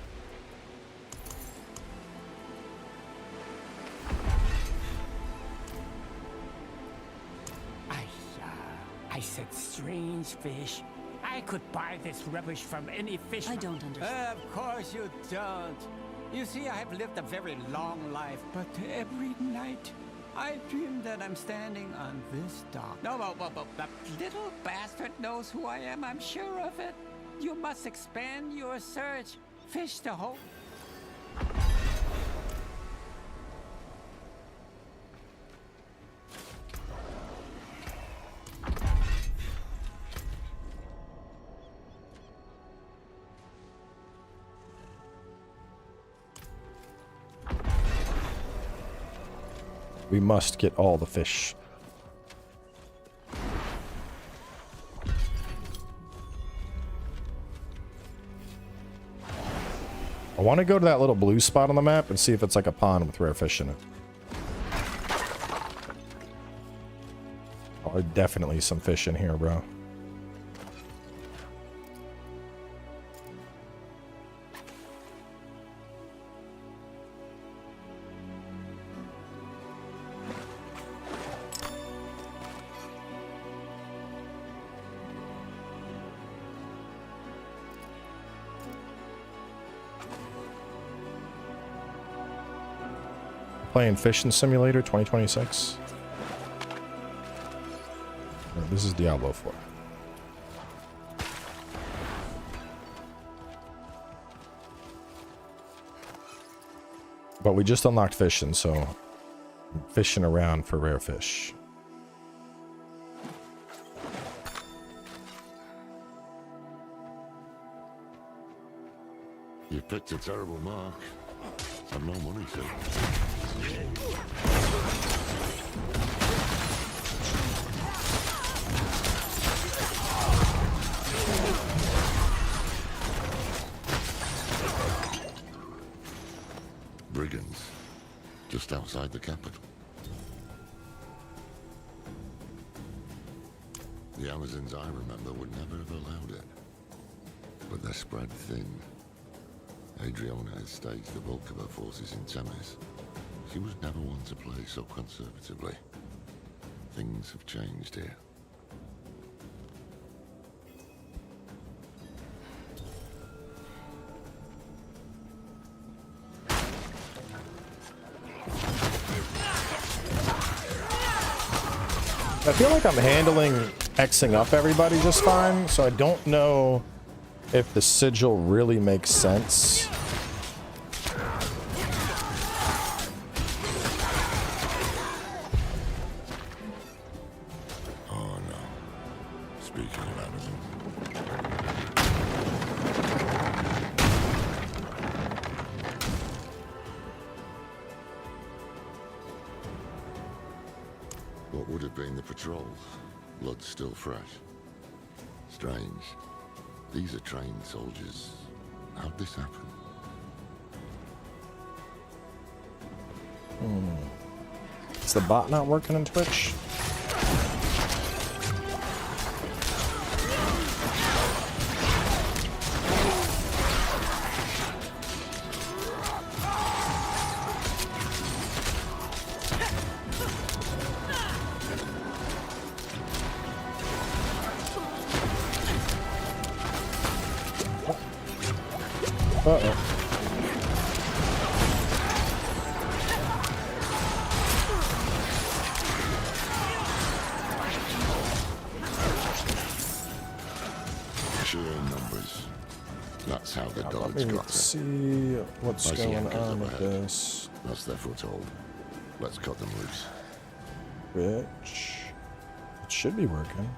I said strange fish. I could buy this rubbish from any fish. I don't understand. Of course you don't. You see, I have lived a very long life, but every night I dream that I'm standing on this dock. No, that little bastard knows who I am. I'm sure of it. You must expand your search. Fish the whole... We must get all the fish. I want to go to that little blue spot on the map and see if it's like a pond with rare fish in it. Oh, definitely some fish in here, bro. Playing Fishing Simulator 2026. No, this is Diablo 4. But we just unlocked fishing, so I'm fishing around for rare fish. You picked a terrible mark. I've no money to. Brigands, just outside the capital. The Amazons I remember would never have allowed it. But they're spread thin. Adriana has staged the bulk of her forces in Temis. She was never one to play so conservatively. Things have changed here. I feel like I'm handling Xing up everybody just fine, so I don't know if the sigil really makes sense. Oh no. Speaking of Amazon. What would have been the patrol? Blood still fresh. Strange. These are trained soldiers. How'd this happen? Is the bot not working in Twitch? Uh-oh. Sheer numbers. That's how the dogs Let me got see it. what's I see going anchors on with overhead. this. That's their foothold. Let's cut them loose. Which it should be working.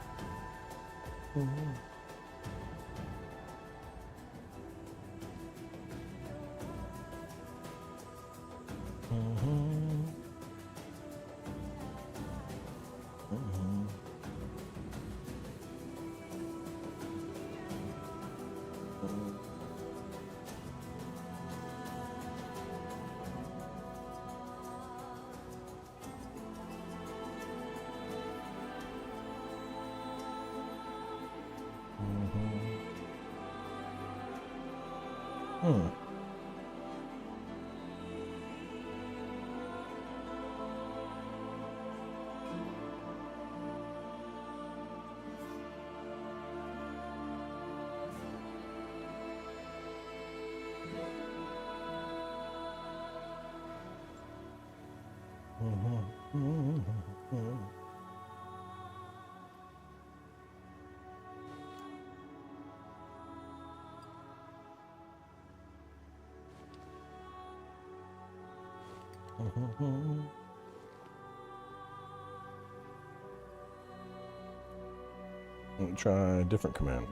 Let me try a different command.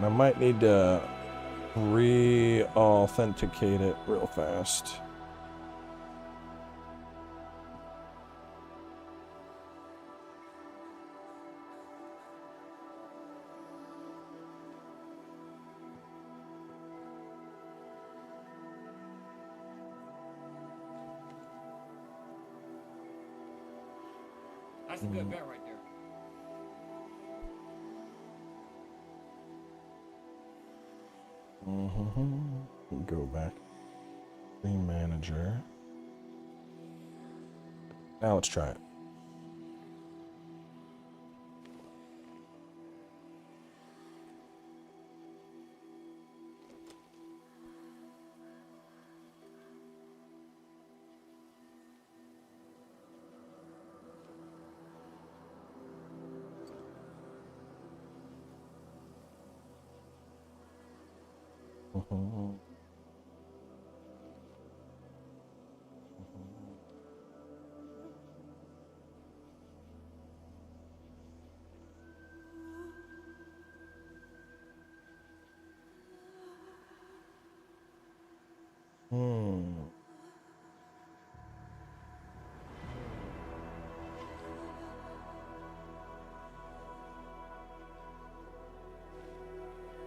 I might need to re-authenticate it real fast. That's a good bet right there. Go back. Stream manager. Now let's try it.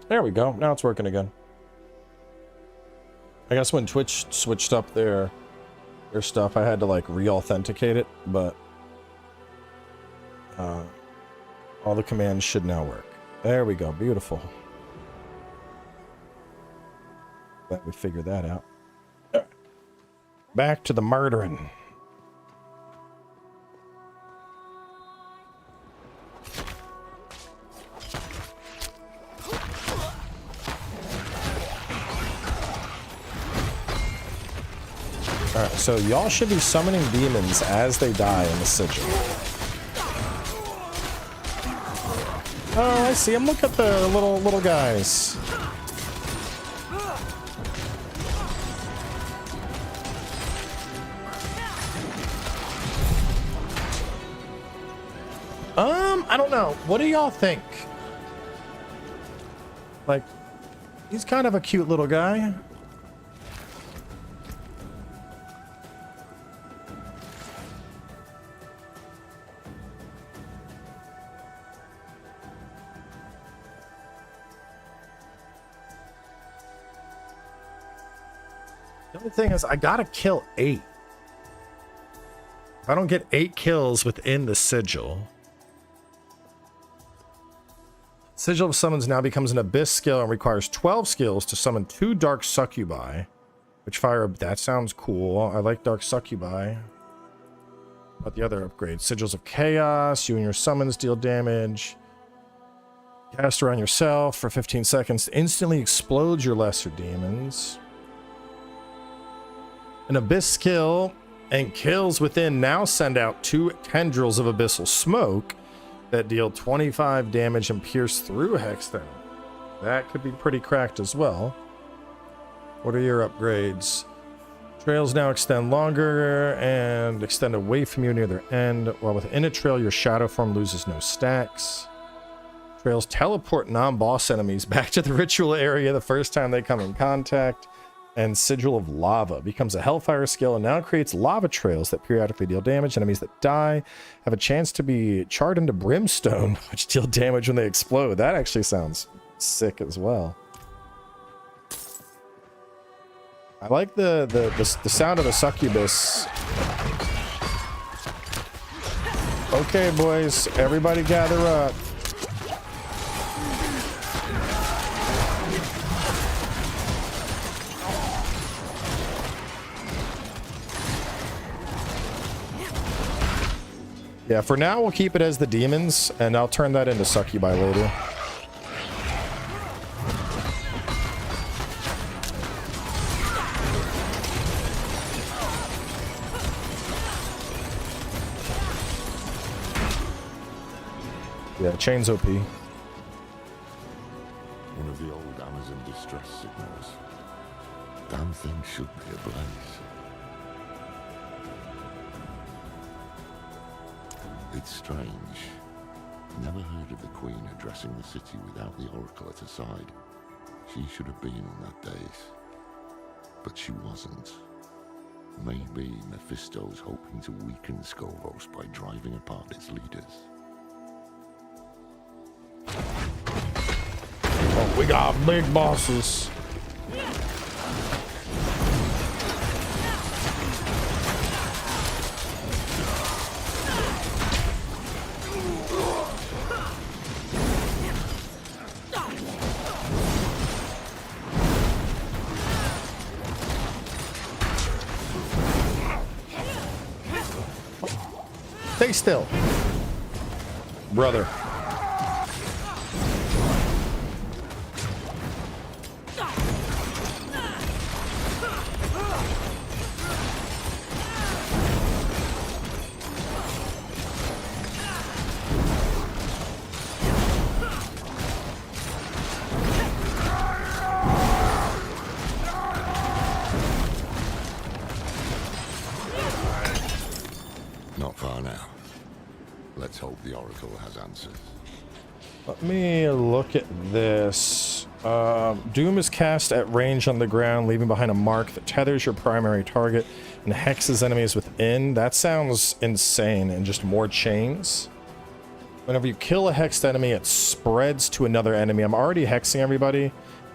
There we go. Now it's working again. I guess when Twitch switched up their stuff, I had to like re-authenticate it, but all the commands should now work. There we go. Beautiful. Glad we figured that out. Back to the murdering. Alright, so y'all should be summoning demons as they die in the sigil. Oh, I see them. Look at the little guys. I don't know. What do y'all think? Like, he's kind of a cute little guy. The only thing is, I gotta kill 8. If I don't get 8 kills within the sigil. Sigil of Summons now becomes an Abyss skill and requires 12 skills to summon 2 Dark Succubi. Which fire... That sounds cool. I like Dark Succubi. But the other upgrades. Sigils of Chaos. You and your summons deal damage. Cast around yourself for 15 seconds. Instantly explodes your lesser demons. An Abyss skill and kills within now send out 2 tendrils of Abyssal Smoke that deal 25 damage and pierce through Hexstone. That could be pretty cracked as well. What are your upgrades? Trails now extend longer and extend away from you near their end, while within a trail your shadow form loses no stacks. Trails teleport non-boss enemies back to the ritual area the first time they come in contact. And Sigil of Lava becomes a Hellfire skill and now creates lava trails that periodically deal damage. Enemies that die have a chance to be charred into brimstone, which deal damage when they explode. That actually sounds sick as well. I like the sound of the succubus. Okay, boys, everybody gather up. Yeah, for now we'll keep it as the demons, and I'll turn that into succubi later. Yeah, chains OP. One of the old Amazon distress signals. Damn thing should be ablaze. It's strange. Never heard of the Queen addressing the city without the Oracle at her side. She should have been on that dais. But she wasn't. Maybe Mephisto's hoping to weaken Skovos by driving apart its leaders. Oh, we got big bosses. Stay still, brother. Not far now. Let's hope the Oracle has answers. Let me look at this. Doom is cast at range on the ground, leaving behind a mark that tethers your primary target and hexes enemies within. That sounds insane, and just more chains. Whenever you kill a hexed enemy, it spreads to another enemy. I'm already hexing everybody.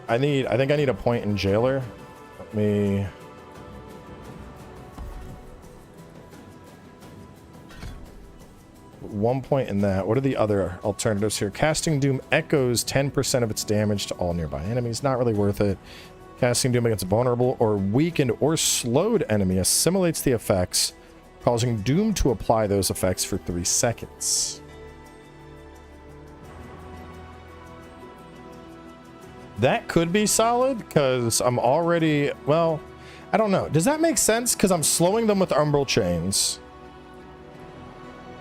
I think I need a point in Jailer. Let me... one point in that. What are the other alternatives here? Casting Doom echoes 10% of its damage to all nearby enemies. Not really worth it. Casting Doom against a vulnerable or weakened or slowed enemy assimilates the effects, causing Doom to apply those effects for 3 seconds. That could be solid, because I'm already... well, I don't know. Does that make sense? Because I'm slowing them with Umbral Chains.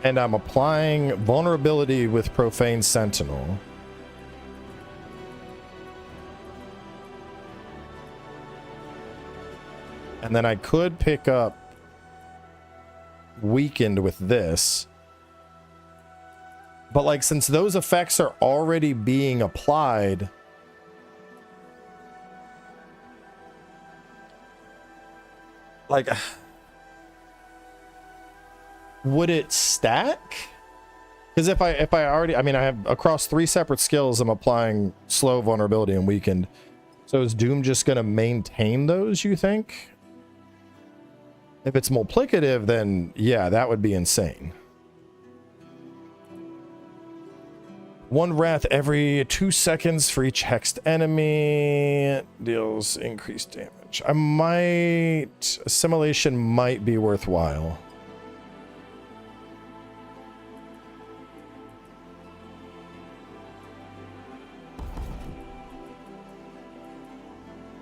And I'm applying vulnerability with Profane Sentinel. And then I could pick up Weakened with this. But like, since those effects are already being applied, like... would it stack? Because if I already, I mean, I have across 3 separate skills, I'm applying slow, vulnerability, and weakened. So is Doom just going to maintain those, you think? If it's multiplicative, then yeah, that would be insane. 1 wrath every 2 seconds for each hexed enemy. Deals increased damage. Assimilation might be worthwhile.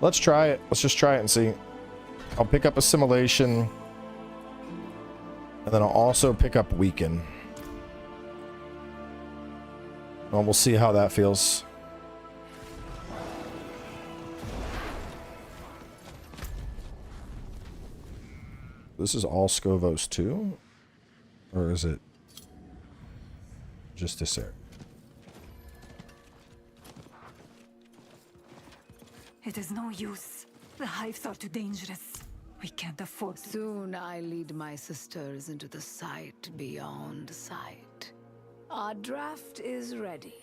Let's try it. Let's just try it and see. I'll pick up Assimilation. And then I'll also pick up Weaken. And we'll see how that feels. This is all Skovos too? Or is it just this area? It is no use. The hives are too dangerous. We can't afford to. Soon I lead my sisters into the sight beyond sight. Our draft is ready,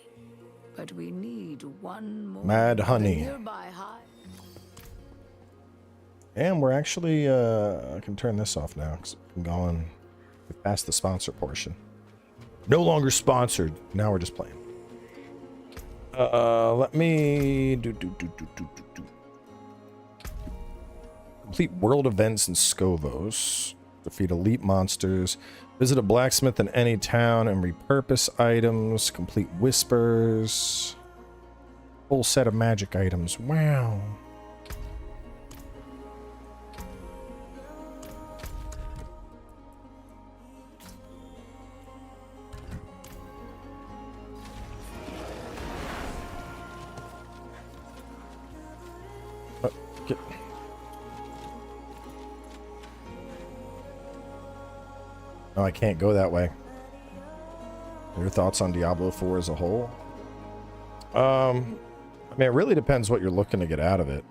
but we need one more. Mad honey. Nearby hive. And we're actually, I can turn this off now because I'm going past the sponsor portion. No longer sponsored. Now we're just playing. Let me complete world events in Skovos. Defeat elite monsters. Visit a blacksmith in any town and repurpose items. Complete whispers. Full set of magic items. Wow. it. No, I can't go that way. Your thoughts on Diablo 4 as a whole? I mean, it really depends what you're looking to get out of it.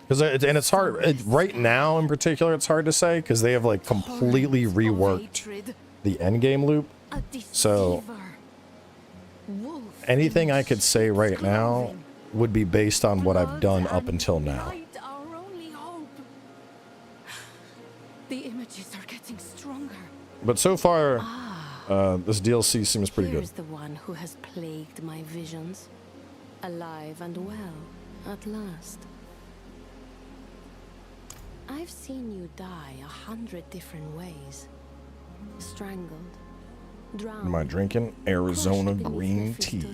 Because it's hard right now in particular. It's hard to say because they have like completely reworked the end game loop. So anything I could say right now would be based on what I've done up until now. The images are getting stronger. But so far, this DLC seems pretty good. Here's the one who has plagued my visions, alive and well at last. I've seen you die 100 different ways. Strangled, drowned. Am I drinking Arizona green tea?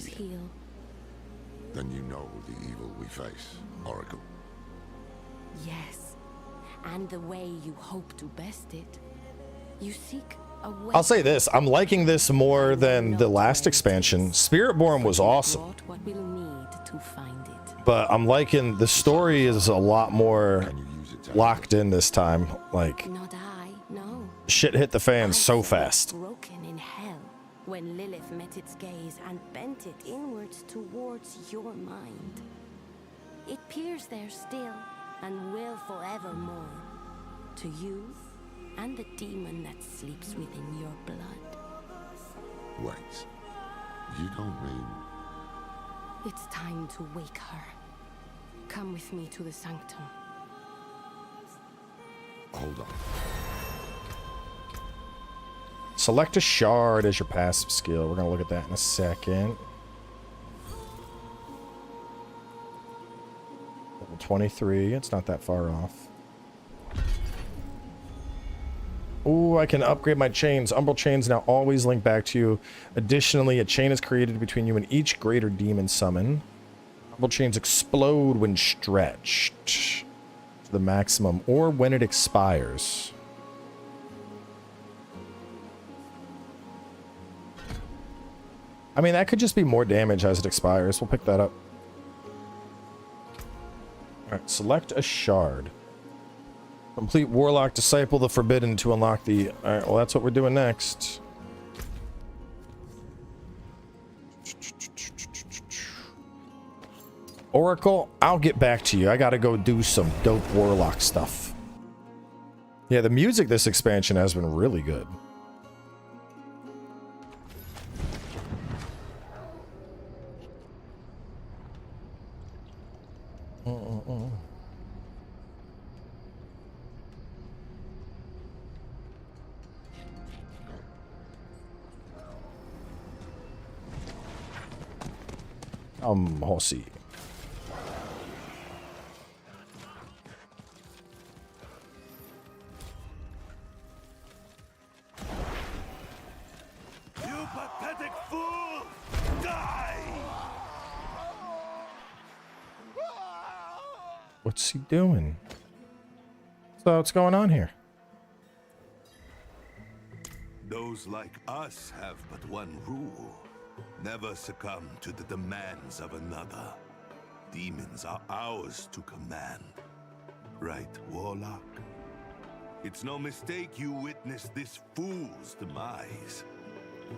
Then you know the evil we face, Oracle. Yes, and the way you hope to best it. You seek a way. I'll say this, I'm liking this more than the last expansion. Spiritborn was awesome. What we'll need to find it. But I'm liking the story is a lot more locked in this time. Like, Not I, no. shit hit the fan so fast. Broken in hell when Lilith met its gaze and bent it inwards towards your mind. It peers there still and will forevermore. To you and the demon that sleeps within your blood. Wait, you don't mean... It's time to wake her. Come with me to the sanctum. Hold on. Select a shard as your passive skill. We're gonna look at that in a second. Level 23, it's not that far off. Ooh, I can upgrade my chains. Umbral chains now always link back to you. Additionally, a chain is created between you and each greater demon summon. Umbral chains explode when stretched to the maximum or when it expires. I mean, that could just be more damage as it expires. We'll pick that up. Alright, select a shard. Complete Warlock, Disciple the Forbidden to unlock the... Alright, well that's what we're doing next. Oracle, I'll get back to you. I gotta go do some dope Warlock stuff. Yeah, the music this expansion has been really good. Horsey. You pathetic fool! Die! What's he doing? So what's going on here? Those like us have but one rule. Never succumb to the demands of another. Demons are ours to command. Right, Warlock? It's no mistake you witnessed this fool's demise.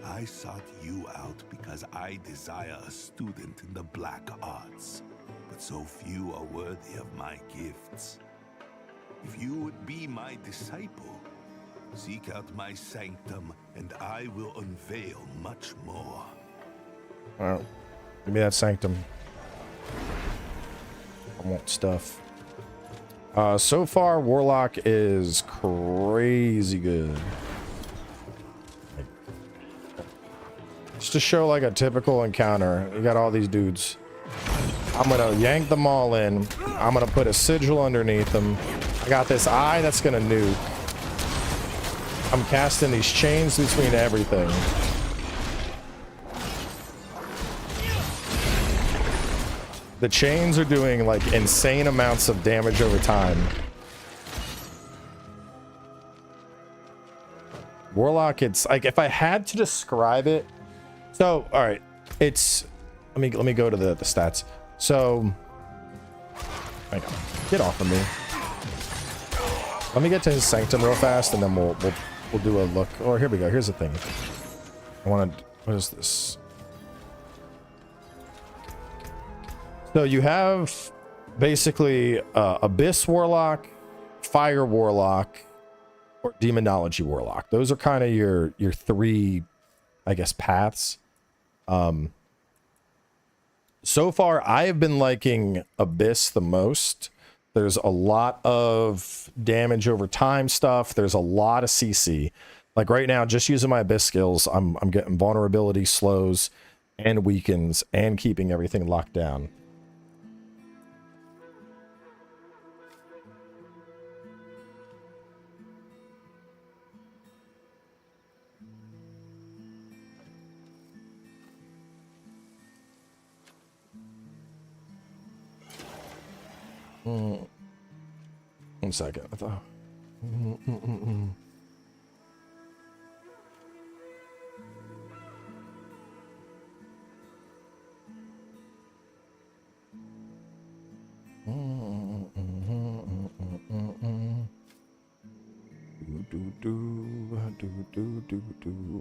I sought you out because I desire a student in the black arts, but so few are worthy of my gifts. If you would be my disciple, seek out my sanctum and I will unveil much more. Alright, give me that sanctum. I want stuff. So far, Warlock is crazy good. Just to show like a typical encounter, you got all these dudes. I'm gonna yank them all in. I'm gonna put a sigil underneath them. I got this eye that's gonna nuke. I'm casting these chains between everything. The chains are doing like insane amounts of damage over time. Warlock, it's like if I had to describe it. So, all right, it's let me go to the stats. So Hang on. Get off of me. Let me get to his sanctum real fast, and then we'll do a look. Oh, here we go. Here's the thing. I want to... What is this? So you have basically Abyss Warlock, Fire Warlock, or Demonology Warlock. Those are kind of your three, I guess, paths. So far, I have been liking Abyss the most. There's a lot of damage over time stuff. There's a lot of CC. Like right now, just using my Abyss skills, I'm getting vulnerability, slows, and weakens, and keeping everything locked down. One second. I thought.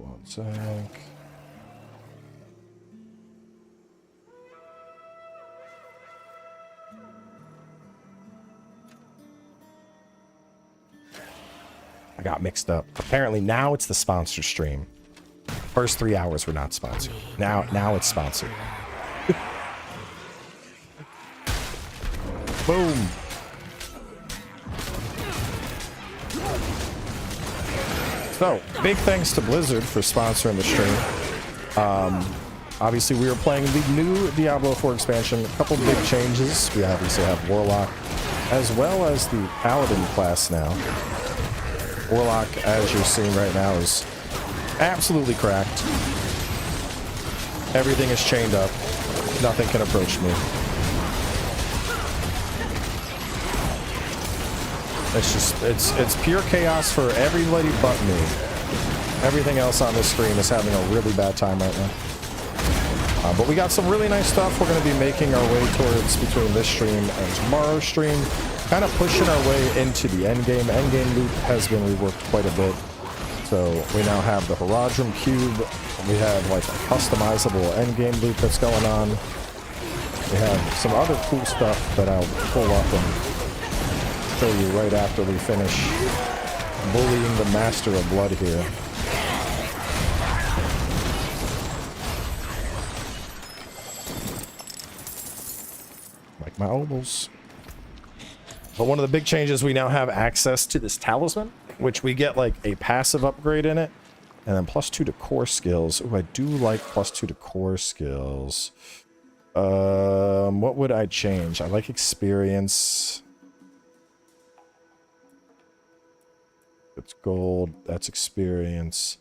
One sec. I got mixed up. Apparently now it's the sponsor stream. First 3 hours were not sponsored. Now it's sponsored. Boom. So, big thanks to Blizzard for sponsoring the stream. Obviously, we are playing the new Diablo IV expansion. A couple big changes. We obviously have Warlock, as well as the Paladin class now. Warlock, as you're seeing right now, is absolutely cracked. Everything is chained up. Nothing can approach me. It's just, it's pure chaos for everybody but me. Everything else on this stream is having a really bad time right now. But we got some really nice stuff we're going to be making our way towards between this stream and tomorrow's stream. Kind of pushing our way into the endgame. Endgame loop has been reworked quite a bit. So we now have the Herodrum Cube. We have like a customizable endgame loop that's going on. We have some other cool stuff that I'll pull up and show you right after we finish bullying the Master of Blood here. Like my ovals. But one of the big changes, we now have access to this talisman, which we get like a passive upgrade in it, and then +2 to core skills. Ooh, I do like +2 to core skills. What would I change? I like experience. It's gold. That's experience.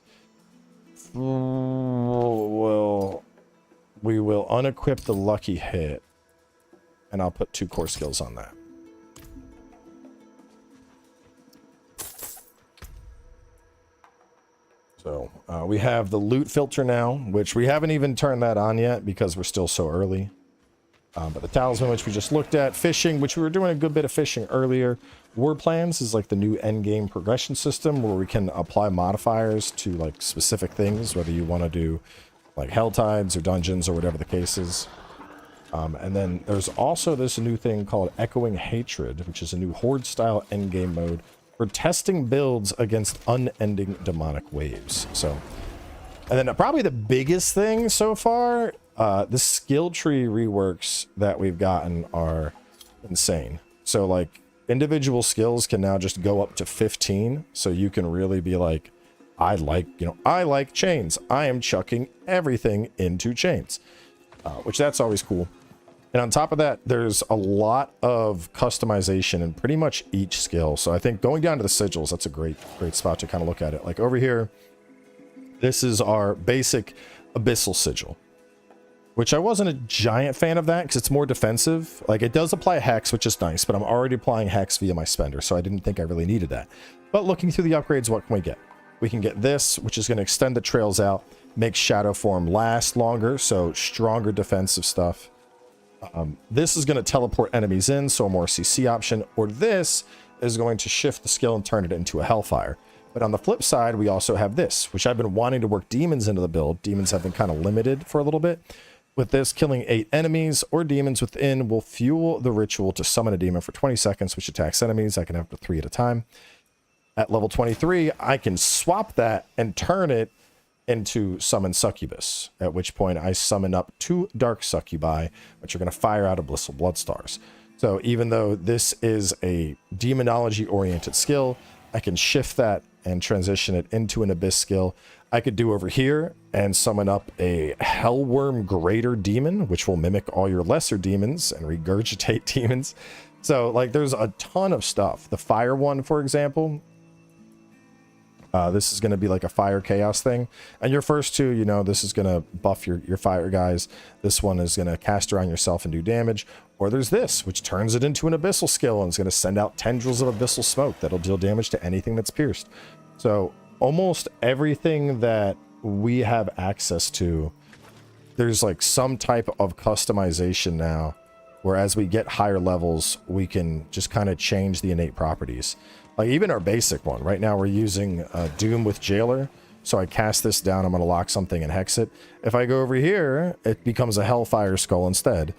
Well, we will unequip the lucky hit, and I'll put 2 core skills on that. So we have the loot filter now, which we haven't even turned that on yet because we're still so early. But the talisman, which we just looked at, fishing, which we were doing a good bit of fishing earlier. War plans is like the new end game progression system where we can apply modifiers to like specific things, whether you want to do like hell tides or dungeons or whatever the case is. And then there's also this new thing called Echoing Hatred, which is a new horde style end game mode for testing builds against unending demonic waves. So, and then probably the biggest thing so far, the skill tree reworks that we've gotten are insane. So like individual skills can now just go up to 15. So you can really be like, I like chains. I am chucking everything into chains, which that's always cool. And on top of that, there's a lot of customization in pretty much each skill. So I think going down to the sigils, that's a great spot to kind of look at it. Like over here, this is our basic abyssal sigil, which I wasn't a giant fan of that because it's more defensive. Like it does apply hex, which is nice, but I'm already applying hex via my spender, so I didn't think I really needed that. But looking through the upgrades, what can we get? We can get this, which is going to extend the trails out, make shadow form last longer, so stronger defensive stuff. This is going to teleport enemies in, so a more CC option, or this is going to shift the skill and turn it into a Hellfire. But on the flip side, we also have this, which I've been wanting to work demons into the build. Demons have been kind of limited for a little bit. With this, killing 8 enemies or demons within will fuel the ritual to summon a demon for 20 seconds, which attacks enemies. I can have up to 3 at a time. At level 23, I can swap that and turn it into summon succubus, at which point I summon up 2 dark succubi, which are going to fire out of blissful bloodstars. So even though this is a demonology-oriented skill, I can shift that and transition it into an abyss skill. I could do over here and summon up a Hellworm Greater Demon, which will mimic all your lesser demons and regurgitate demons. So, like, there's a ton of stuff. The fire one, for example, this is going to be like a fire chaos thing. And your first 2, you know, this is going to buff your fire guys. This one is going to cast around yourself and do damage. Or there's this, which turns it into an abyssal skill and is going to send out tendrils of abyssal smoke that'll deal damage to anything that's pierced. So almost everything that we have access to, there's like some type of customization now, where as we get higher levels, we can just kind of change the innate properties. Like even our basic one, right now we're using Doom with Jailer. So I cast this down, I'm going to lock something and hex it. If I go over here, it becomes a Hellfire Skull instead.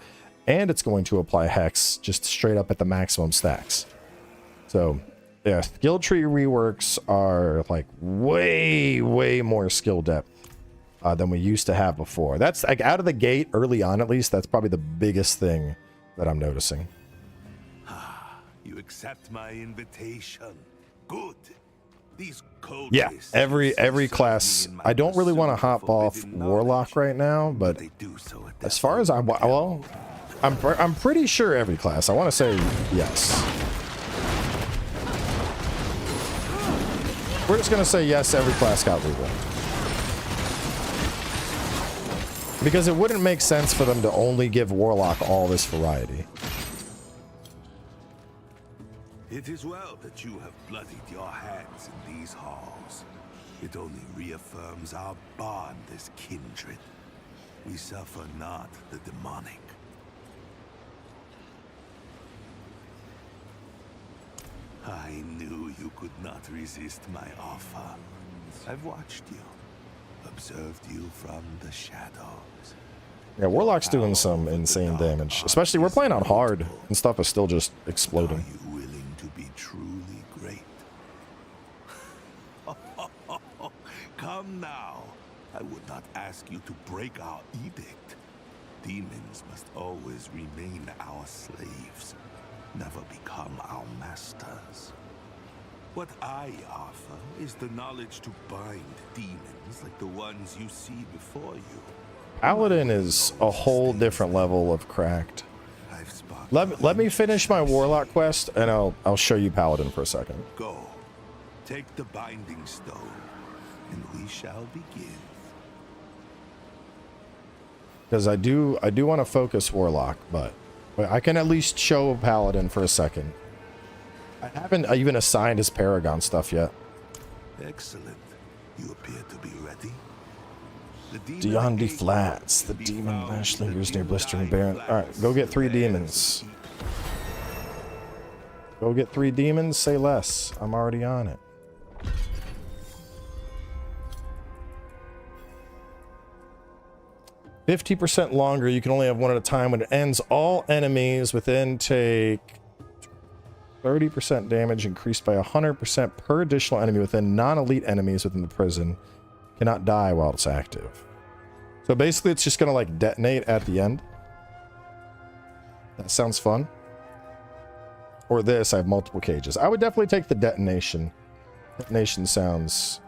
And it's going to apply Hex just straight up at the maximum stacks. So yeah, skill tree reworks are like way more skill depth than we used to have before. That's like out of the gate, early on at least, that's probably the biggest thing that I'm noticing. You accept my invitation. Good. These code Yeah, every class. I don't really want to hop off Warlock right now, but as far as I'm pretty sure every class. I want to say yes. We're just gonna say yes. Every class got reworked because it wouldn't make sense for them to only give Warlock all this variety. It is well that you have bloodied your hands in these halls. It only reaffirms our bond as kindred. We suffer not the demonic. I knew you could not resist my offer. I've watched you, observed you from the shadows. Yeah, Warlock's doing some insane damage. Especially, we're playing on hard, and stuff is still just exploding. Are you willing to be truly great? Come now. I would not ask you to break our edict. Demons must always remain our slaves, never become our masters. What I offer is the knowledge to bind demons like the ones you see before you. Paladin is a whole different level of cracked. Let me finish my Warlock quest, and I'll show you Paladin for a second. Go, take the binding stone, and we shall begin. Because I do want to focus Warlock, but I can at least show Paladin for a second. I haven't even assigned his Paragon stuff yet. Excellent. You appear to be ready. Beyond the flats, the demon lash lingers near Blistering Baron. Alright, go get 3 demons. Go get 3 demons, say less. I'm already on it. "50% longer, you can only have 1 at a time. When it ends, all enemies within take 30% damage, increased by 100% per additional enemy within. Non-elite enemies within the prison cannot die while it's active." So basically it's just gonna like detonate at the end. That sounds fun. Or this, I have multiple cages. I would definitely take the detonation. Detonation sounds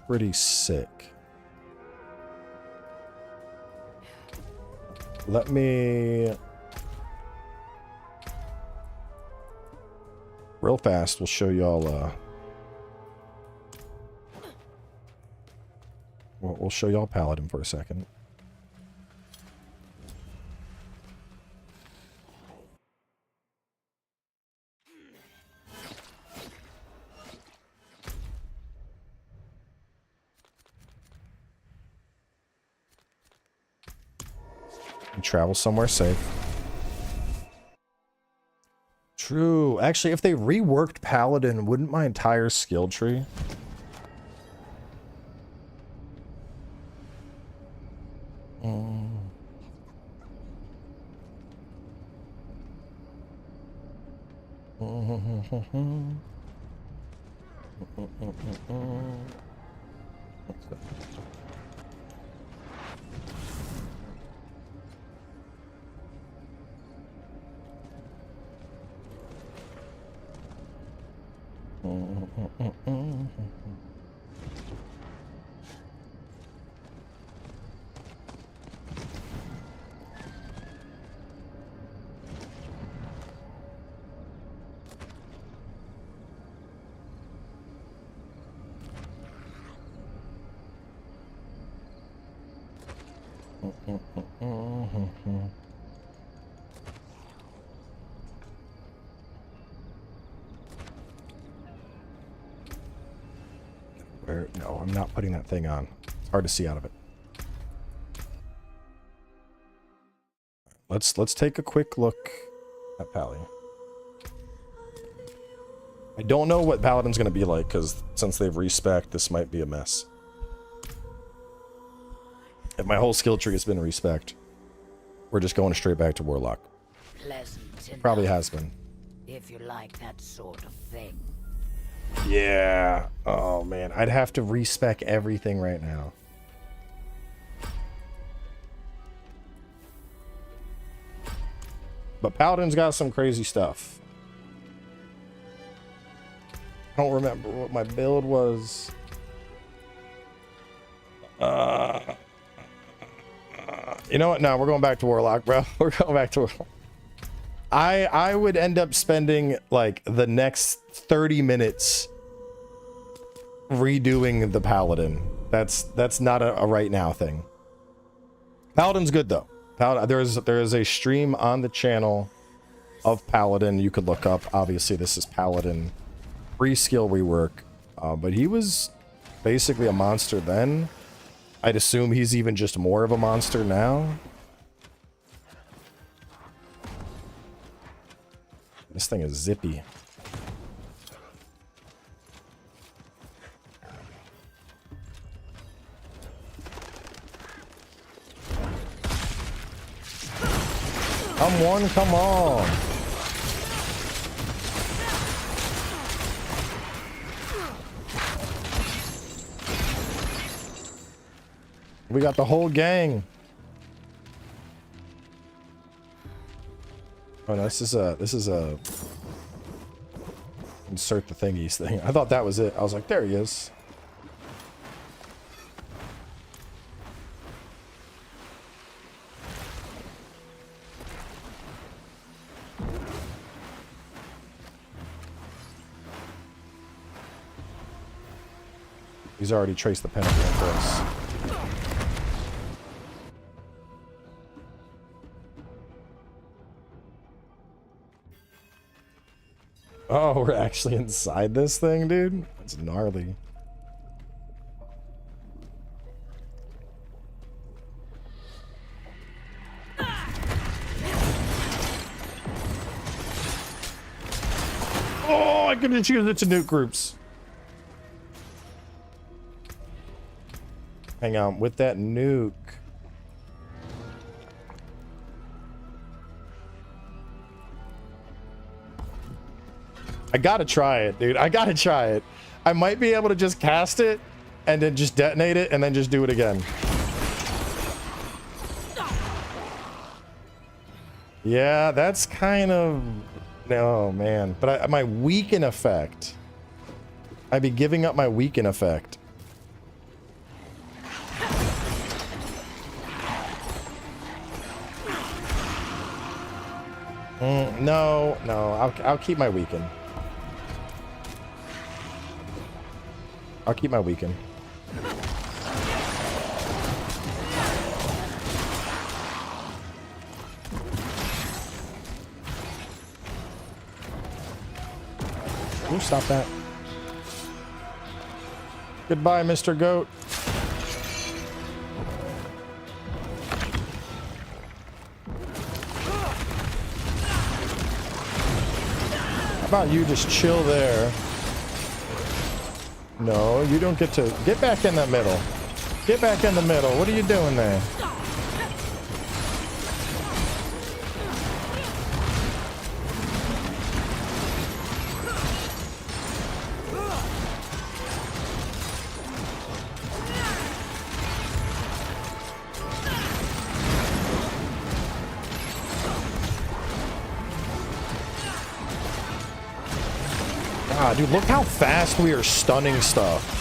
pretty sick. Let me real fast, we'll show y'all we'll show y'all Paladin for a second. travel somewhere safe. True. Actually, if they reworked Paladin, wouldn't my entire skill tree? Where? No, I'm not putting that thing on. It's hard to see out of it. Let's take a quick look at Pally. I don't know what Paladin's gonna be like, because since they've respec'd, this might be a mess. If my whole skill tree has been respec'd, we're just going straight back to Warlock. Probably has been. If you like that sort of thing. Yeah. Oh man, I'd have to respec everything right now. But Paladin's got some crazy stuff. I don't remember what my build was. You know what? No, we're going back to Warlock, bro. We're going back to Warlock. I would end up spending like the next 30 minutes redoing the Paladin. That's not a right now thing. Paladin's good though. There is a stream on the channel of Paladin you could look up. Obviously, this is Paladin pre-skill rework, but he was basically a monster then. I'd assume he's even just more of a monster now. This thing is zippy. Come on, come on. We got the whole gang. Oh no, this is a insert the thingies thing. I thought that was it. I was like, there he is. He's already traced the pentagram for us. Oh, we're actually inside this thing, dude? That's gnarly. Oh, I could choose it to nuke groups. Hang on, with that nuke. I gotta try it, dude. I gotta try it. I might be able to just cast it and then just detonate it and then just do it again. Yeah, that's kind of... No, man. But my weaken effect. I'd be giving up my weaken effect. No, I'll keep my weaken. I'll keep my weaken. Can you stop that? Goodbye, Mr. Goat. about you just chill there? No, you don't get to... Get back in the middle. Get back in the middle. What are you doing there? God, dude, look how fast we are stunning stuff.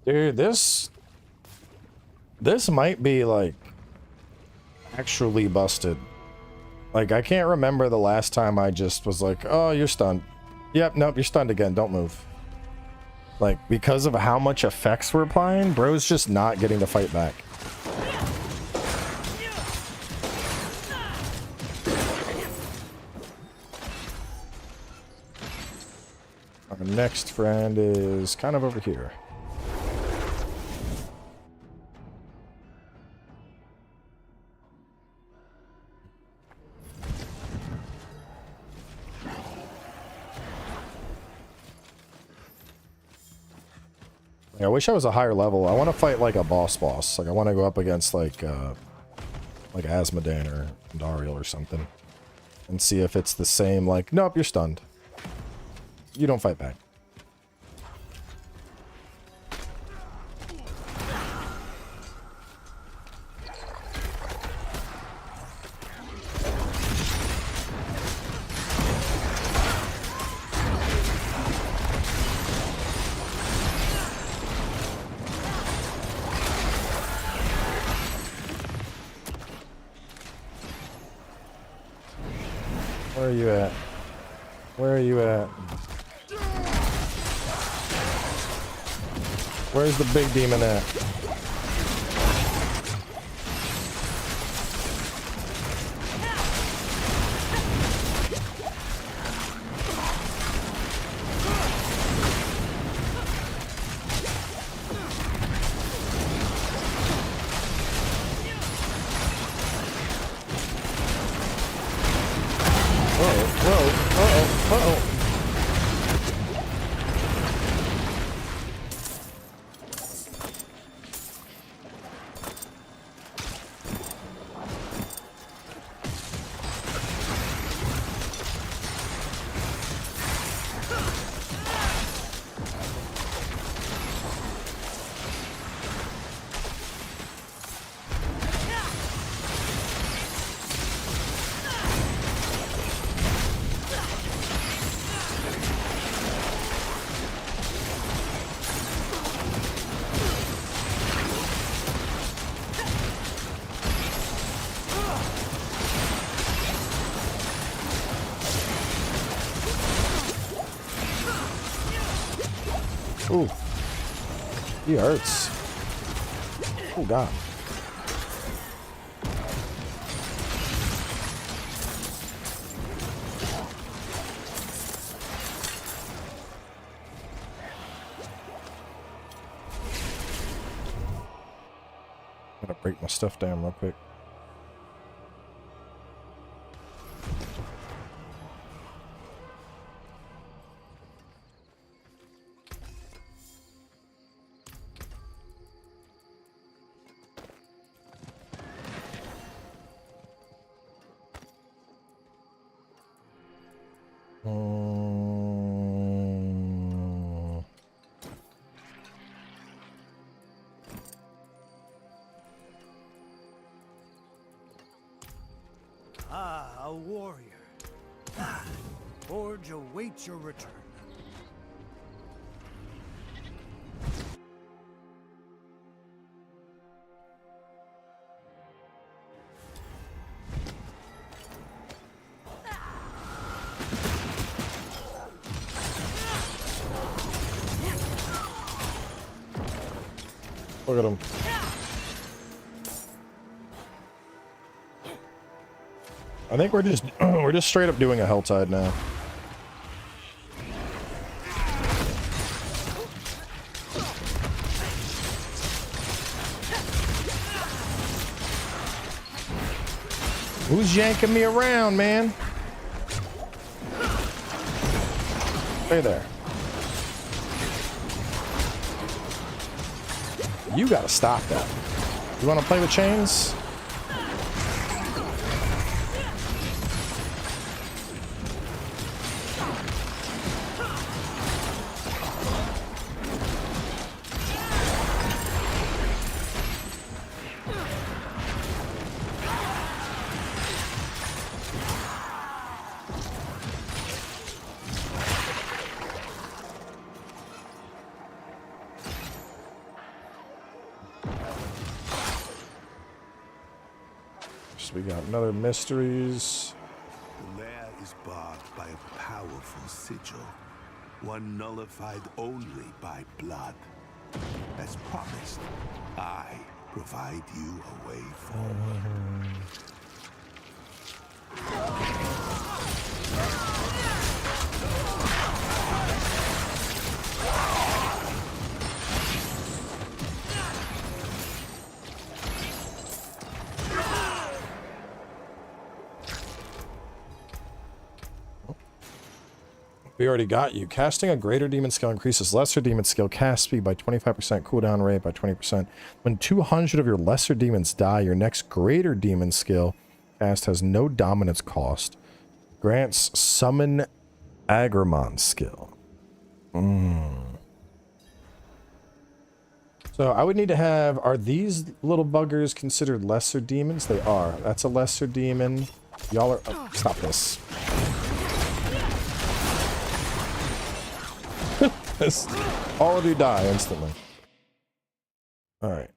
Dude, this might be like actually busted. Like, I can't remember the last time I just was like, oh, you're stunned. Yep, nope, you're stunned again. Don't move. Like, because of how much effects we're applying, bro's just not getting to fight back. Our next friend is kind of over here. I wish I was a higher level. I want to fight like a boss. Like I want to go up against like Asmodan or Dariel or something, and see if it's the same. Like, nope, you're stunned. You don't fight back. Where are you at? Where are you at? Where's the big demon at? Ooh. He hurts. Oh, God. I'm gonna break my stuff down real quick. Ah, a warrior. Forge awaits your return. Look at him. I think we're just straight up doing a Helltide now. Who's yanking me around, man? Stay there. You gotta stop that. You wanna play with chains? We got another mysteries. The lair is barred by a powerful sigil, one nullified only by blood. As promised, I provide you a way forward. We already got you. Casting a greater demon skill increases lesser demon skill cast speed by 25%, cooldown rate by 20%. When 200 of your lesser demons die, your next greater demon skill cast has no dominance cost. Grants summon Agramon skill. So I would need to have, are these little buggers considered lesser demons? They are. That's a lesser demon. Y'all are, oh, stop this. All of you die instantly. Alright.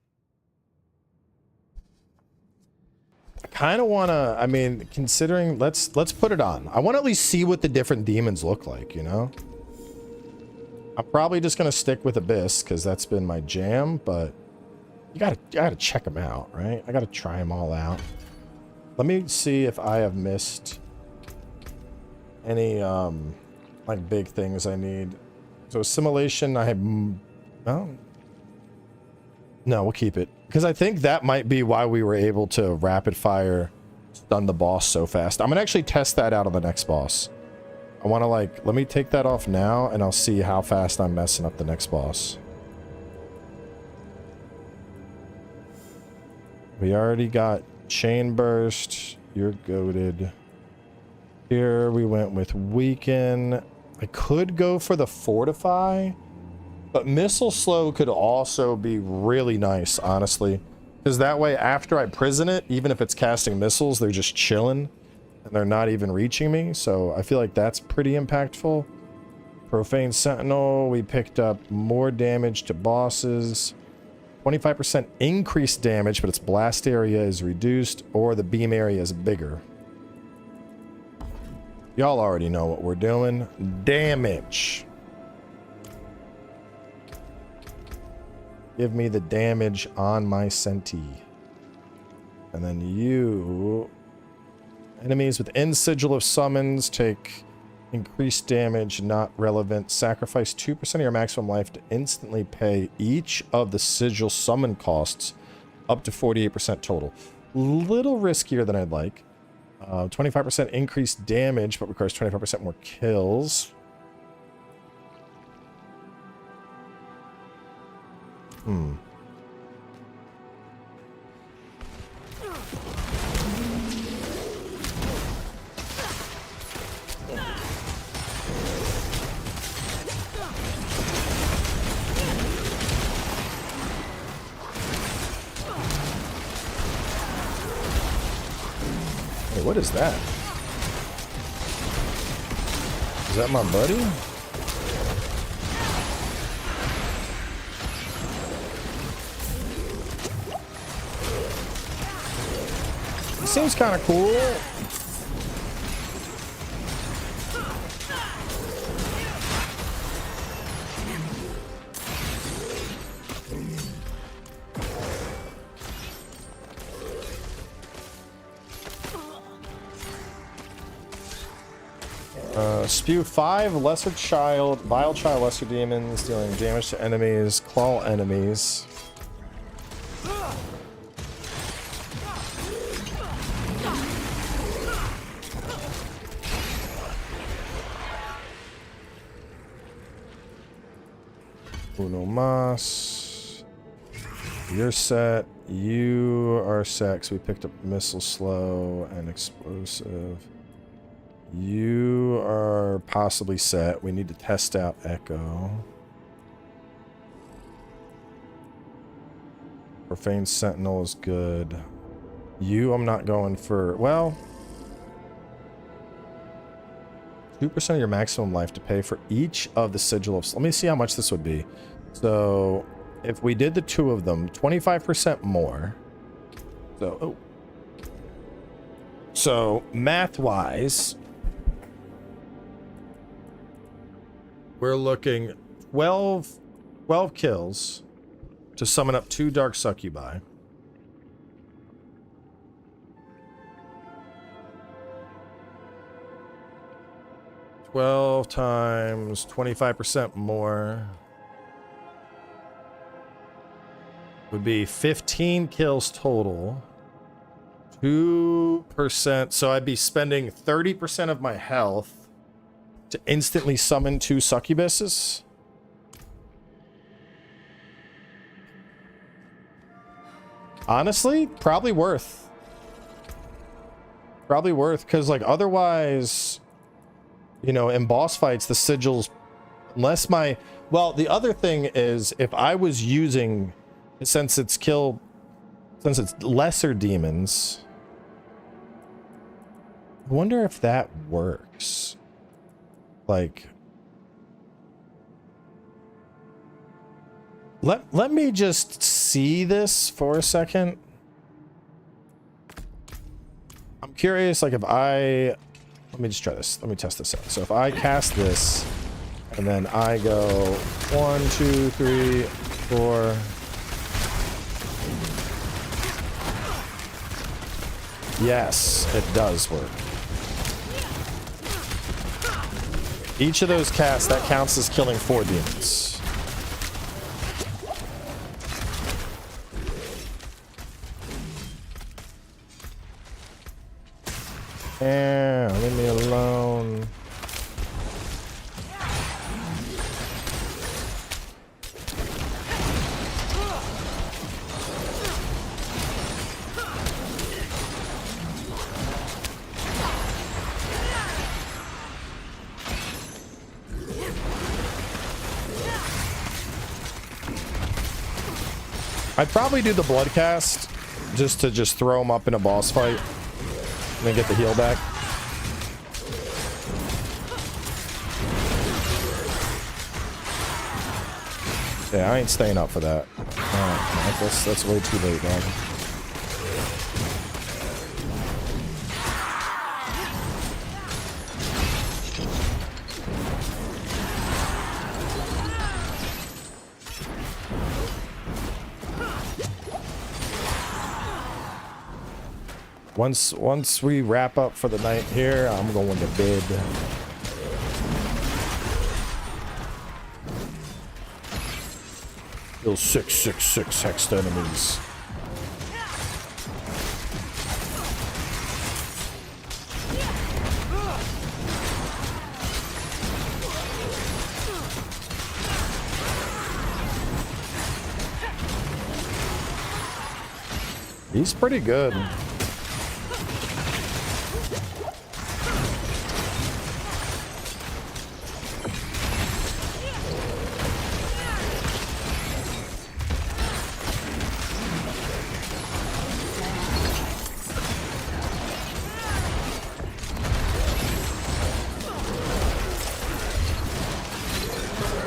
I kind of want to, I mean, considering, let's put it on. I want to at least see what the different demons look like, you know? I'm probably just going to stick with Abyss, because that's been my jam, but you gotta check them out, right? I gotta try them all out. Let me see if I have missed any, like, big things I need. So assimilation, I have, oh, no, we'll keep it. Because I think that might be why we were able to rapid fire stun the boss so fast. I'm going to actually test that out on the next boss. I want to, like, let me take that off now and I'll see how fast I'm messing up the next boss. We already got Chain Burst. You're goated. Here we went with Weaken. I could go for the Fortify, but Missile Slow could also be really nice, honestly. Because that way, after I prison it, even if it's casting missiles, they're just chilling, and they're not even reaching me, so I feel like that's pretty impactful. Profane Sentinel, we picked up more damage to bosses. 25% increased damage, but its blast area is reduced, or the beam area is bigger. Y'all already know what we're doing. Damage. Give me the damage on my Senti. And then you... Enemies within Sigil of Summons take increased damage, not relevant. Sacrifice 2% of your maximum life to instantly pay each of the Sigil summon costs up to 48% total. Little riskier than I'd like. 25% increased damage, but requires 25% more kills. Hey, what is that? Is that my buddy? It seems kind of cool. Spew 5 lesser child, vile child, lesser demons, dealing damage to enemies, claw enemies. Uno mas. You're set. You are set. So we picked up missile slow and explosive. You are possibly set. We need to test out Echo. Profane Sentinel is good. You, I'm not going for... Well... 2% of your maximum life to pay for each of the sigil of... Let me see how much this would be. So, if we did the two of them, 25% more. So, oh. So, math-wise... We're looking 12 kills to summon up 2 Dark Succubi. $12 times 25% more would be 15 kills total. 2%. So I'd be spending 30% of my health to instantly summon 2 succubuses. Honestly, probably worth. Probably worth, because like otherwise, you know, in boss fights, the sigils, unless my... Well, the other thing is, if I was using, since it's lesser demons, I wonder if that works. Like, let me just see this for a second. I'm curious, like if let me just try this. Let me test this out. So if I cast this and then I go 1, 2, 3, 4. Yes, it does work. Each of those casts, that counts as killing 4 demons. Yeah, leave me alone. I'd probably do the blood cast just to throw him up in a boss fight and then get the heal back. Yeah, I ain't staying up for that. Alright, that's way too late, dog. Once we wrap up for the night here, I'm going to bed. Kill 666 hexed enemies. He's pretty good.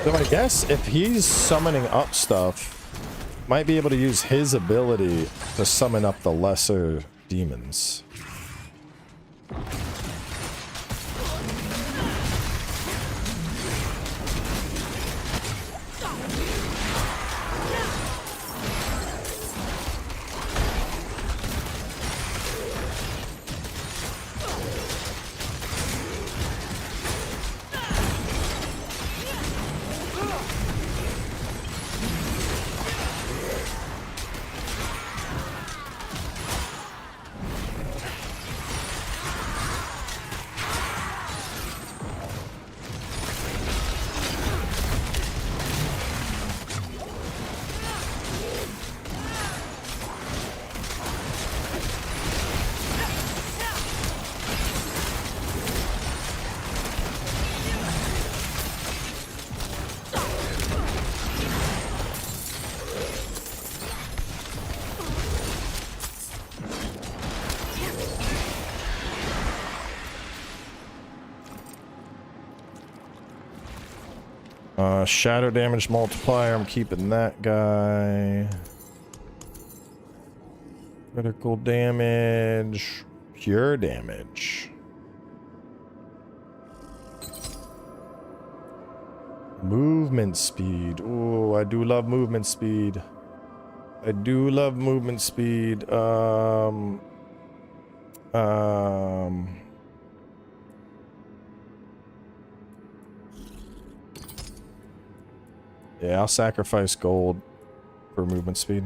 So I guess if he's summoning up stuff, might be able to use his ability to summon up the lesser demons. Shadow damage multiplier, I'm keeping that guy. Critical damage, pure damage. Movement speed. Oh, I do love movement speed. I do love movement speed. Yeah, I'll sacrifice gold for movement speed.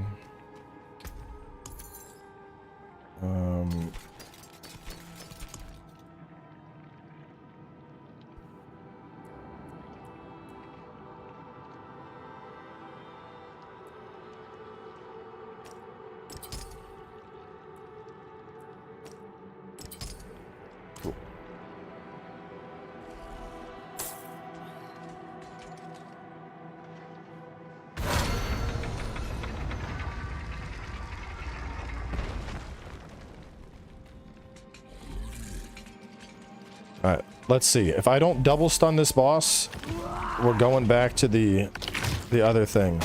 Alright, let's see. If I don't double stun this boss, we're going back to the other thing.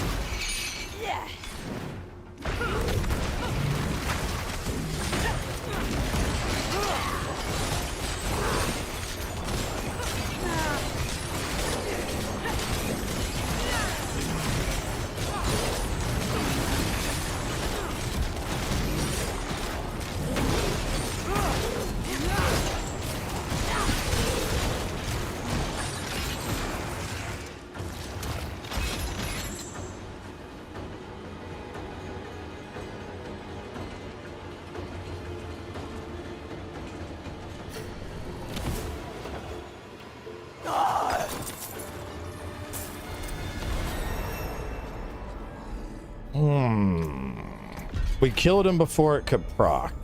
We killed him before it could proc.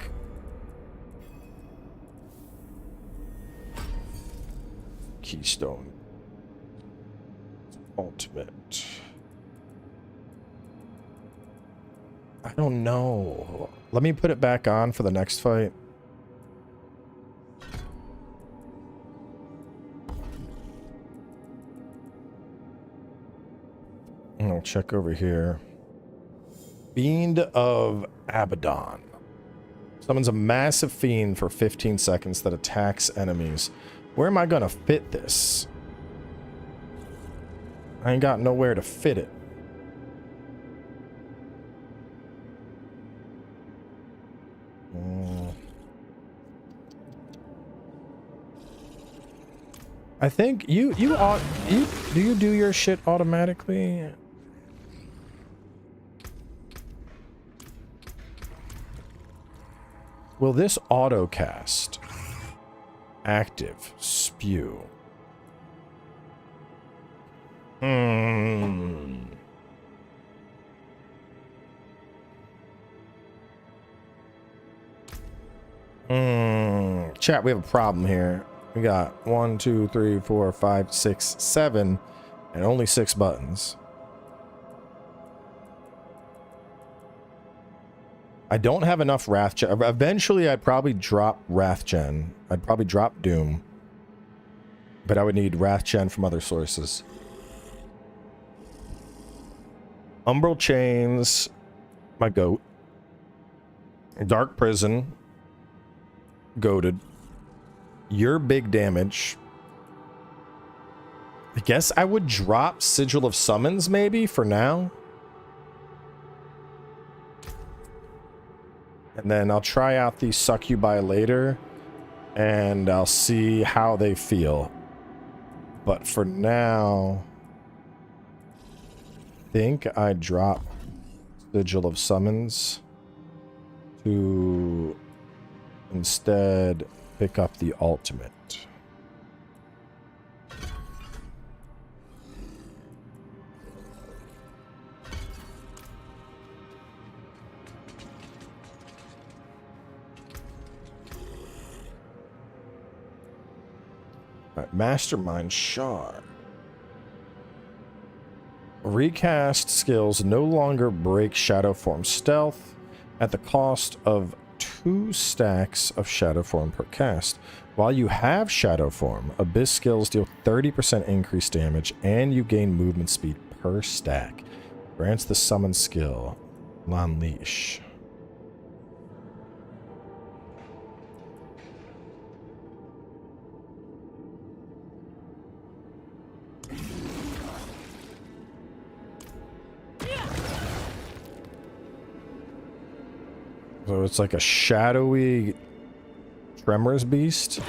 Keystone. Ultimate. I don't know. Let me put it back on for the next fight. And I'll check over here. Fiend of Abaddon. Summons a massive fiend for 15 seconds that attacks enemies. Where am I gonna fit this? I ain't got nowhere to fit it. I think do you do your shit automatically? Will this auto cast? Active. Spew. Chat, we have a problem here. We got 1, 2, 3, 4, 5, 6, 7, and only 6 buttons. I don't have enough Wrath Gen. Eventually, I'd probably drop Wrath Gen. I'd probably drop Doom. But I would need Wrath Gen from other sources. Umbral Chains. My goat. Dark Prison. Goated. Your big damage. I guess I would drop Sigil of Summons, maybe, for now. And then I'll try out these Succubi later, and I'll see how they feel. But for now, I think I drop Sigil of Summons to instead pick up the ultimate. Right, Mastermind Shard. Recast skills no longer break Shadow Form stealth at the cost of 2 2 stacks of shadow form per cast. While you have shadow form, abyss skills deal 30% increased damage and you gain movement speed per stack. Grants the summon skill Unleash. So it's like a shadowy Tremors beast.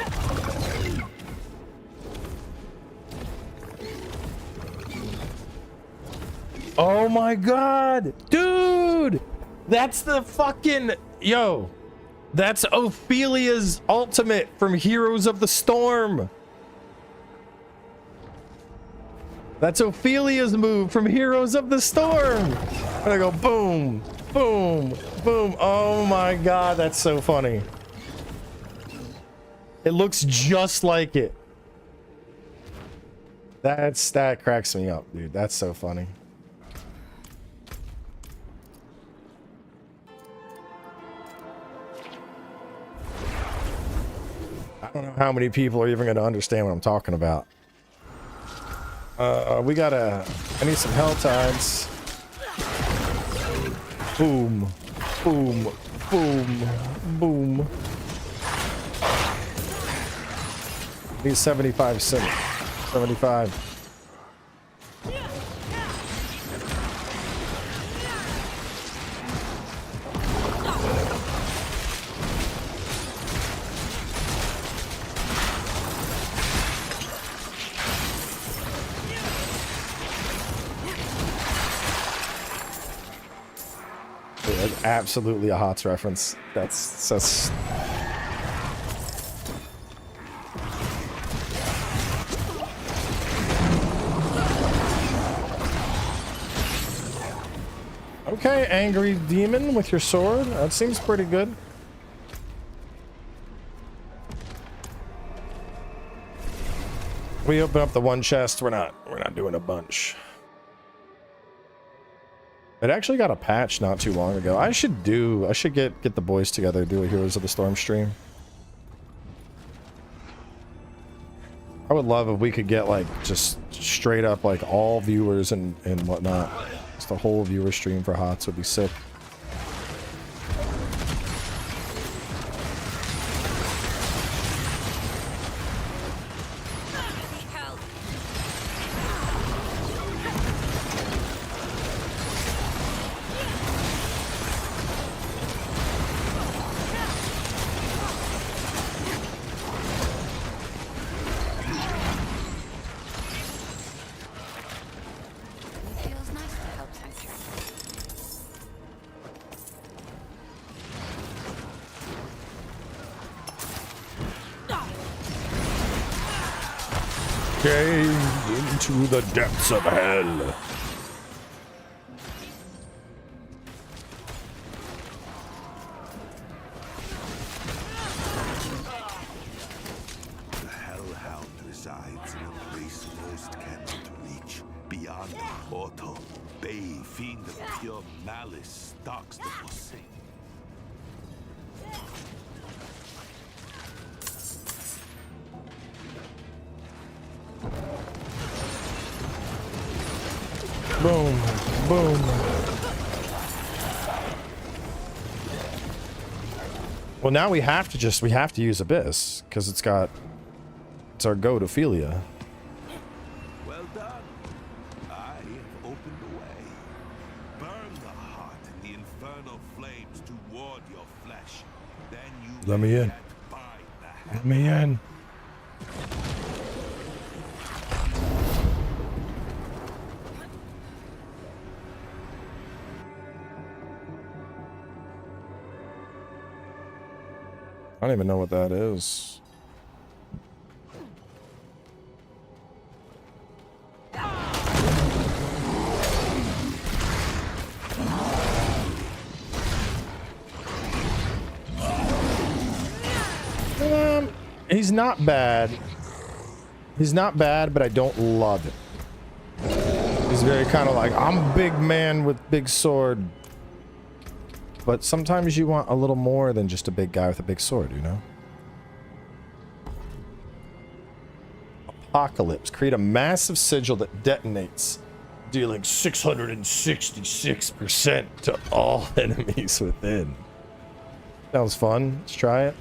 Oh my god! Dude! That's the fucking... Yo! That's Ophelia's ultimate from Heroes of the Storm! That's Ophelia's move from Heroes of the Storm! And I go boom! Boom! Boom! Oh my god, that's so funny. It looks just like it. That cracks me up, dude. That's so funny. I don't know how many people are even going to understand what I'm talking about. I need some hell tides. Boom. Boom. Boom. Boom. Need 75 cents. 75. That's absolutely a HOTS reference. That's just... Okay, angry demon with your sword. That seems pretty good. We open up the one chest. We're not doing a bunch. It actually got a patch not too long ago. I should get the boys together, do a Heroes of the Storm stream. I would love if we could get like just straight up like all viewers and whatnot. Just a whole viewer stream for HOTS would be sick. Into the depths of hell. The Hellhound resides in a place most cannot reach. Beyond the portal, Bay, fiend of pure malice, stalks the forsaken. Boom, boom. Well, now we have to use Abyss because it's our go to Ophelia. Well done. I have opened the way. Burn the heart in the infernal flames to ward your flesh. Then you Let me in. Let me in. I don't even know what that is. He's not bad. He's not bad, but I don't love it. He's very kind of like, I'm a big man with big sword. but sometimes you want a little more than just a big guy with a big sword, you know? Apocalypse. Create a massive sigil that detonates, dealing 666% to all enemies within. Sounds fun. Let's try it.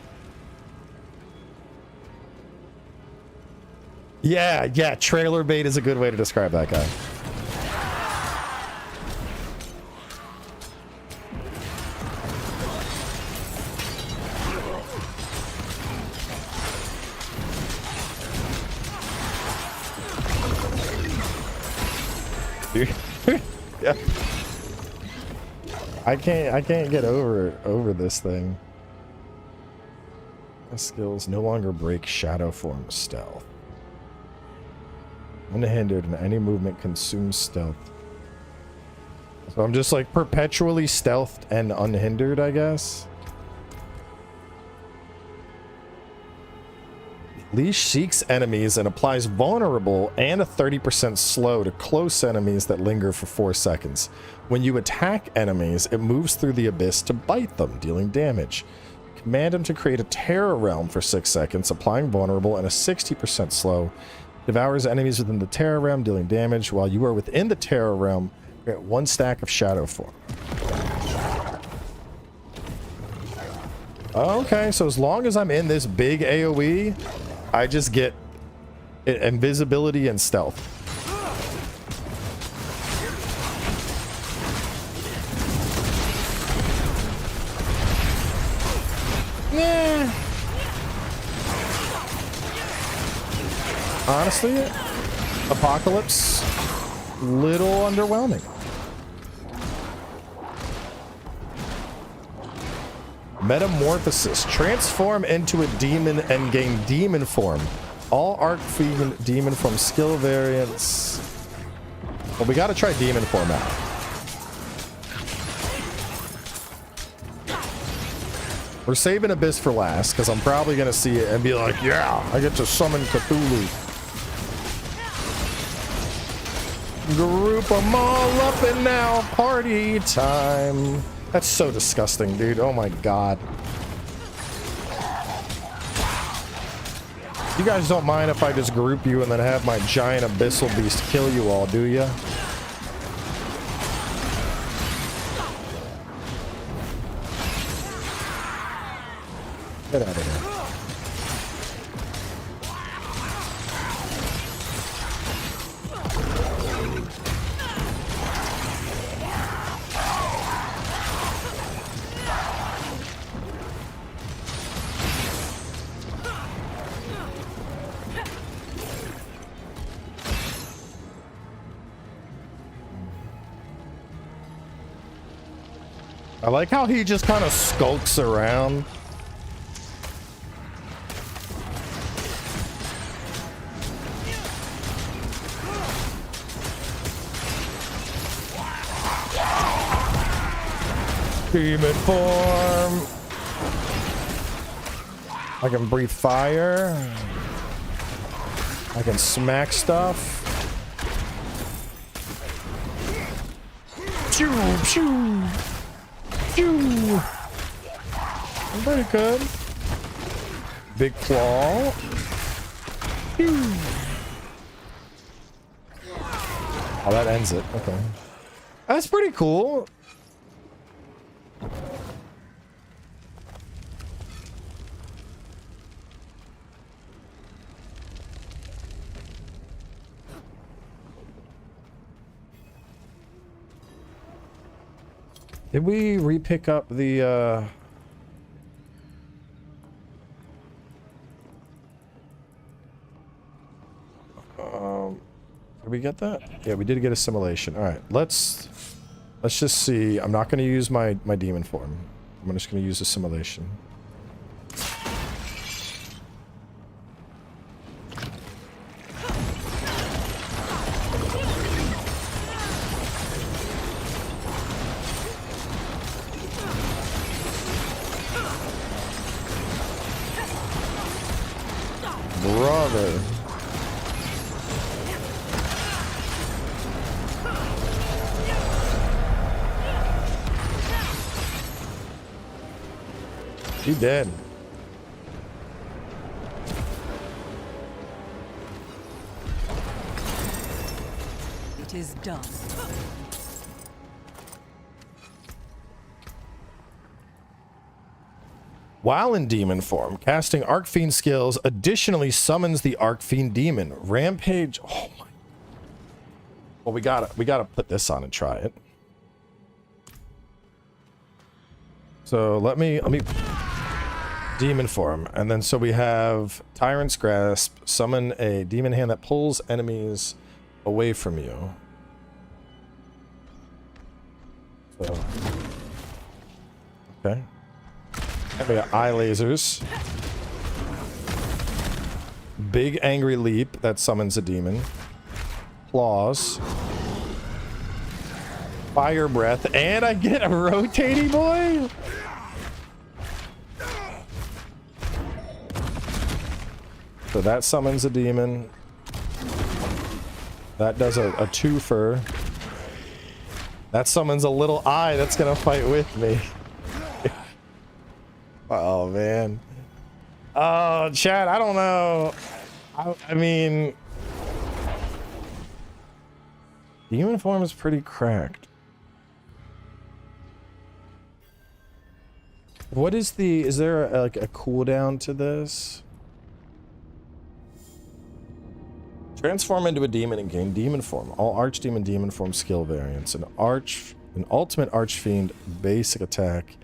Yeah, trailer bait is a good way to describe that guy. Yeah. I can't get over this thing. My skills no longer break shadow form stealth. Unhindered and any movement consumes stealth. So I'm just like perpetually stealthed and unhindered, I guess. Leash seeks enemies and applies vulnerable and a 30% slow to close enemies that linger for 4 seconds. When you attack enemies, it moves through the abyss to bite them, dealing damage. Command him to create a terror realm for 6 seconds, applying vulnerable and a 60% slow. Devours enemies within the terror realm, dealing damage. While you are within the terror realm, get 1 stack of shadow form. Okay, so as long as I'm in this big AoE, I just get invisibility and stealth. Nah. Honestly, Apocalypse, little underwhelming. Metamorphosis. Transform into a demon and gain demon form. All arc demon form skill variants. Well, we gotta try demon form out. We're saving Abyss for last, because I'm probably gonna see it and be like, yeah, I get to summon Cthulhu. Group them all up and now party time. That's so disgusting, dude. Oh my god. You guys don't mind if I just group you and then have my giant abyssal beast kill you all, do ya? Get out of here. I like how he just kind of skulks around. Demon form. I can breathe fire. I can smack stuff. Pew, pew. Pew. Pretty good. Big claw. Pew. Oh, that ends it. Okay. That's pretty cool. Did we re-pick up the, did we get that? Yeah, we did get assimilation. All right, let's just see. I'm not going to use my demon form. I'm just going to use assimilation. Brother. He dead. It is done. While in demon form, casting Arcfiend skills additionally summons the Arcfiend demon. Rampage. Oh my. Well, we gotta put this on and try it. So let me demon form, and then so we have Tyrant's Grasp. Summon a demon hand that pulls enemies away from you. So okay. And we got eye lasers. Big angry leap that summons a demon. Claws. Fire breath, and I get a rotating boy. So that summons a demon. That does a twofer. That summons a little eye that's gonna fight with me. Oh man. Oh, Chad, I don't know. I mean, demon form is pretty cracked. What is the, is there like a cooldown to this? Transform into a demon and gain demon form. All archdemon demon form skill variants. An ultimate archfiend basic attack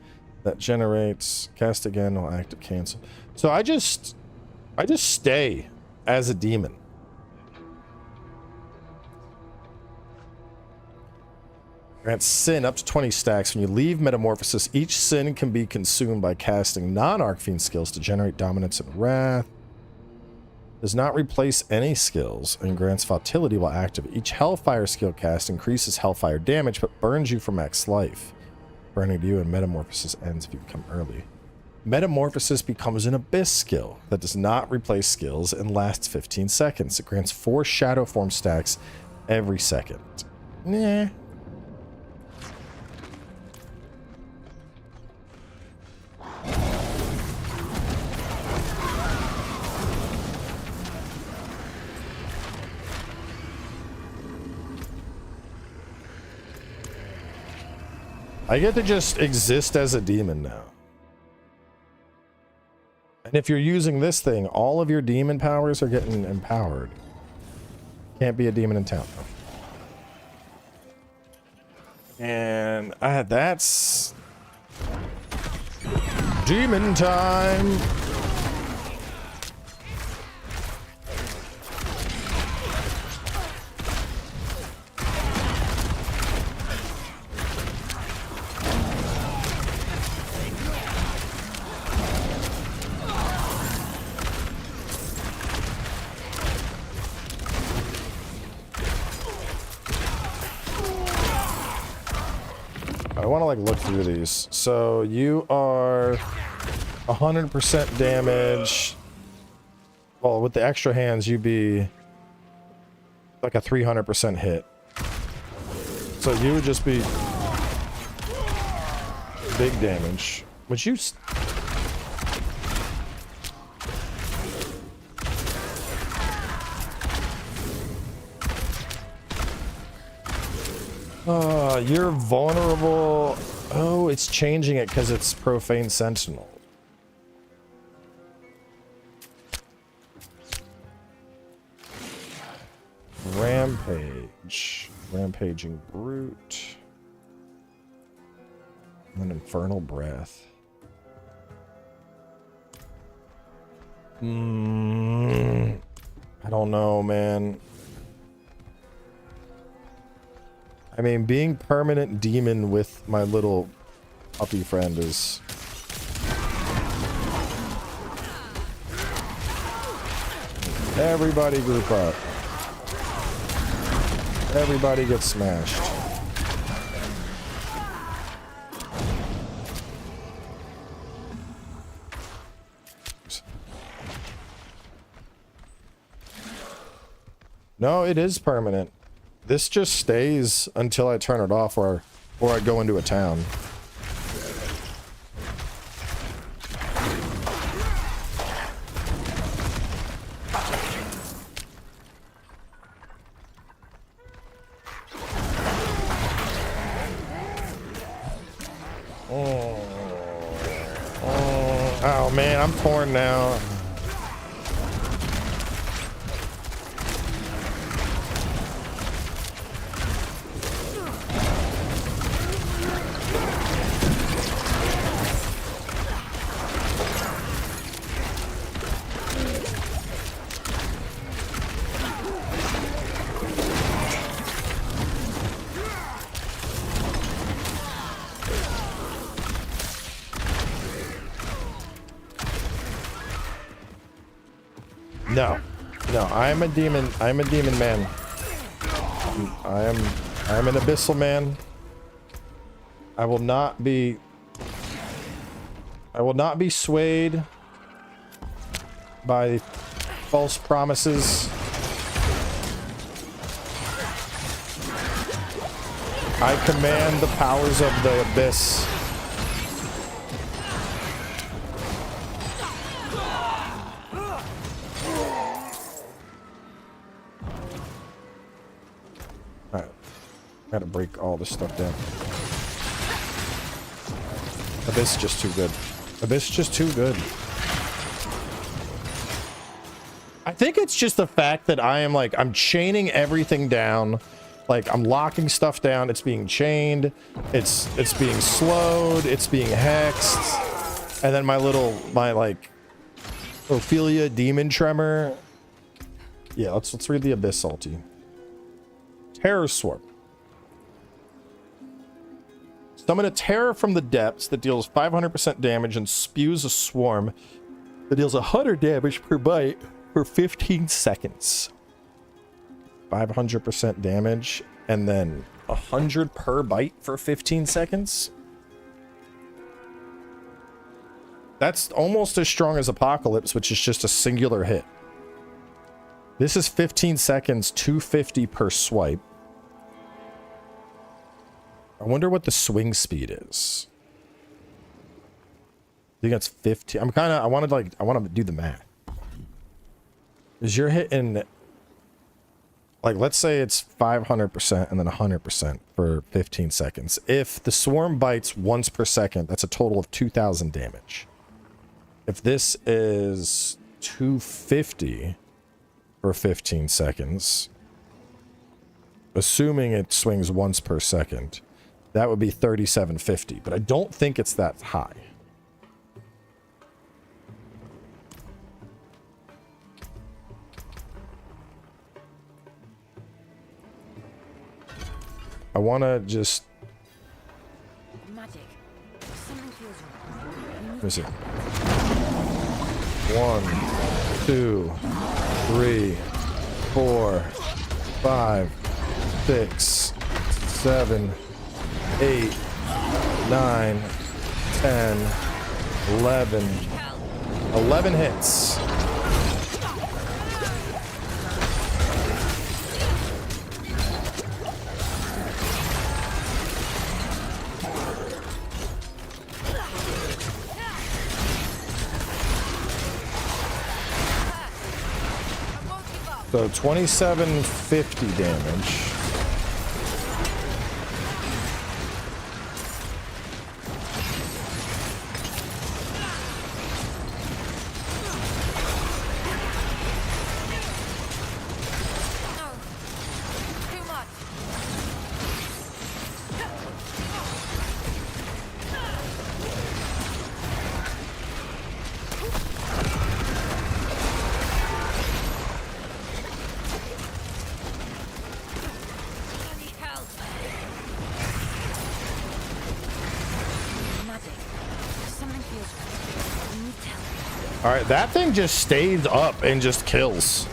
that generates cast again while active cancel. So I just stay as a demon. Grants sin up to 20 stacks. When you leave metamorphosis, each sin can be consumed by casting non-arcfiend skills to generate dominance and wrath. Does not replace any skills and grants fatality while active. Each hellfire skill cast increases hellfire damage but burns you for max life. Burning to you, and metamorphosis ends if you become early. Metamorphosis becomes an abyss skill that does not replace skills and lasts 15 seconds. It grants 4 shadow form stacks every second. Nah. I get to just exist as a demon now. And if you're using this thing, all of your demon powers are getting empowered. Can't be a demon in town though. And that's demon time. I want to like look through these. So you are 100% damage. Well, with the extra hands, you'd be like a 300% hit. So you would just be big damage. Would you? You're vulnerable. Oh, it's changing it because it's Profane Sentinel. Rampage. Rampaging Brute. And then Infernal Breath. I don't know, man. I mean, being permanent demon with my little puppy friend is... Everybody group up. Everybody gets smashed. No, it is permanent. This just stays until I turn it off or I go into a town. Oh man, I'm torn now. No, I'm a demon. I'm a demon man. I am an abyssal man. I will not be swayed by false promises. I command the powers of the abyss. Alright. Gotta break all this stuff down. Abyss is just too good. Abyss is just too good. I think it's just the fact that I'm chaining everything down. Like, I'm locking stuff down. It's being chained. It's being slowed. It's being hexed. And then my Ophelia demon tremor. Yeah, let's read the Abyss ulti. Terror Swarm. Summon a terror from the depths that deals 500% damage and spews a swarm that deals 100 damage per bite for 15 seconds. 500% damage and then 100 per bite for 15 seconds. That's almost as strong as Apocalypse, which is just a singular hit. This is 15 seconds, 250 per swipe. I wonder what the swing speed is. I think that's 15. I want to do the math. Is you're hitting, like, let's say it's 500% and then 100% for 15 seconds. If the swarm bites once per second, that's a total of 2,000 damage. If this is 250 for 15 seconds, assuming it swings once per second, that would be 3,750. But I don't think it's that high. I want to just... Magic. Something feels wrong. Let me see. 1, 2, 3, 4, 5, 6, 7, 8, 9, 10, 11. 11 hits. So 2750 damage. Alright, that thing just stays up and just kills.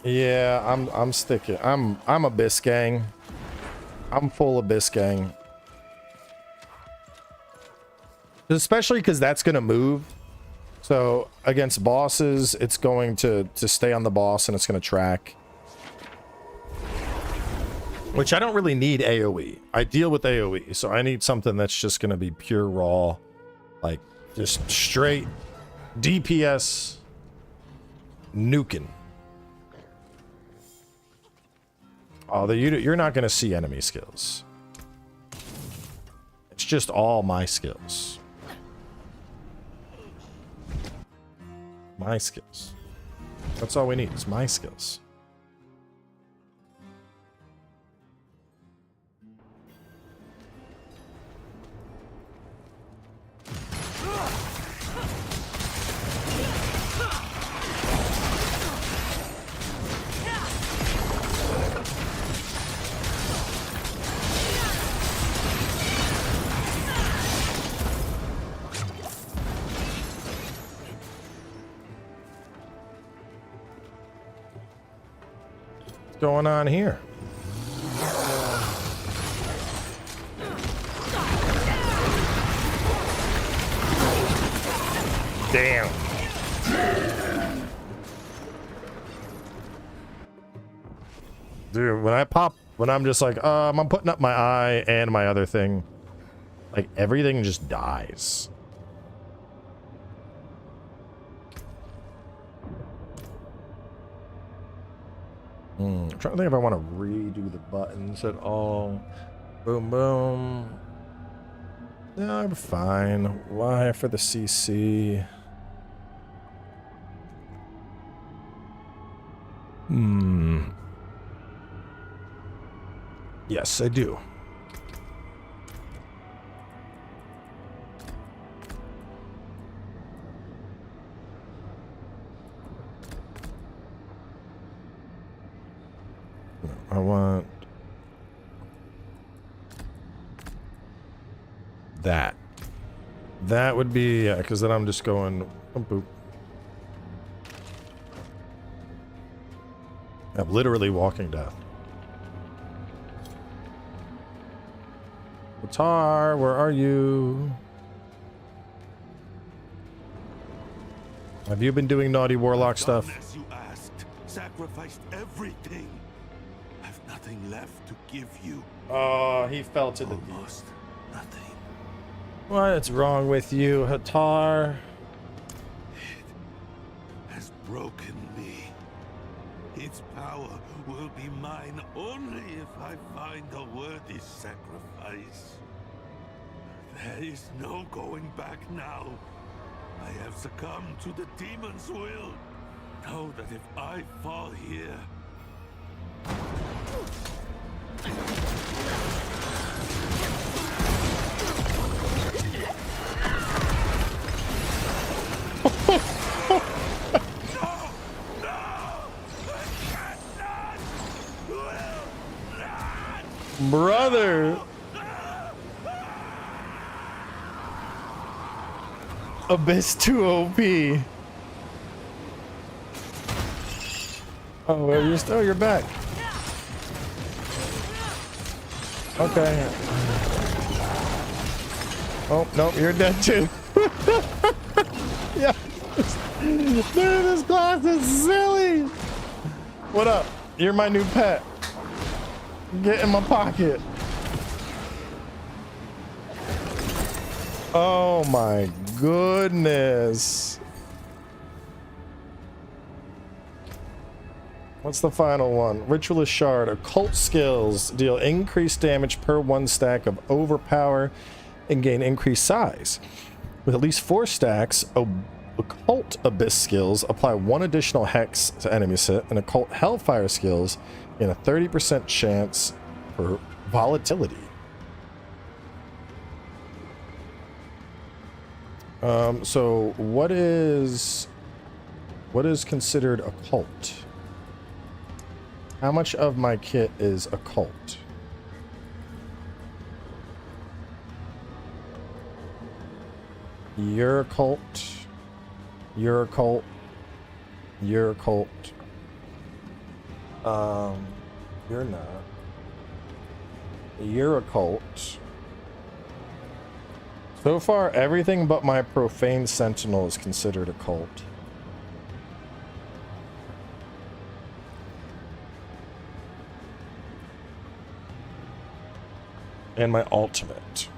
Yeah, I'm sticking. I'm Abyss gang. I'm full Abyss gang. Especially because that's going to move. So against bosses, it's going to stay on the boss and it's going to track. Which I don't really need AoE. I deal with AoE, so I need something that's just going to be pure raw. Like, just straight DPS nuking. Oh, you're not going to see enemy skills. It's just all my skills. My skills. That's all we need, is my skills. Going on here? Damn. Dude, when I'm just like, I'm putting up my eye and my other thing, like everything just dies. I'm trying to think if I want to redo the buttons at all. Boom, boom. No, I'm fine. Y for the CC. Yes, I do. I want that. That would be, yeah, because then I'm just going boop, boop. I'm literally walking down. Tar, where are you? Have you been doing naughty Warlock stuff? As you asked, sacrificed everything. I've nothing left to give you. Oh, he fell to the almost nothing. What's wrong with you, Hatar? It has broken me. Its power will be mine only if I find a worthy sacrifice. There is no going back now. I have succumbed to the demon's will. Know that if I fall here... Brother! Abyss 2 OP. Oh, well, you're back. Okay. Oh, no, you're dead too. Yeah. Dude, this class is silly. What up? You're my new pet. Get in my pocket. Oh my goodness. What's the final one? Ritualist Shard. Occult skills deal increased damage per 1 stack of overpower and gain increased size. With at least 4 stacks, Occult Abyss skills apply 1 additional hex to enemies hit, and Occult Hellfire skills gain a 30% chance for volatility. So what is considered occult? How much of my kit is occult? You're occult. You're occult. You're occult. You're not. You're occult. So far, everything but my profane sentinel is considered a cult. And my ultimate.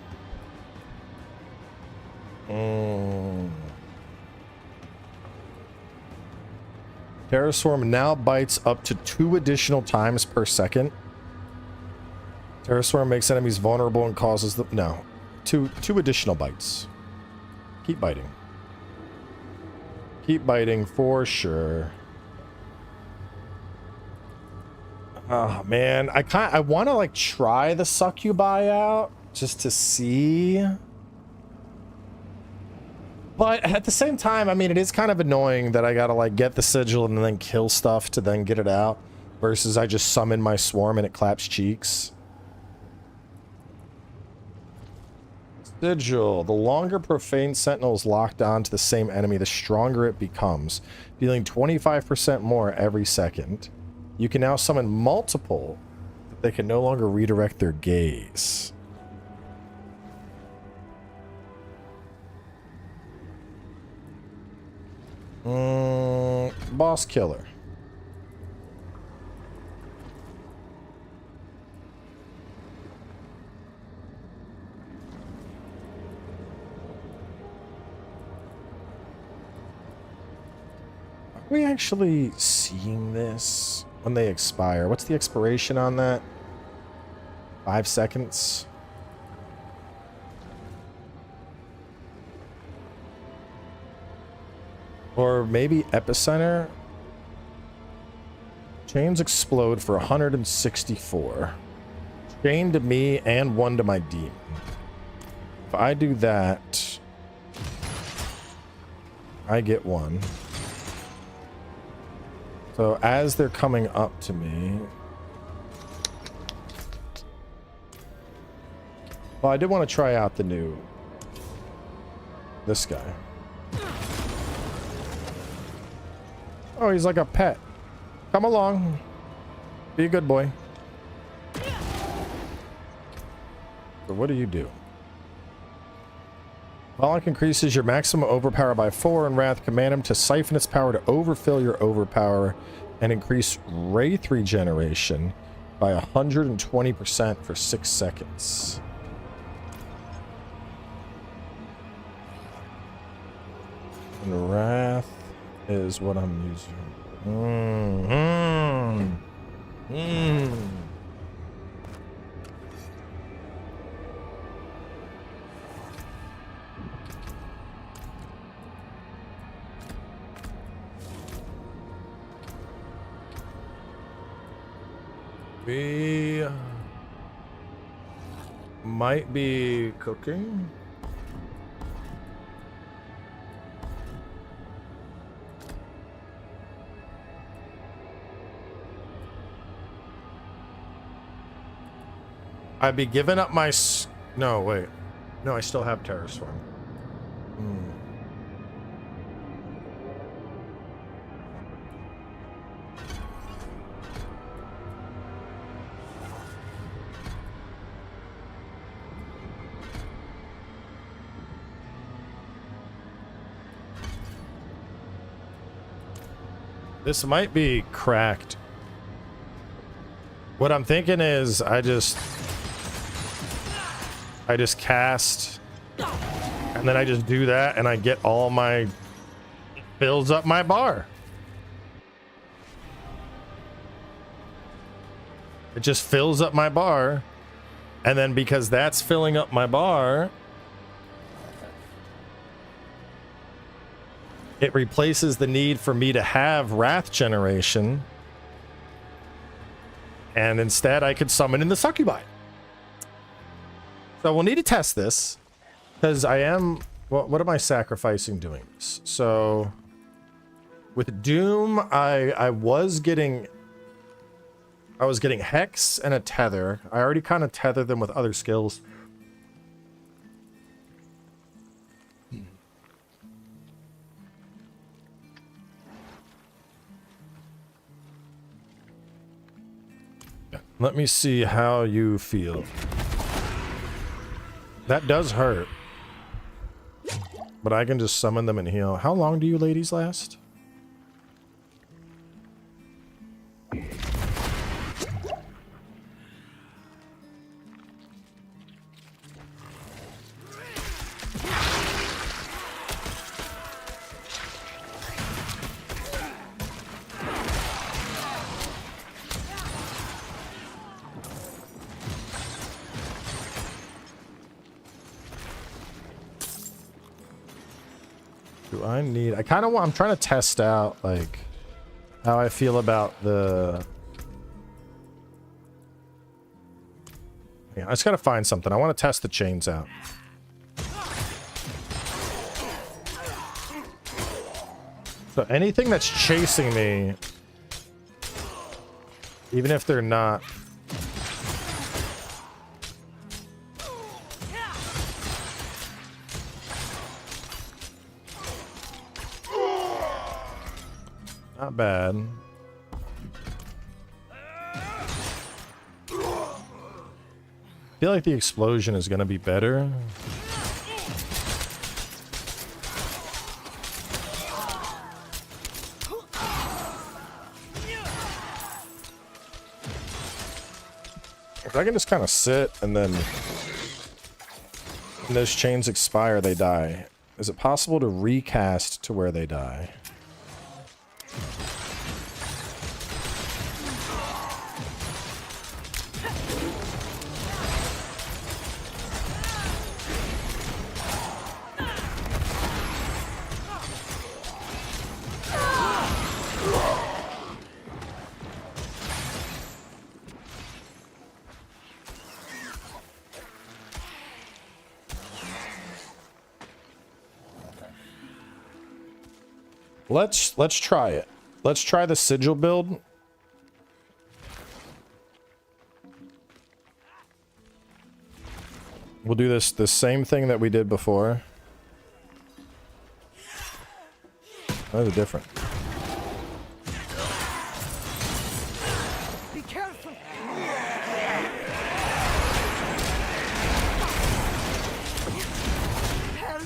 Terraswarm now bites up to 2 additional times per second. Terraswarm makes enemies vulnerable and causes them... No. Two additional bites. Keep biting. Keep biting for sure. Oh man, I want to like try the succubi out just to see. But at the same time, I mean, it is kind of annoying that I gotta like get the sigil and then kill stuff to then get it out versus I just summon my swarm and it claps cheeks. Sigil. The longer profane sentinel is locked on to the same enemy, the stronger it becomes, dealing 25% more every second. You can now summon multiple, but they can no longer redirect their gaze. Boss killer. Are we actually seeing this when they expire? What's the expiration on that? 5 seconds? Or maybe Epicenter? Chains explode for 164. Chain to me and 1 to my demon. If I do that, I get 1. So as they're coming up to me... Well, I did want to try out the new... This guy. Oh, he's like a pet. Come along. Be a good boy. So what do you do? Warlock increases your maximum overpower by 4, and Wrath command him to siphon its power to overfill your overpower and increase Wraith regeneration by 120% for 6 seconds. And Wrath is what I'm using. We might be cooking. I'd be giving up my... No, wait. No, I still have Terraswarm. This might be cracked. What I'm thinking is I just cast and then I just do that and I get all my... fills up my bar. It just fills up my bar, and then because that's filling up my bar, it replaces the need for me to have Wrath generation, and instead I could summon in the succubi. So we'll need to test this, because I am... What am I sacrificing doing this? So with Doom, I was getting Hex and a Tether. I already kind of tether them with other skills. Let me see how you feel. That does hurt. but I can just summon them and heal. How long do you ladies last? I kind of want, I'm trying to test out like how I feel about the, yeah, I just gotta find something. I want to test the chains out. So anything that's chasing me, even if they're not, not bad. I feel like the explosion is going to be better. If I can just kind of sit and then when those chains expire, they die. Is it possible to recast to where they die? Let's try it. Let's try the sigil build. We'll do the same thing that we did before. Oh, they're different. Be careful. Help,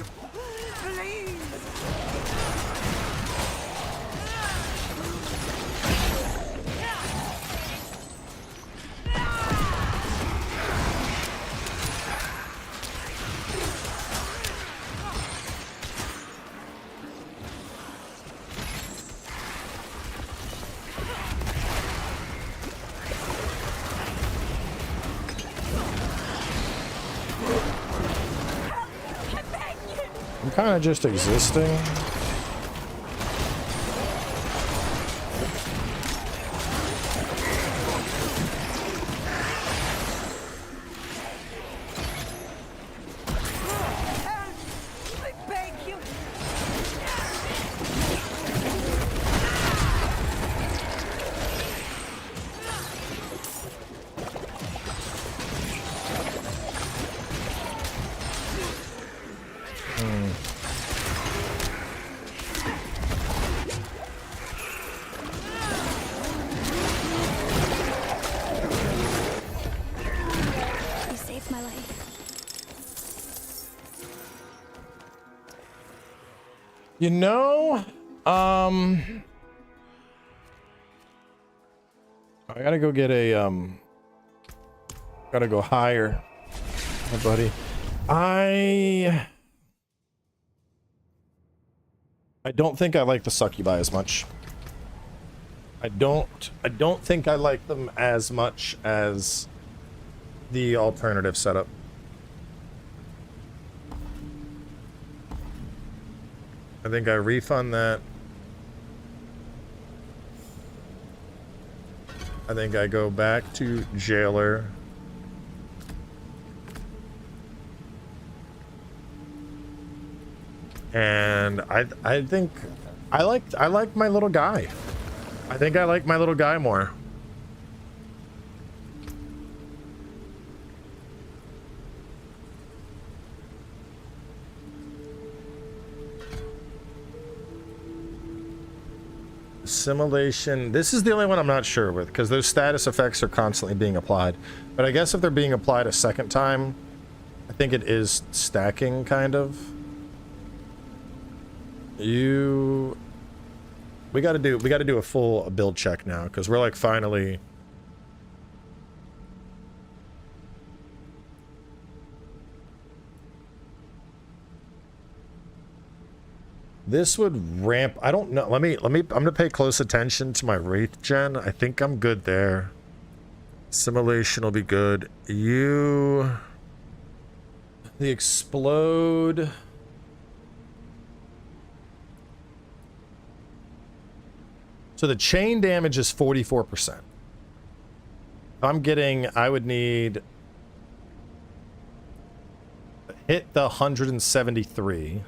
please. I'm kind of just existing. I beg you. You saved my life. You know, I gotta go get a, gotta go higher, my buddy. I don't think I like the succubi as much. I don't think I like them as much as the alternative setup. I think I refund that. I think I go back to Jailer. And I think I like my little guy. I think I like my little guy more. Assimilation. This is the only one I'm not sure with, because those status effects are constantly being applied. But I guess if they're being applied a second time, I think it is stacking, kind of. You... We gotta do a full build check now, because we're like finally... This would ramp... I don't know. I'm gonna pay close attention to my Wraith gen. I think I'm good there. Simulation will be good. The explode... So the chain damage is 44%. I would need... Hit the 173.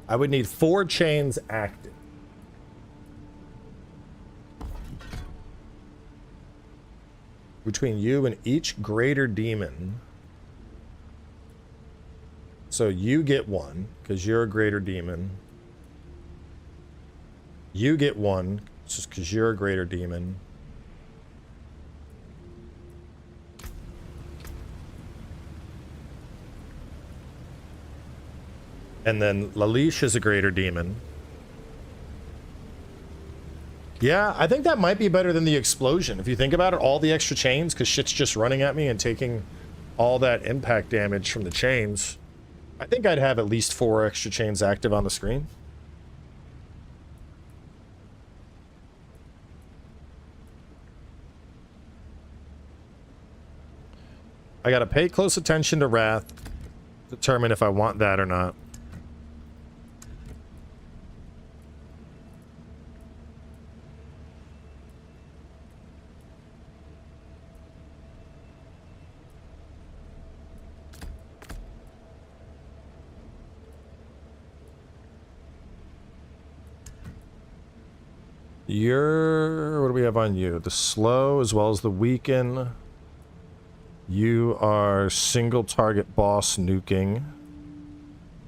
I would need 4 chains active. Between you and each greater demon. So you get 1, because you're a greater demon. You get 1, just because you're a greater demon. And then Lalish is a greater demon. Yeah, I think that might be better than the explosion. If you think about it, all the extra chains, because shit's just running at me and taking all that impact damage from the chains. I think I'd have at least 4 extra chains active on the screen. I gotta pay close attention to Wrath, determine if I want that or not. What do we have on you? The slow as well as the weaken. You are single target boss nuking.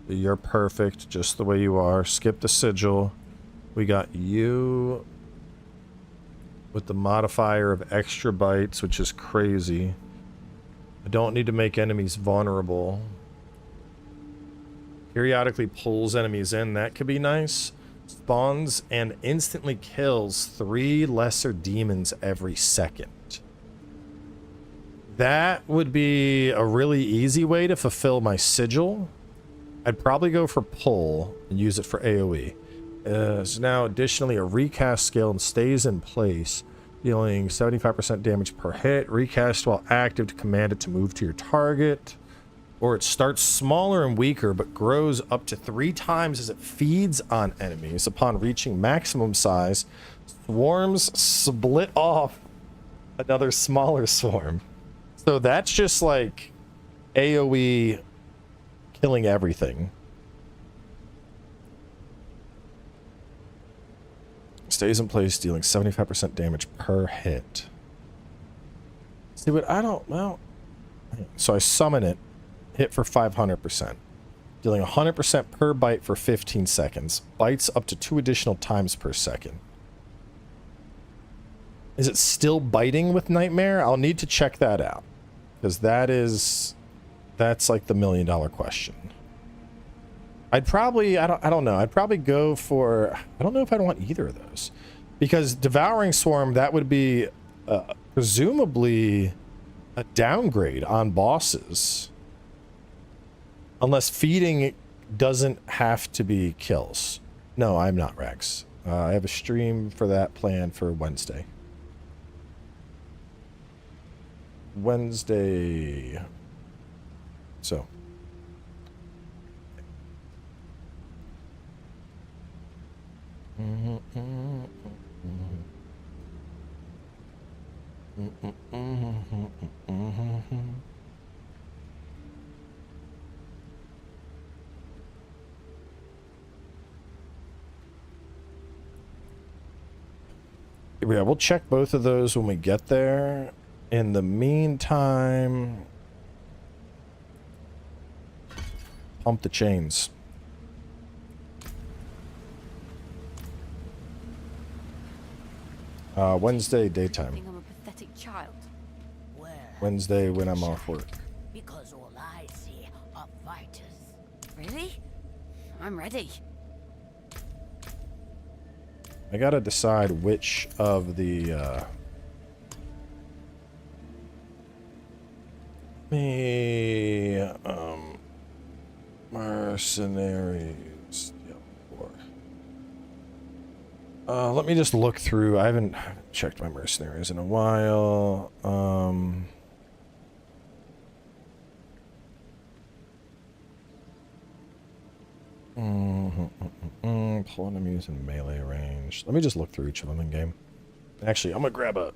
You're perfect just the way you are. Skip the sigil. We got you with the modifier of extra bites, which is crazy. I don't need to make enemies vulnerable. Periodically pulls enemies in. That could be nice. Spawns and instantly kills 3 lesser demons every second. That would be a really easy way to fulfill my sigil. I'd probably go for pull and use it for AoE. So now additionally a recast skill and stays in place, dealing 75% damage per hit. Recast while active to command it to move to your target. Or it starts smaller and weaker, but grows up to 3 times as it feeds on enemies. Upon reaching maximum size, swarms split off another smaller swarm. So that's just like AoE killing everything. Stays in place, dealing 75% damage per hit. See, but I don't... Well... So I summon it. Hit for 500%. Dealing 100% per bite for 15 seconds. Bites up to 2 additional times per second. Is it still biting with Nightmare? I'll need to check that out. Because that's like the $1 million question. I'd probably, I don't know. I'd probably go for, I don't know if I'd want either of those. Because Devouring Swarm, that would be presumably a downgrade on bosses. Unless feeding doesn't have to be kills. No, I'm not, Rex. I have a stream for that planned for Wednesday. So. Yeah, we'll check both of those when we get there. In the meantime, pump the chains. Wednesday daytime. I'm a pathetic child. Well, Wednesday when I'm off work. because all I see Really? I'm ready. I gotta decide which of the, mercenaries. Let me just look through. I haven't checked my mercenaries in a while. Pull enemies in melee range. Let me just look through each of them in game. Actually, I'm gonna grab a.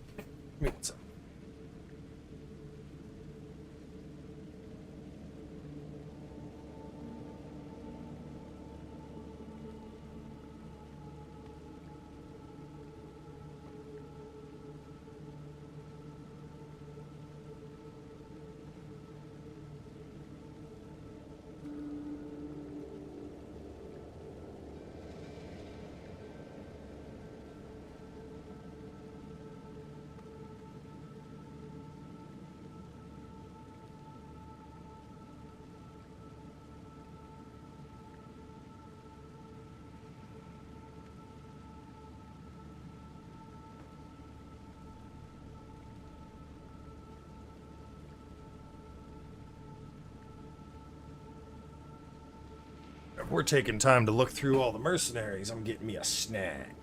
We're taking time to look through all the mercenaries. I'm getting me a snack.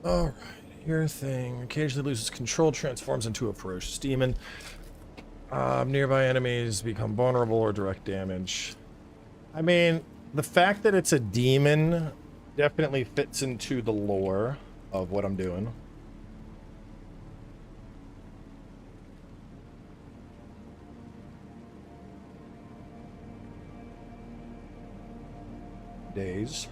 Alright, your thing. Occasionally loses control, transforms into a ferocious demon. Nearby enemies become vulnerable or direct damage. I mean, the fact that it's a demon definitely fits into the lore of what I'm doing. Days.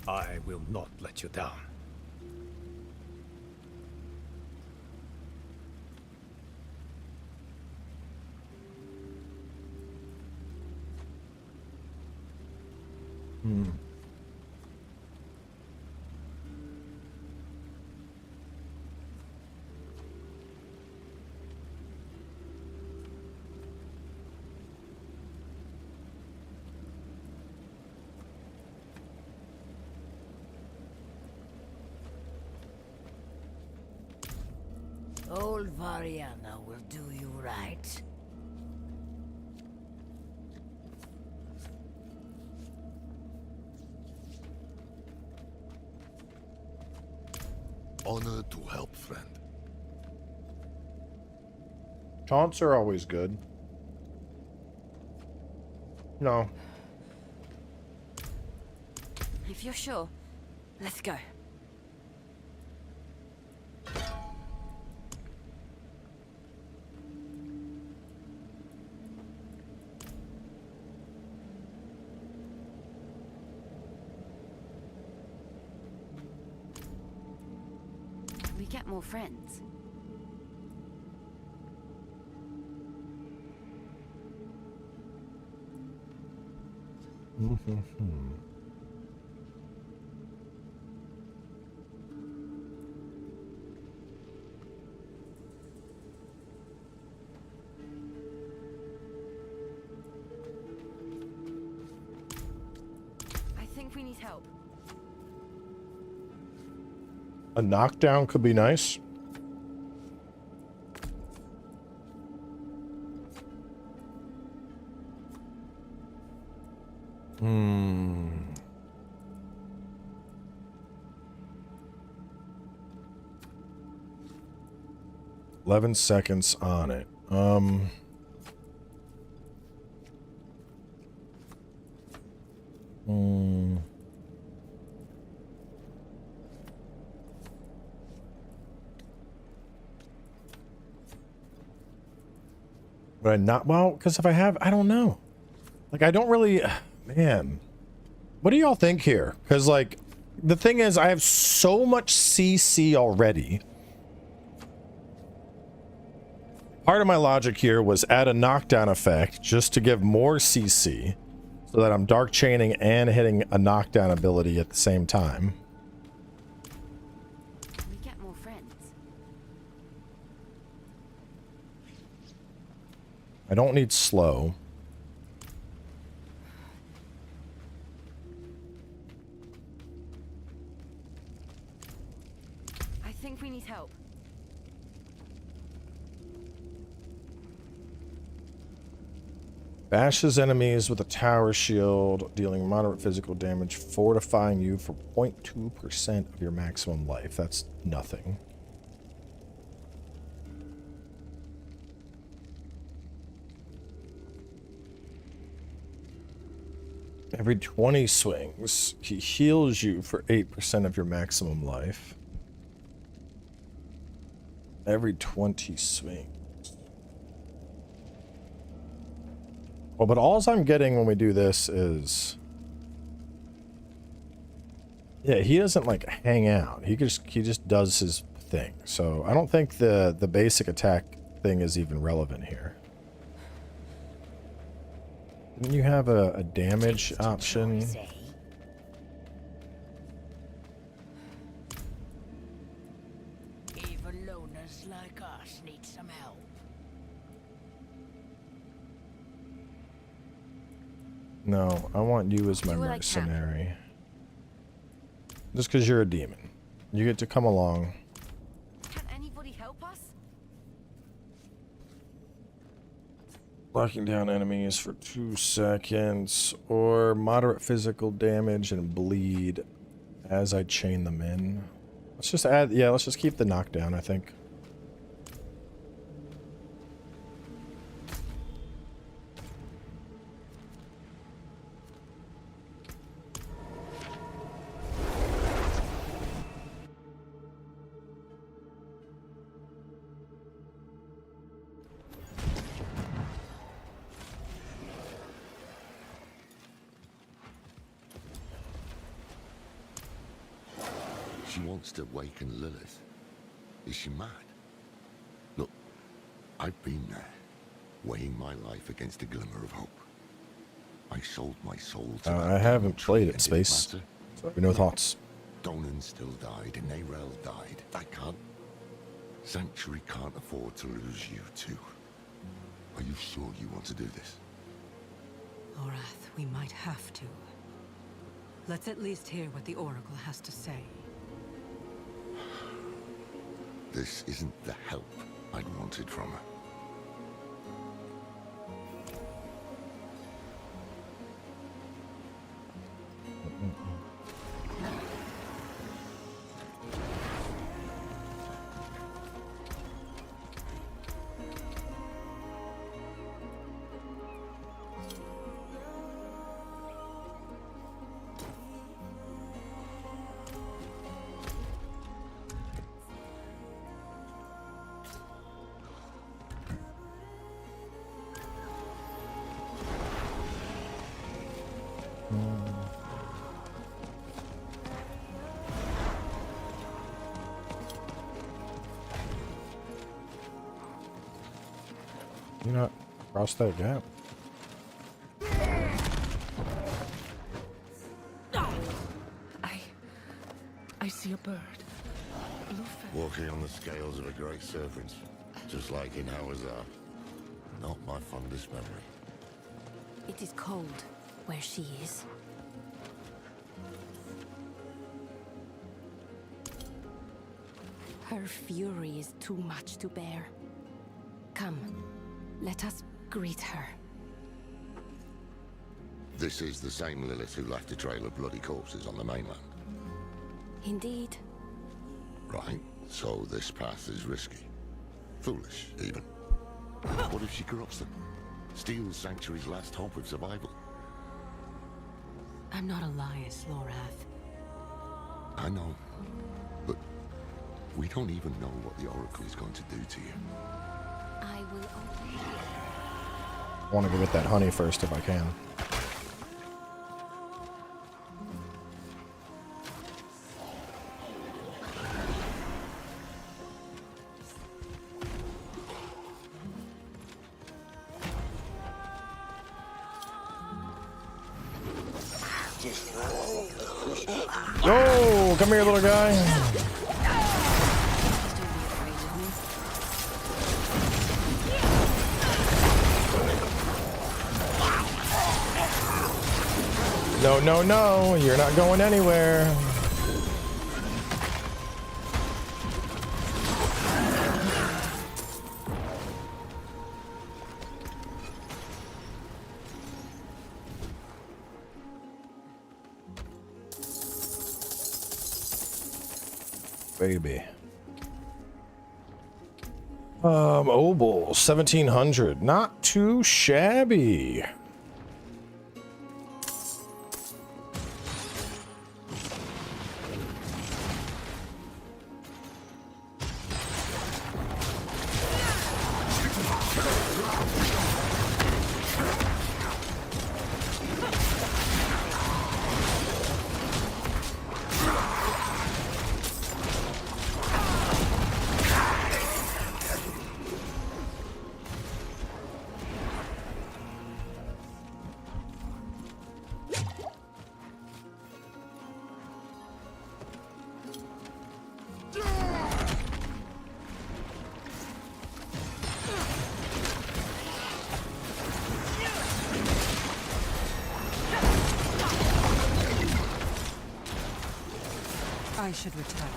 I will not let you down. Old Variana will do you right. Honor to help, friend. Taunts are always good. No. If you're sure, let's go. We get more friends. I think we need help. A knockdown could be nice. Hmm. $11 seconds on it. But I not, well, because if I have, I don't know. Like, I don't really, man. What do y'all think here? Because, like, the thing is, I have so much CC already. Part of my logic here was add a knockdown effect just to give more CC so that I'm dark chaining and hitting a knockdown ability at the same time. We get more friends. I don't need slow. I think we need help. Bashes enemies with a tower shield, dealing moderate physical damage, fortifying you for 0.2% of your maximum life. That's nothing. Every 20 swings, he heals you for 8% of your maximum life. Every 20 swings. Well, but all I'm getting when we do this is... Yeah, he doesn't, like, hang out. He just does his thing. So I don't think the basic attack thing is even relevant here. Didn't you have a damage option? Even loners like us need some help. No, I want you as my mercenary. Just because you're a demon. You get to come along. Can anybody help us? Locking down enemies for 2 seconds, or moderate physical damage and bleed as I chain them in. Let's just add, yeah, let's just keep the knockdown, I think. She wants to waken Lilith. Is she mad? Look, I've been there, weighing my life against a glimmer of hope. I sold my soul to I haven't played it, Space. So no thoughts. Donan still died, and Narel died. I can't. Sanctuary can't afford to lose you too. Are you sure you want to do this? Lorath, we might have to. Let's at least hear what the Oracle has to say. This isn't the help I'd wanted from her. You not cross that gap. I see a bird. Walking on the scales of a great serpent, just like in Hawazar. Not my fondest memory. It is cold where she is. Her fury is too much to bear. Come, let us greet her. This is the same Lilith who left a trail of bloody corpses on the mainland. Indeed. Right, so this path is risky. Foolish, even. What if she corrupts them? Steals Sanctuary's last hope of survival? I'm not Elias, Lorath. I know, but we don't even know what the Oracle is going to do to you. I will obey. I want to go get that honey first if I can. Oh, come here, little guy. No, no, no, you're not going anywhere. Baby. Obel, 1700. Not too shabby. I should retire.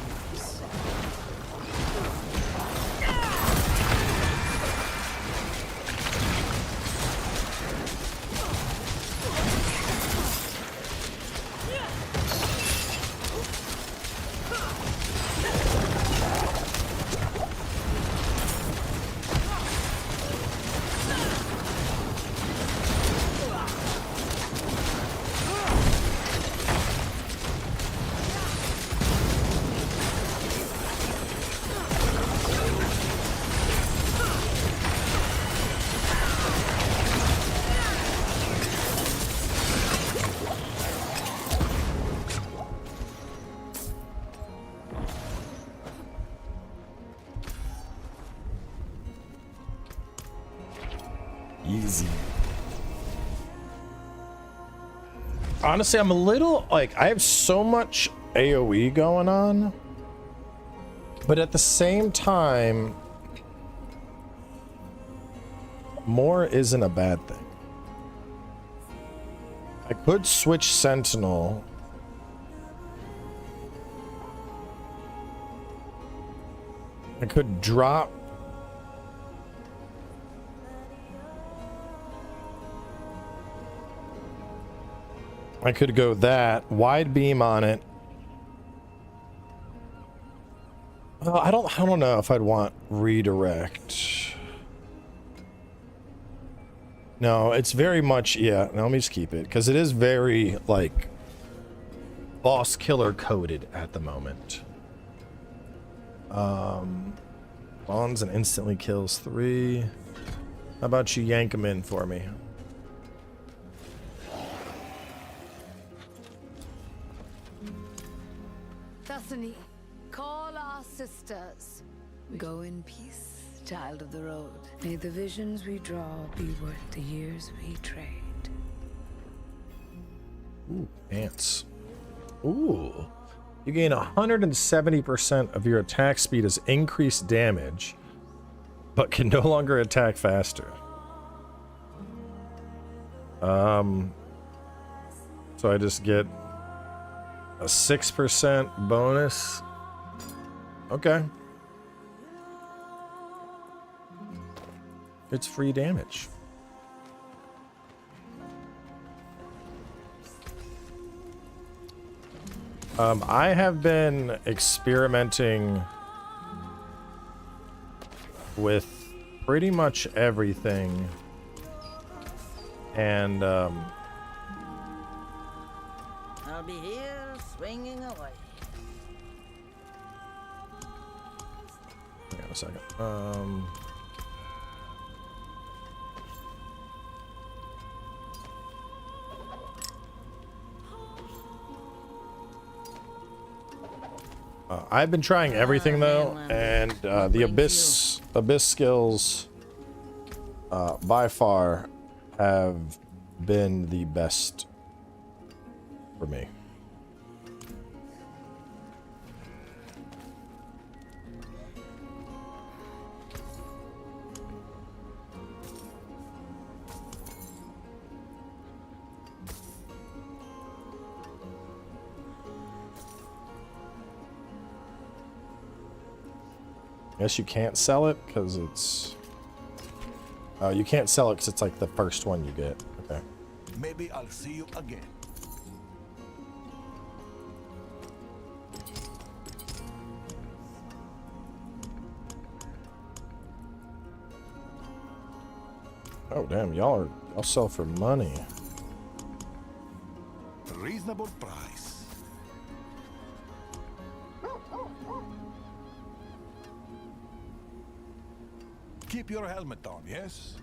Easy. Honestly, I'm a little like, I have so much AoE going on, but at the same time, more isn't a bad thing. I could switch Sentinel. I could drop. I could go that wide beam on it. I don't know if I'd want redirect. No, it's very much, yeah, no, let me just keep it because it is very like boss killer coded at the moment. Spawns and instantly kills 3. How about you yank them in for me? Destiny, call our sisters. Go in peace, child of the road. May the visions we draw be worth the years we trade. Ooh, ants. Ooh. You gain 170% of your attack speed as increased damage, but can no longer attack faster. So I just get a 6% bonus. Okay. It's free damage. I have been experimenting with pretty much everything, and I'll be here swinging away. hang on a second. I've been trying everything though, and the abyss skills by far have been the best for me. Guess you can't sell it because it's... you can't sell it because it's like the first one you get. Okay. Maybe I'll see you again. Oh damn, y'all sell for money. Reasonable price. Keep your helmet on, yes?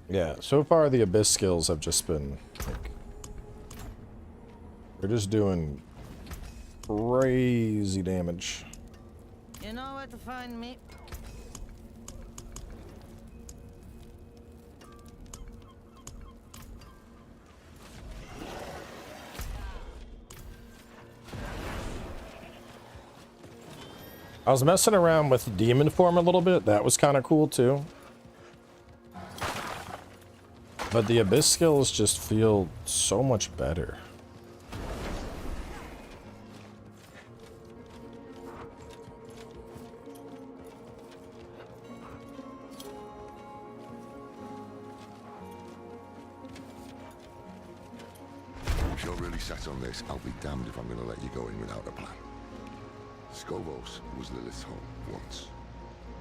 Yeah, so far the Abyss skills have just been like, they're just doing crazy damage. You know where to find me. I was messing around with demon form a little bit. That was kind of cool too. But the Abyss skills just feel so much better. If you're really set on this, I'll be damned if I'm going to let you go in without a plan. Skovos was Lilith's home once.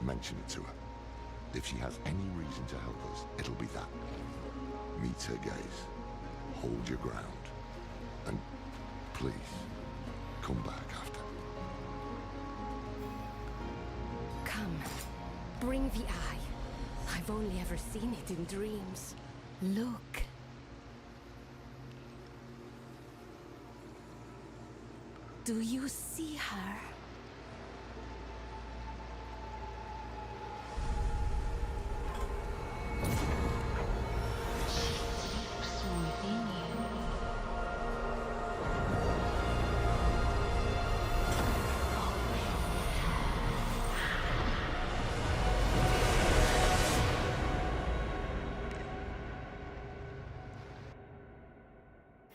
Mention it to her. If she has any reason to help us, it'll be that. Meet her gaze. Hold your ground. And please, come back after. Come, bring the eye. I've only ever seen it in dreams. Look. Do you see her?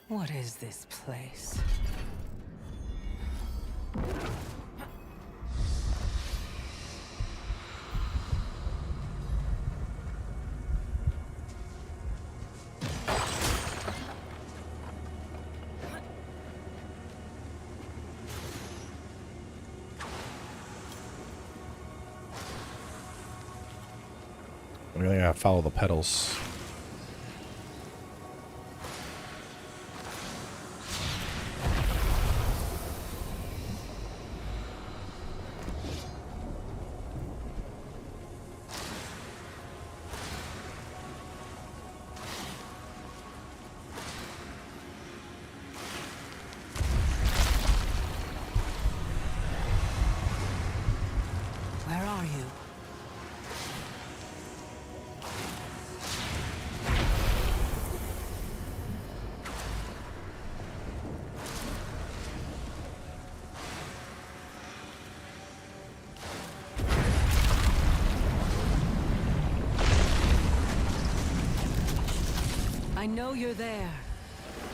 What is this place? I really gotta follow the pedals. Where are you? I know you're there.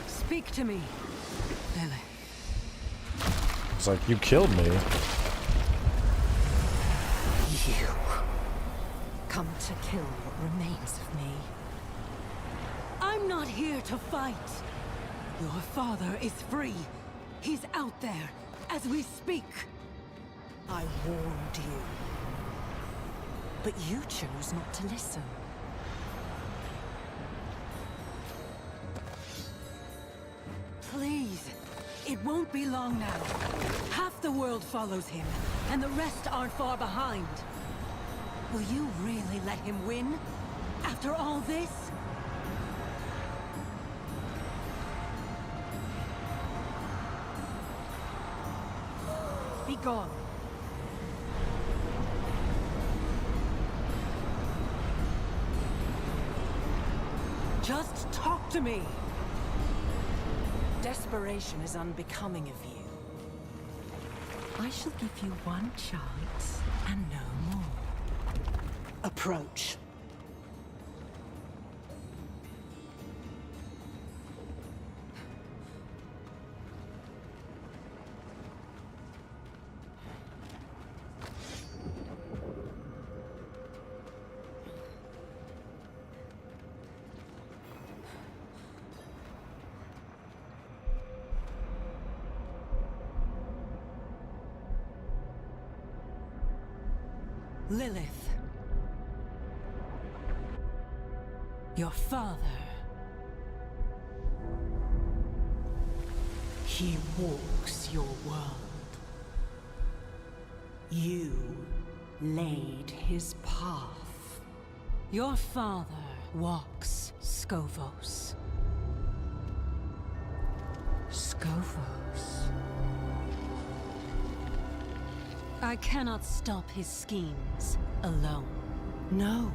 Speak to me, Lily. It's like, you killed me. You come to kill what remains of me. I'm not here to fight. Your father is free. He's out there as we speak. I warned you. But you chose not to listen. Please, it won't be long now. Half the world follows him, and the rest aren't far behind. Will you really let him win? After all this? Be gone. Just talk to me. desperation is unbecoming of you. I shall give you one chance and no more. Approach. Lilith. Your father. He walks your world. You laid his path. Your father walks Scovos. Scovos. I cannot stop his schemes alone. No.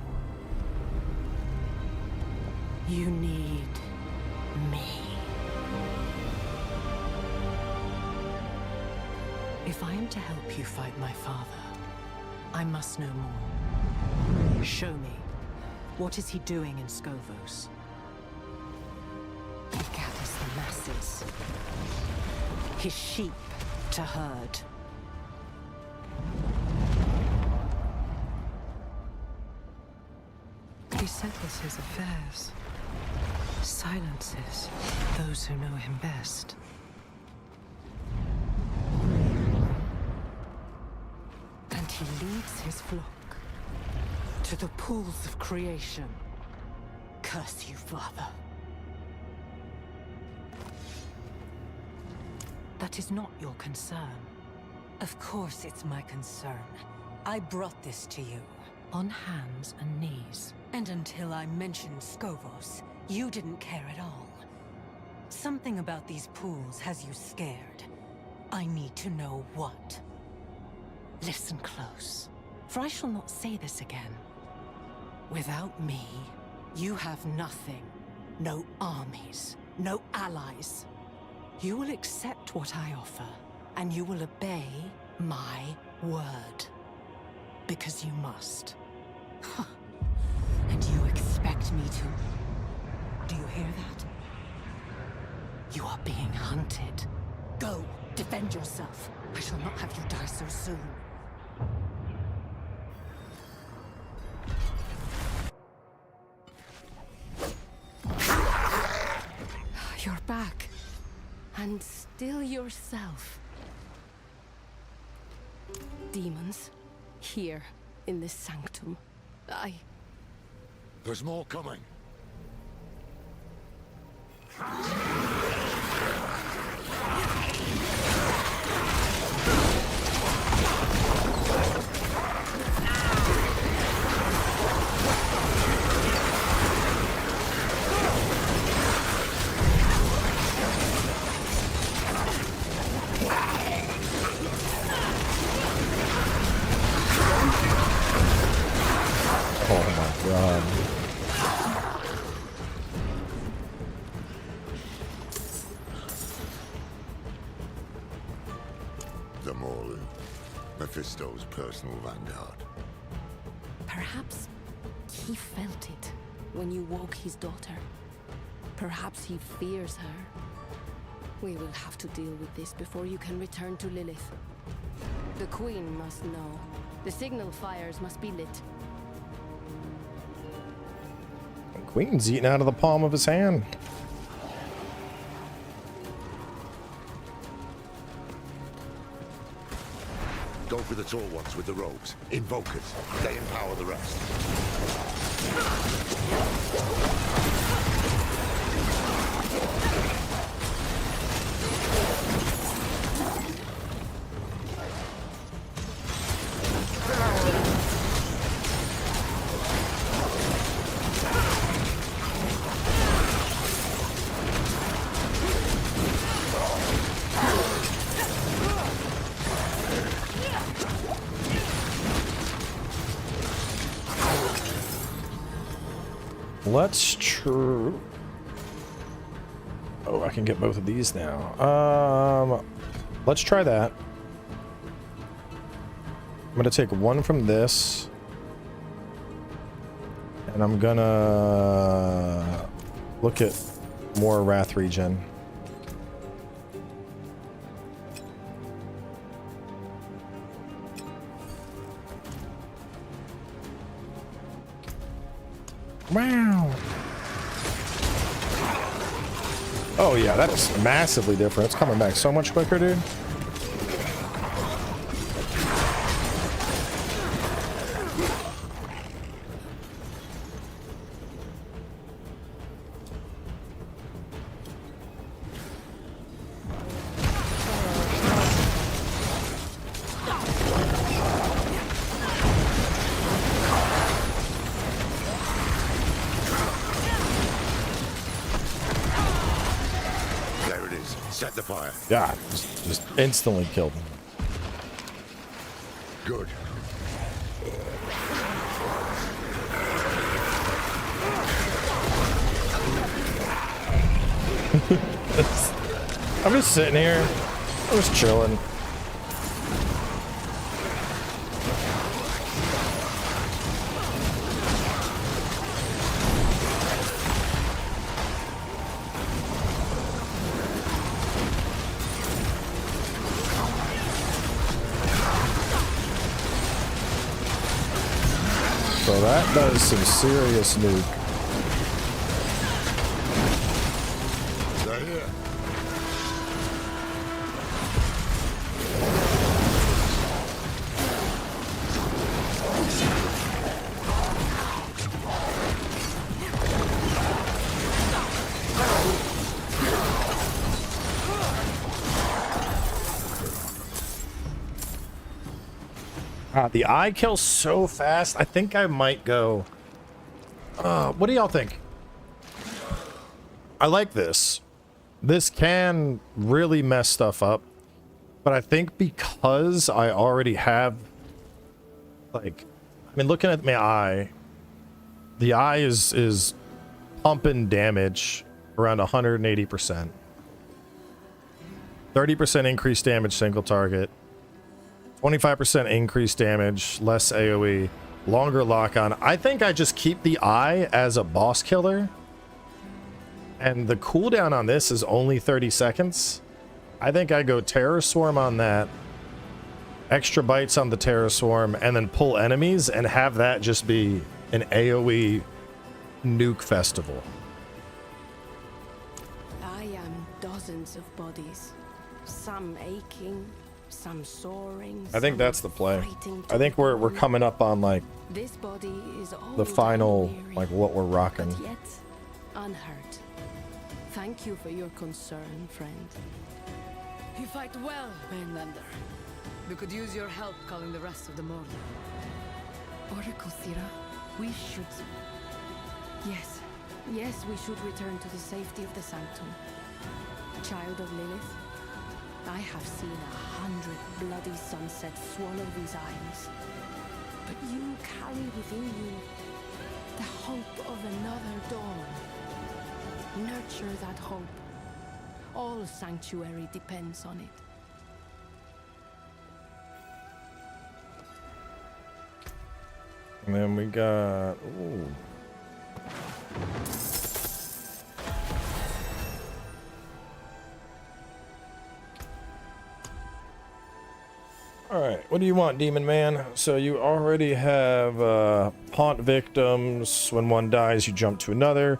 You need me. If I am to help you fight my father, I must know more. Show me. What is he doing in Scovos? He gathers the masses. His sheep to herd. He settles his affairs, silences those who know him best. And he leads his flock to the pools of creation. Curse you, Father. That is not your concern. Of course it's my concern. I brought this to you. On hands and knees. And until I mentioned Scovos, you didn't care at all. Something about these pools has you scared. I need to know what. Listen close, for I shall not say this again. Without me, you have nothing. No armies, no allies. You will accept what I offer, and you will obey my word. Because you must. And you expect me to... Do you hear that? You are being hunted. Go, defend yourself. I shall not have you die so soon. You're back. And still yourself. Demons. Here, in this sanctum. There's more coming. Oh my god. The Maul, Mephisto's personal vanguard. Perhaps he felt it when you woke his daughter. Perhaps he fears her. We will have to deal with this before you can return to Lilith. The Queen must know. The signal fires must be lit. Queen's eating out of the palm of his hand. Go for the tall ones with the robes. Invokers. They empower the rest. Let's true. Oh, I can get both of these now. Let's try that. I'm gonna take one from this, and I'm gonna look at more Wrath regen. Wow. Oh yeah, that is massively different. It's coming back so much quicker, dude. Set the fire. Yeah, just instantly killed him. Good. I'm just sitting here. I'm just chilling. So that does some serious nuke. They're here. The eye kills so fast. I think I might go. What do y'all think? I like this. This can really mess stuff up, but I think because I already have, like, I mean, looking at my eye, the eye is pumping damage around 180%. 30% increased damage single target. 25% increased damage, less AoE, longer lock-on. I think I just keep the eye as a boss killer. And the cooldown on this is only 30 seconds. I think I go Terror Swarm on that, extra bites on the Terror Swarm, and then pull enemies and have that just be an AoE nuke festival. I am dozens of bodies, some aching, some soaring. I think that's the play. I think we're coming up on like this body is the final, like what we're rocking. But yet unhurt. Thank you for your concern, friend. You fight well, Mainlander. We could use your help calling the rest of the morning. Oracle Thera, we should. Yes, we should return to the safety of the Sanctum. Child of Lilith, I have seen 100 bloody sunsets swallow these isles. But you carry within you the hope of another dawn. Nurture that hope. All sanctuary depends on it. And then we got... Ooh. Alright, what do you want, Demon Man? So you already have haunt victims. When one dies, you jump to another.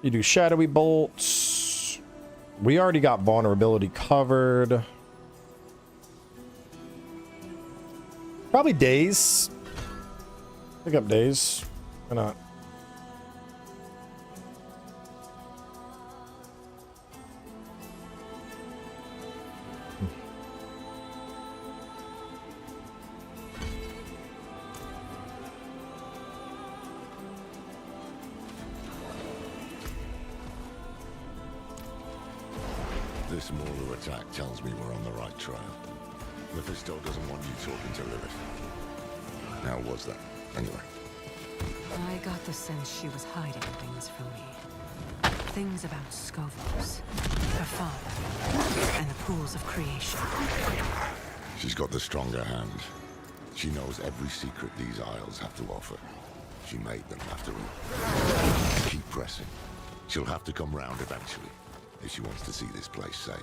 You do shadowy bolts. We already got vulnerability covered. Probably days. Pick up days. Why not? This Morlu attack tells me we're on the right trail. Mephisto doesn't want you talking to Lilith. How was that, anyway? I got the sense she was hiding things from me. things about Skovos, her father, and the pools of creation. She's got the stronger hand. She knows every secret these isles have to offer. She made them after all. Keep pressing. She'll have to come round eventually, if she wants to see this place saved.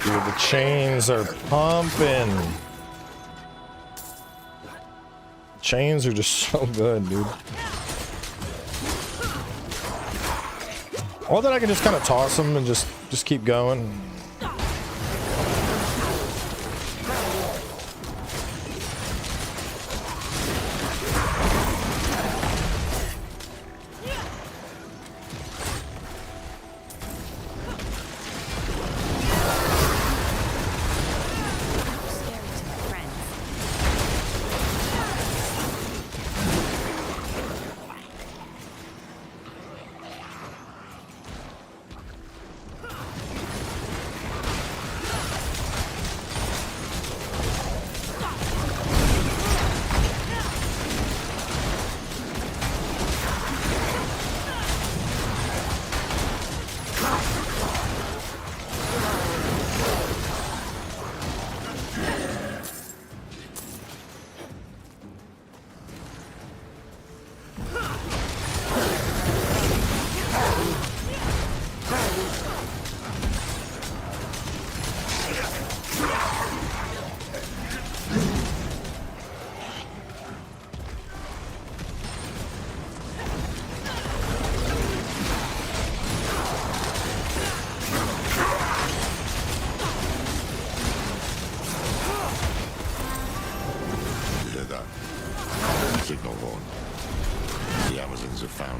Dude, the chains are pumping. Chains are just so good, dude. Or that I can just kind of toss them and just keep going.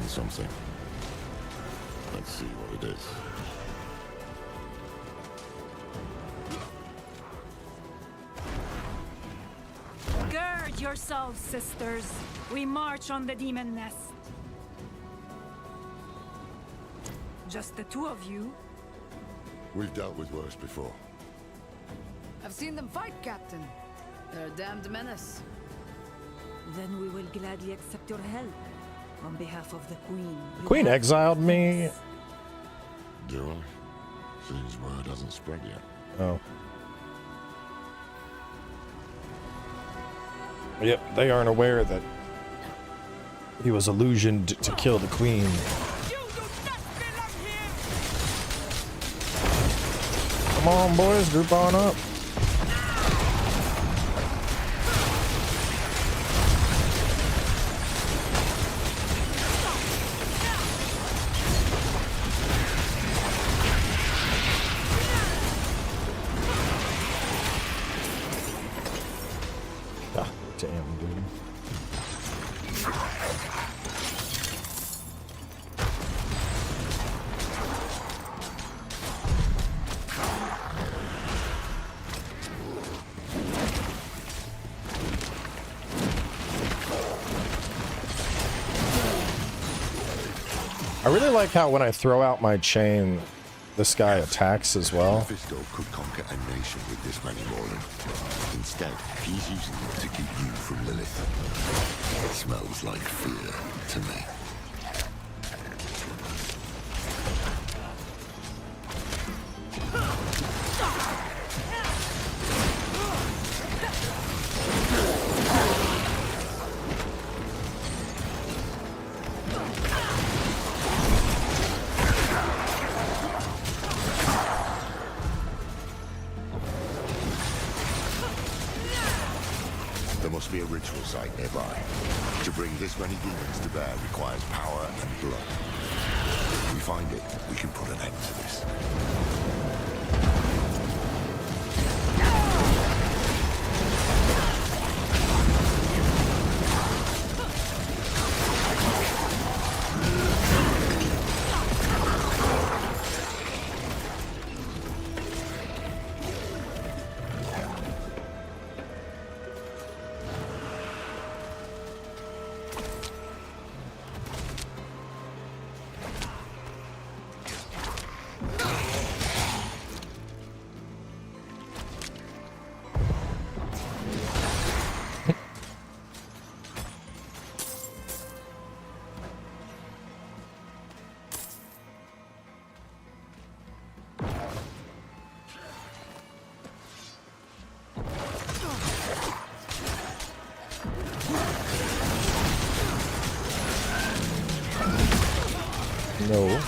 Something. Let's see what it is. Gird yourselves, sisters. We march on the demon nest. Just the two of you? We've dealt with worse before. I've seen them fight, Captain. They're a damned menace. Then we will gladly accept your help. On behalf of the Queen. The Queen exiled me. Do I? Seems word hasn't spread yet. Oh. Yep, they aren't aware that he was illusioned to kill the Queen. Come on, boys, group on up. I really like how when I throw out my chain, this guy attacks as well. Fisto could conquer a nation with this many Morland. Instead, he's using them to keep you from Lilith. It smells like fear to me. must be a ritual site nearby. To bring this many demons to bear requires power and blood. If we find it, we can put an end to this. No.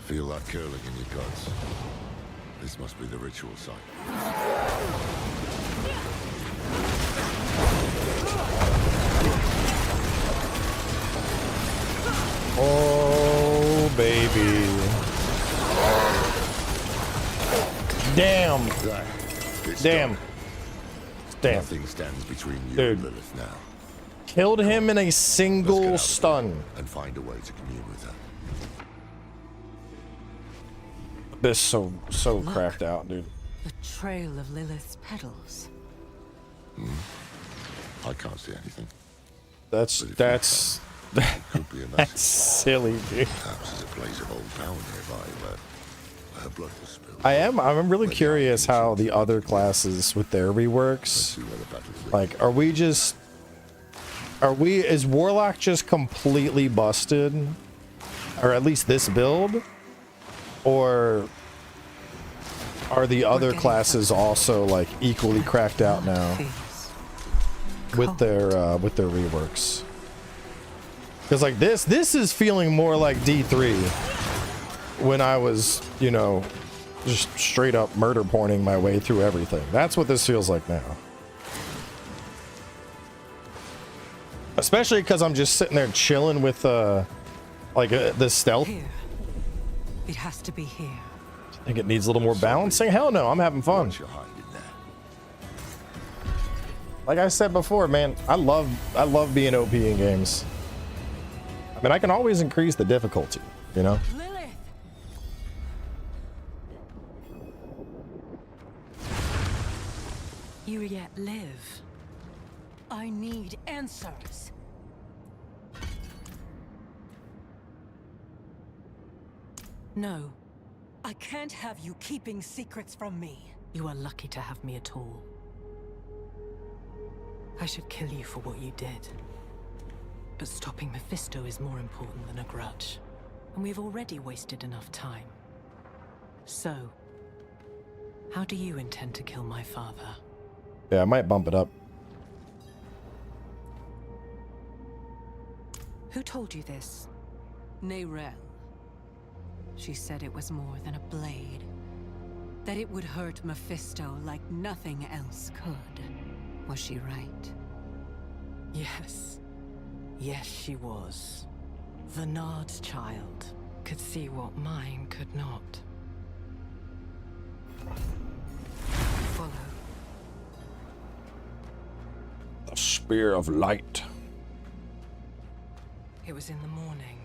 Feel that curling in your guts. This must be the ritual site. Oh, baby. Damn. Damn. Damn. Nothing stands between you Dude. and Lilith now. Killed him in a single stun. And find a way to commune with her. This so cracked out, dude. The trail of Lilith's petals. I can't see anything. That's silly, dude. Perhaps there's a place of old power nearby where her blood was spilled. I'm really curious how the other classes with their reworks. Like, is Warlock just completely busted? Or at least this build? Or are the other classes also like equally cracked out now with their reworks? Because like this is feeling more like D3 when I was, you know, just straight up murder porning my way through everything. That's what this feels like now. Especially because I'm just sitting there chilling with the stealth. Here. It has to be here. I think it needs a little more balancing. Hell no, I'm having fun. Like I said before, man, I love being OP in games. I mean, I can always increase the difficulty, you know? Lilith! You yet live. I need answers. No. I can't have you keeping secrets from me. You are lucky to have me at all. I should kill you for what you did. But stopping Mephisto is more important than a grudge. And we've already wasted enough time. So, how do you intend to kill my father? Yeah, I might bump it up. Who told you this? Neyrelle. She said it was more than a blade. That it would hurt Mephisto like nothing else could. Was she right? Yes. Yes, she was. Vernard's child could see what mine could not. Follow. The Spear of Light. It was in the morning,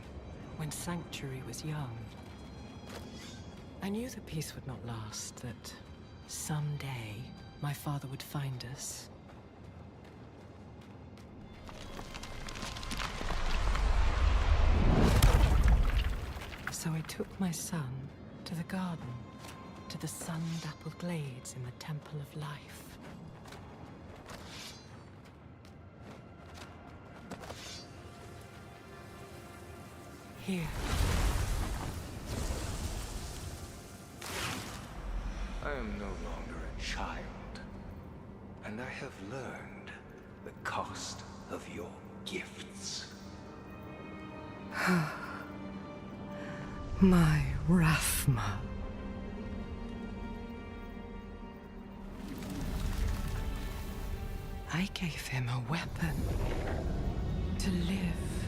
when Sanctuary was young. I knew the peace would not last, that someday my father would find us. So I took my son to the garden, to the sun-dappled glades in the Temple of Life. here. I am no longer a child, and I have learned the cost of your gifts. My Rathma. I gave him a weapon to live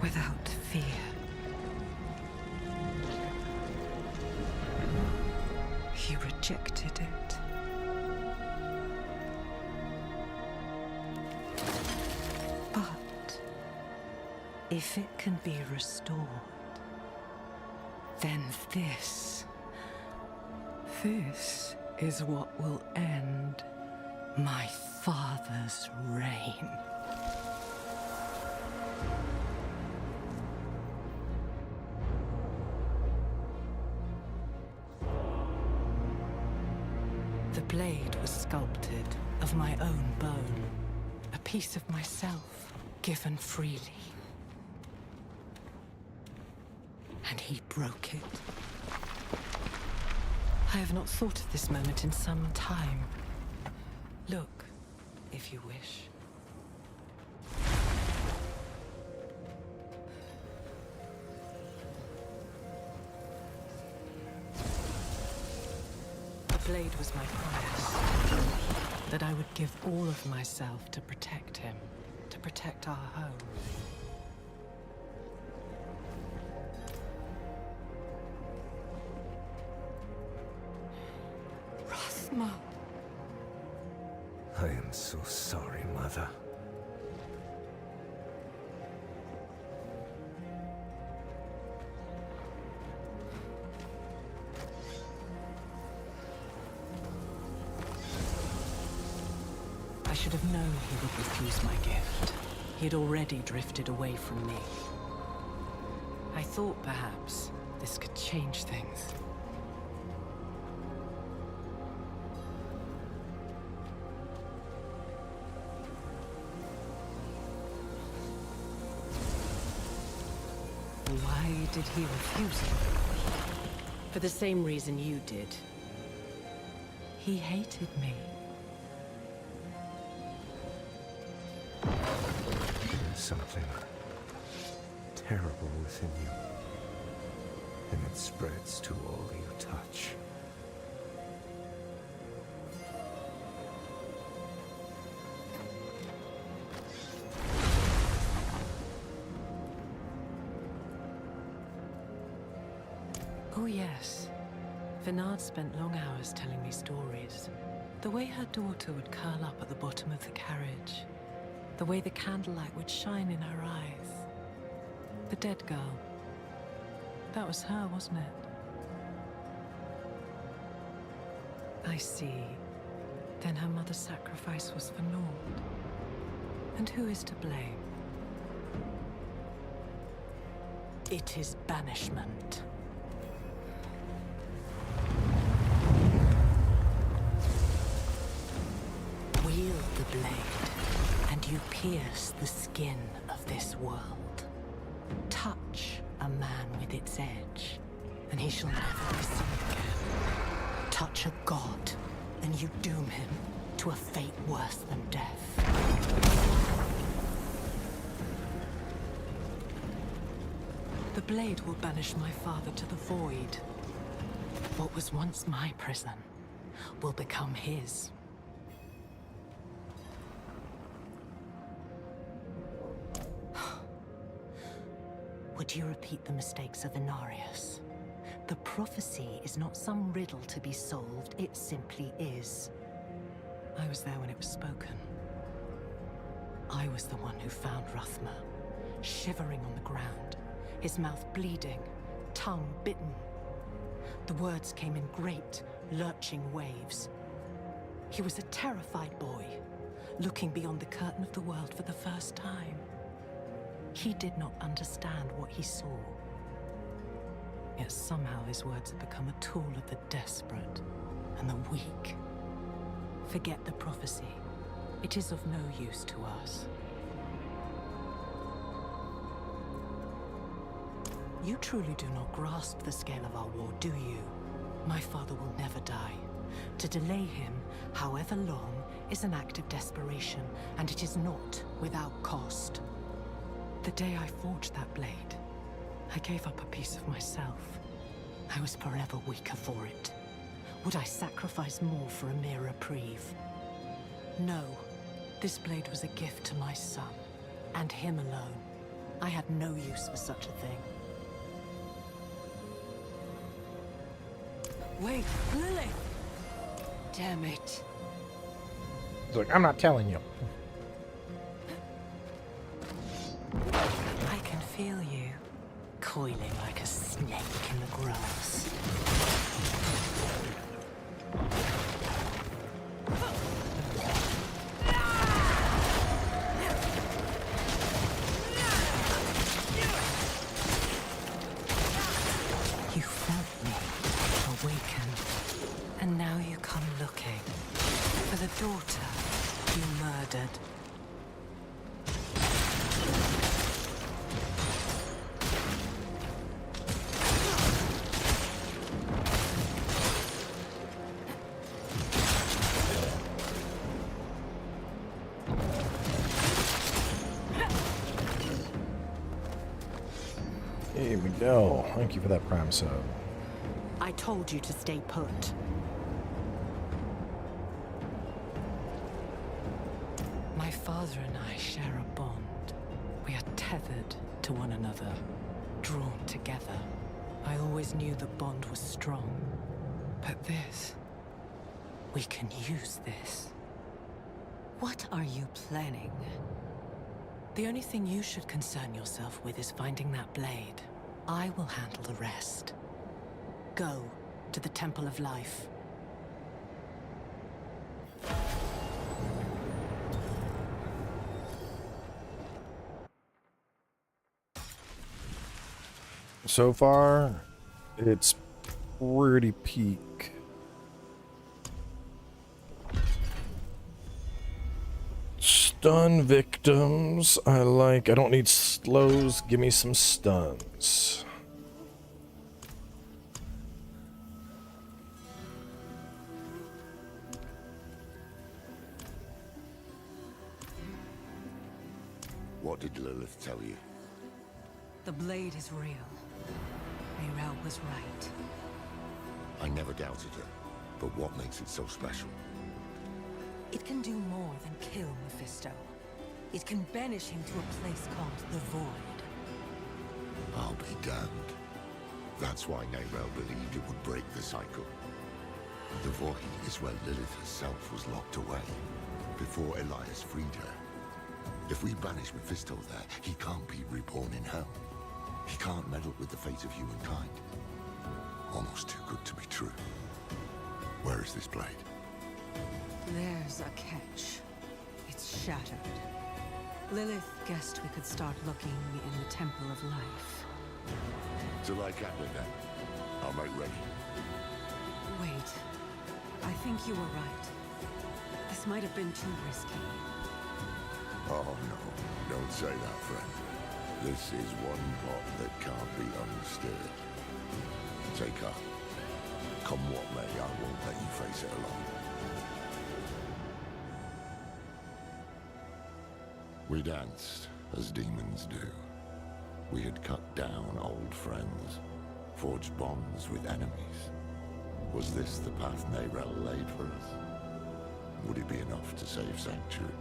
without fear. He rejected it. But if it can be restored, then this is what will end my father's reign. The blade was sculpted of my own bone, a piece of myself given freely. And he broke it. I have not thought of this moment in some time. Look, if you wish. The blade was my promise, that I would give all of myself to protect him, to protect our home. Rathma. I am so sorry, Mother. I should have known he would refuse my gift. He had already drifted away from me. I thought perhaps this could change things. Why did he refuse it? For the same reason you did. He hated me. There's something terrible within you, and it spreads to all you touch. Oh yes. Vinard spent long hours telling me stories. The way her daughter would curl up at the bottom of the carriage. The way the candlelight would shine in her eyes. The dead girl. That was her, wasn't it? I see. Then her mother's sacrifice was for naught. And who is to blame? It is banishment. Wield the blade, and you pierce the skin of this world. Touch a man with its edge, and he shall never be seen again. Touch a god, and you doom him to a fate worse than death. The blade will banish my father to the void. What was once my prison will become his. Would you repeat the mistakes of Inarius? The prophecy is not some riddle to be solved, it simply is. I was there when it was spoken. I was the one who found Rathma, shivering on the ground, his mouth bleeding, tongue bitten. The words came in great, lurching waves. He was a terrified boy, looking beyond the curtain of the world for the first time. He did not understand what he saw. Yet somehow his words had become a tool of the desperate and the weak. Forget the prophecy. It is of no use to us. You truly do not grasp the scale of our war, do you? My father will never die. To delay him, however long, is an act of desperation, and it is not without cost. The day I forged that blade, I gave up a piece of myself. I was forever weaker for it. Would I sacrifice more for a mere reprieve? No. This blade was a gift to my son, and him alone. I had no use for such a thing. Wait, Lily! Damn it. He's like, I'm not telling you. I can feel you, coiling like a snake in the grass. You felt me, awakened, and now you come looking for the daughter you murdered. Hey, Miguel. Thank you for that prime sub. I told you to stay put. My father and I share a bond. We are tethered to one another, drawn together. I always knew the bond was strong. But this... we can use this. What are you planning? The only thing you should concern yourself with is finding that blade. I will handle the rest. Go to the Temple of Life. So far, it's pretty peak. Stun victims, I like. I don't need slows, give me some stuns. What did Lilith tell you? The blade is real. Mirel was right. I never doubted her, but what makes it so special? It can do more than kill Mephisto. It can banish him to a place called the Void. I'll be damned. That's why Nayrel believed it would break the cycle. The Void is where Lilith herself was locked away, before Elias freed her. If we banish Mephisto there, he can't be reborn in hell. He can't meddle with the fate of humankind. Almost too good to be true. Where is this blade? There's a catch. It's shattered. Lilith guessed we could start looking in the Temple of Life. Till I can with that. I'll make ready. Wait. I think you were right. This might have been too risky. Oh no, don't say that, friend. This is one pot that can't be understood. Take heart. Come what may, I won't let you face it alone. We danced, as demons do. We had cut down old friends, forged bonds with enemies. Was this the path Nayrel laid for us? Would it be enough to save Sanctuary?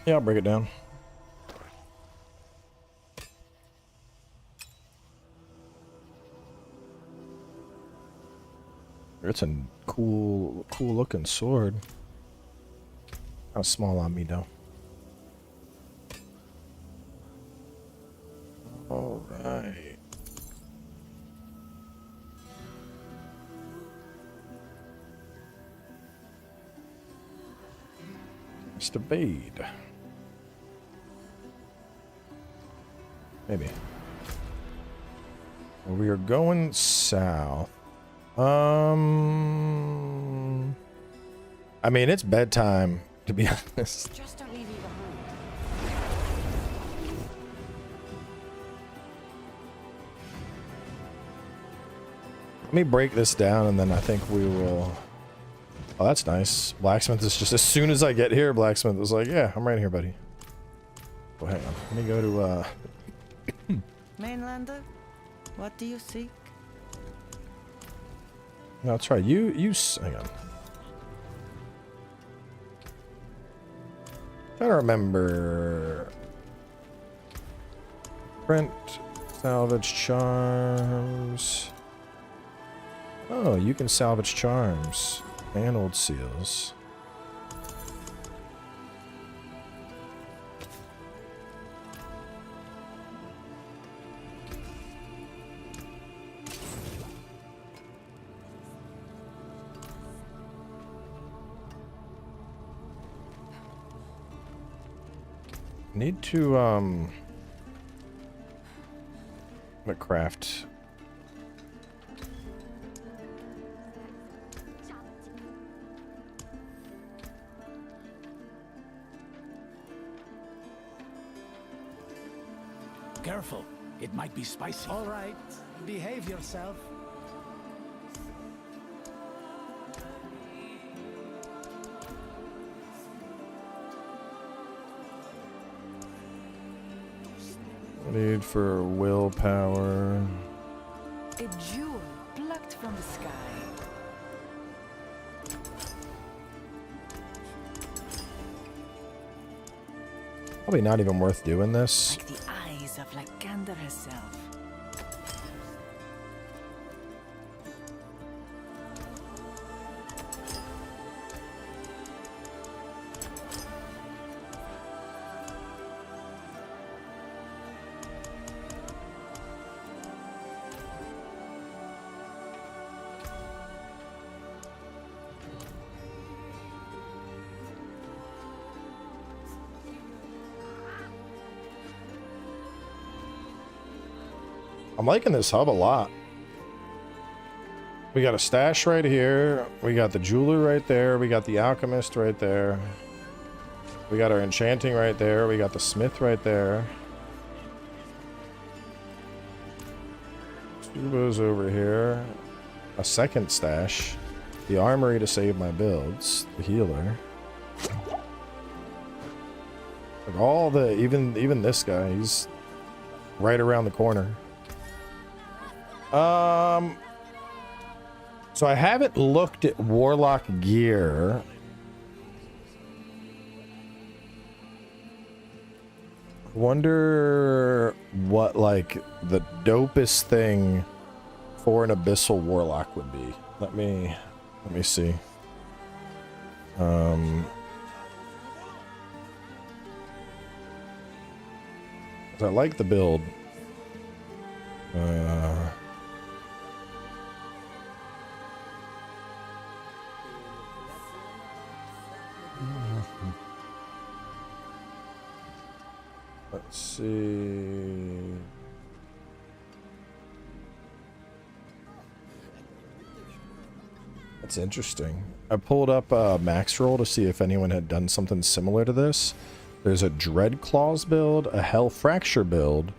Yeah, I'll break it down. It's a cool looking sword. Kind of small on me though. All right. Just evade. Maybe. Well, we are going south. I mean, it's bedtime, to be honest. Just don't leave you behind. Let me break this down and then I think we will... Oh, that's nice. Blacksmith is just... As soon as I get here, Blacksmith is like, yeah, I'm right here, buddy. Oh, hang on. Let me go to, Mainlander, what do you seek? No, that's right. You... Hang on. Trying to remember... Print. Salvage charms. Oh, you can salvage charms. And old seals. Need to craft. Careful, it might be spicy. All right, behave yourself. Need for willpower. A jewel plucked from the sky. Probably not even worth doing this. Like the eyes of Lycander herself. I'm liking this hub a lot. We got a stash right here. We got the jeweler right there. We got the alchemist right there. We got our enchanting right there. We got the smith right there. Two bows over here. A second stash. The armory to save my builds. The healer. Like all the even this guy, he's right around the corner. So I haven't looked at Warlock gear. Wonder what like the dopest thing for an abyssal warlock would be. Let me see. I like the build. Let's see. That's interesting. I pulled up Max Roll to see if anyone had done something similar to this. There's a Dread Claws build, a Hell Fracture build,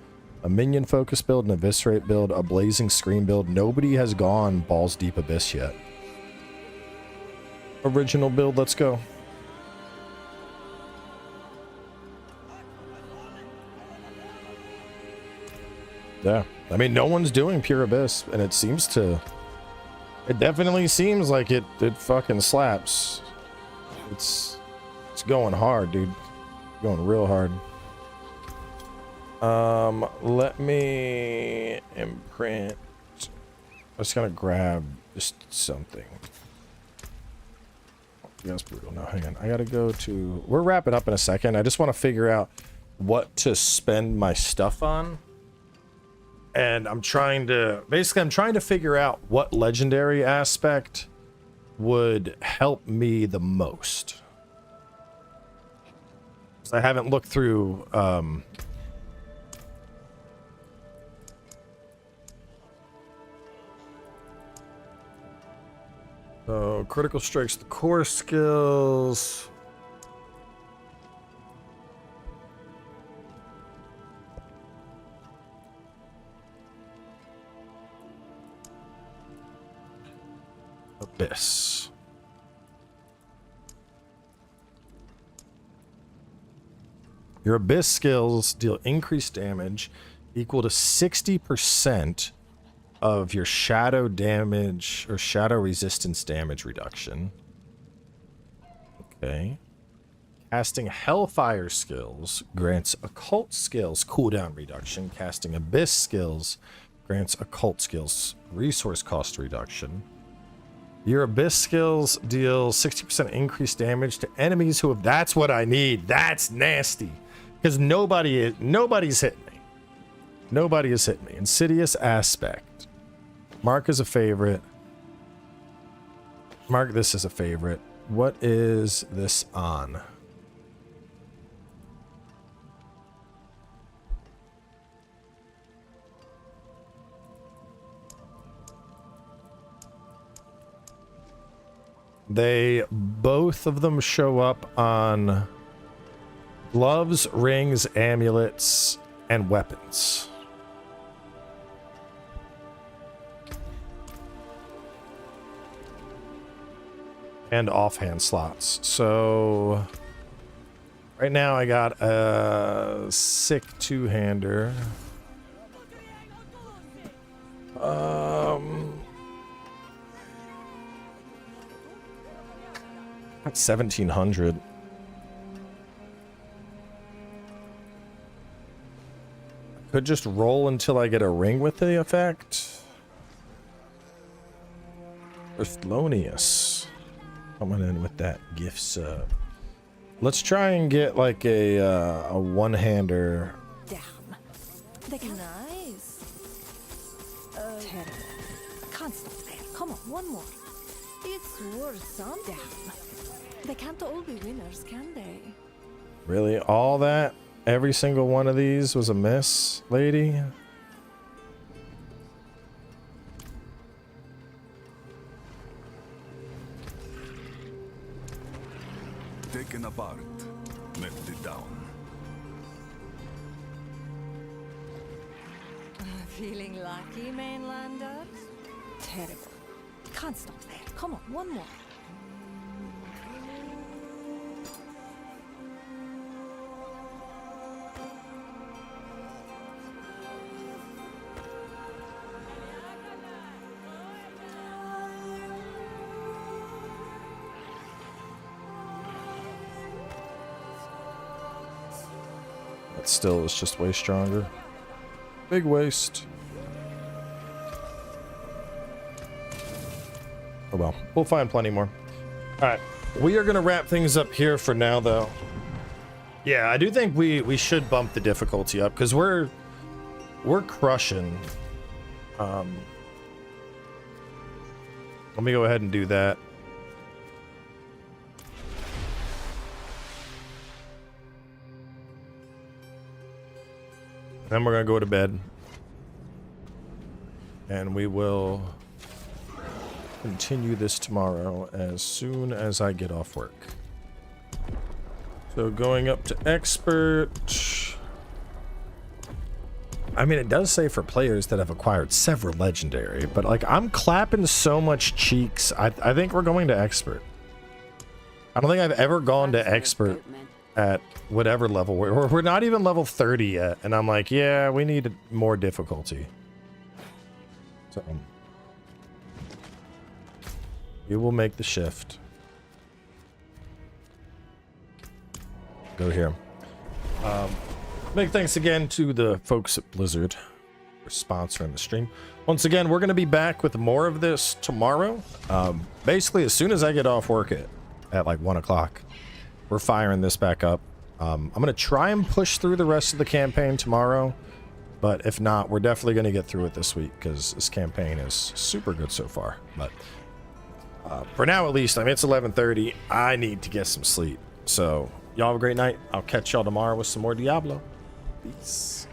a Minion Focus build, an Eviscerate build, a Blazing Scream build. Nobody has gone Balls Deep Abyss yet. Original build, let's go. Yeah, I mean, no one's doing Pure Abyss, and it seems to... It definitely seems like it fucking slaps. It's going hard, dude. Going real hard. Let me imprint. I'm just gonna grab just something. That's brutal. No, hang on. I gotta go to... We're wrapping up in a second. I just want to figure out what to spend my stuff on. And I'm trying to... Basically, I'm trying to figure out what legendary aspect would help me the most. I haven't looked through so critical strikes, the core skills. Abyss. Your Abyss skills deal increased damage equal to 60% of your shadow damage or shadow resistance damage reduction. Okay. Casting Hellfire skills grants occult skills cooldown reduction. Casting Abyss skills grants occult skills resource cost reduction. Your Abyss skills deal 60% increased damage to enemies who have... That's what I need. That's nasty. Because nobody's hitting me. Nobody has hit me. Insidious Aspect. Mark is a favorite. Mark this as a favorite. What is this on? They both of them show up on gloves, rings, amulets, and weapons. And offhand slots. So right now I got a sick two-hander. That's 1700. Could just roll until I get a ring with the effect. Or Thelonious coming in with that gift sub. Let's try and get like a one-hander. Damn. Nice. Terrible. Can't stop there. Come on, one more. It's worth some. Damn. They can't all be winners, can they? Really? All that? Every single one of these was a miss, lady? Taken apart, melted down. Feeling lucky, mainlanders? Terrible. Can't stop there. Come on, one more. That still is just way stronger. Big waste. Oh well, we'll find plenty more. Alright, we are going to wrap things up here for now, though. Yeah, I do think we should bump the difficulty up, because we're crushing. Let me go ahead and do that. Then we're going to go to bed. And we will continue this tomorrow as soon as I get off work. So going up to expert. I mean, it does say for players that have acquired several legendary, but like I'm clapping so much cheeks. I think we're going to expert. I don't think I've ever gone to expert at whatever level we're not even level 30 yet, and I'm like, yeah, we need more difficulty. So we will make the shift. Go here. Big thanks again to the folks at Blizzard for sponsoring the stream. Once again, we're going to be back with more of this tomorrow. Basically, as soon as I get off work at like 1 o'clock, we're firing this back up. I'm going to try and push through the rest of the campaign tomorrow, but if not, we're definitely going to get through it this week because this campaign is super good so far. But for now, at least, I mean, it's 11:30. I need to get some sleep. So Y'all have a great night. I'll catch y'all tomorrow with some more Diablo. Peace.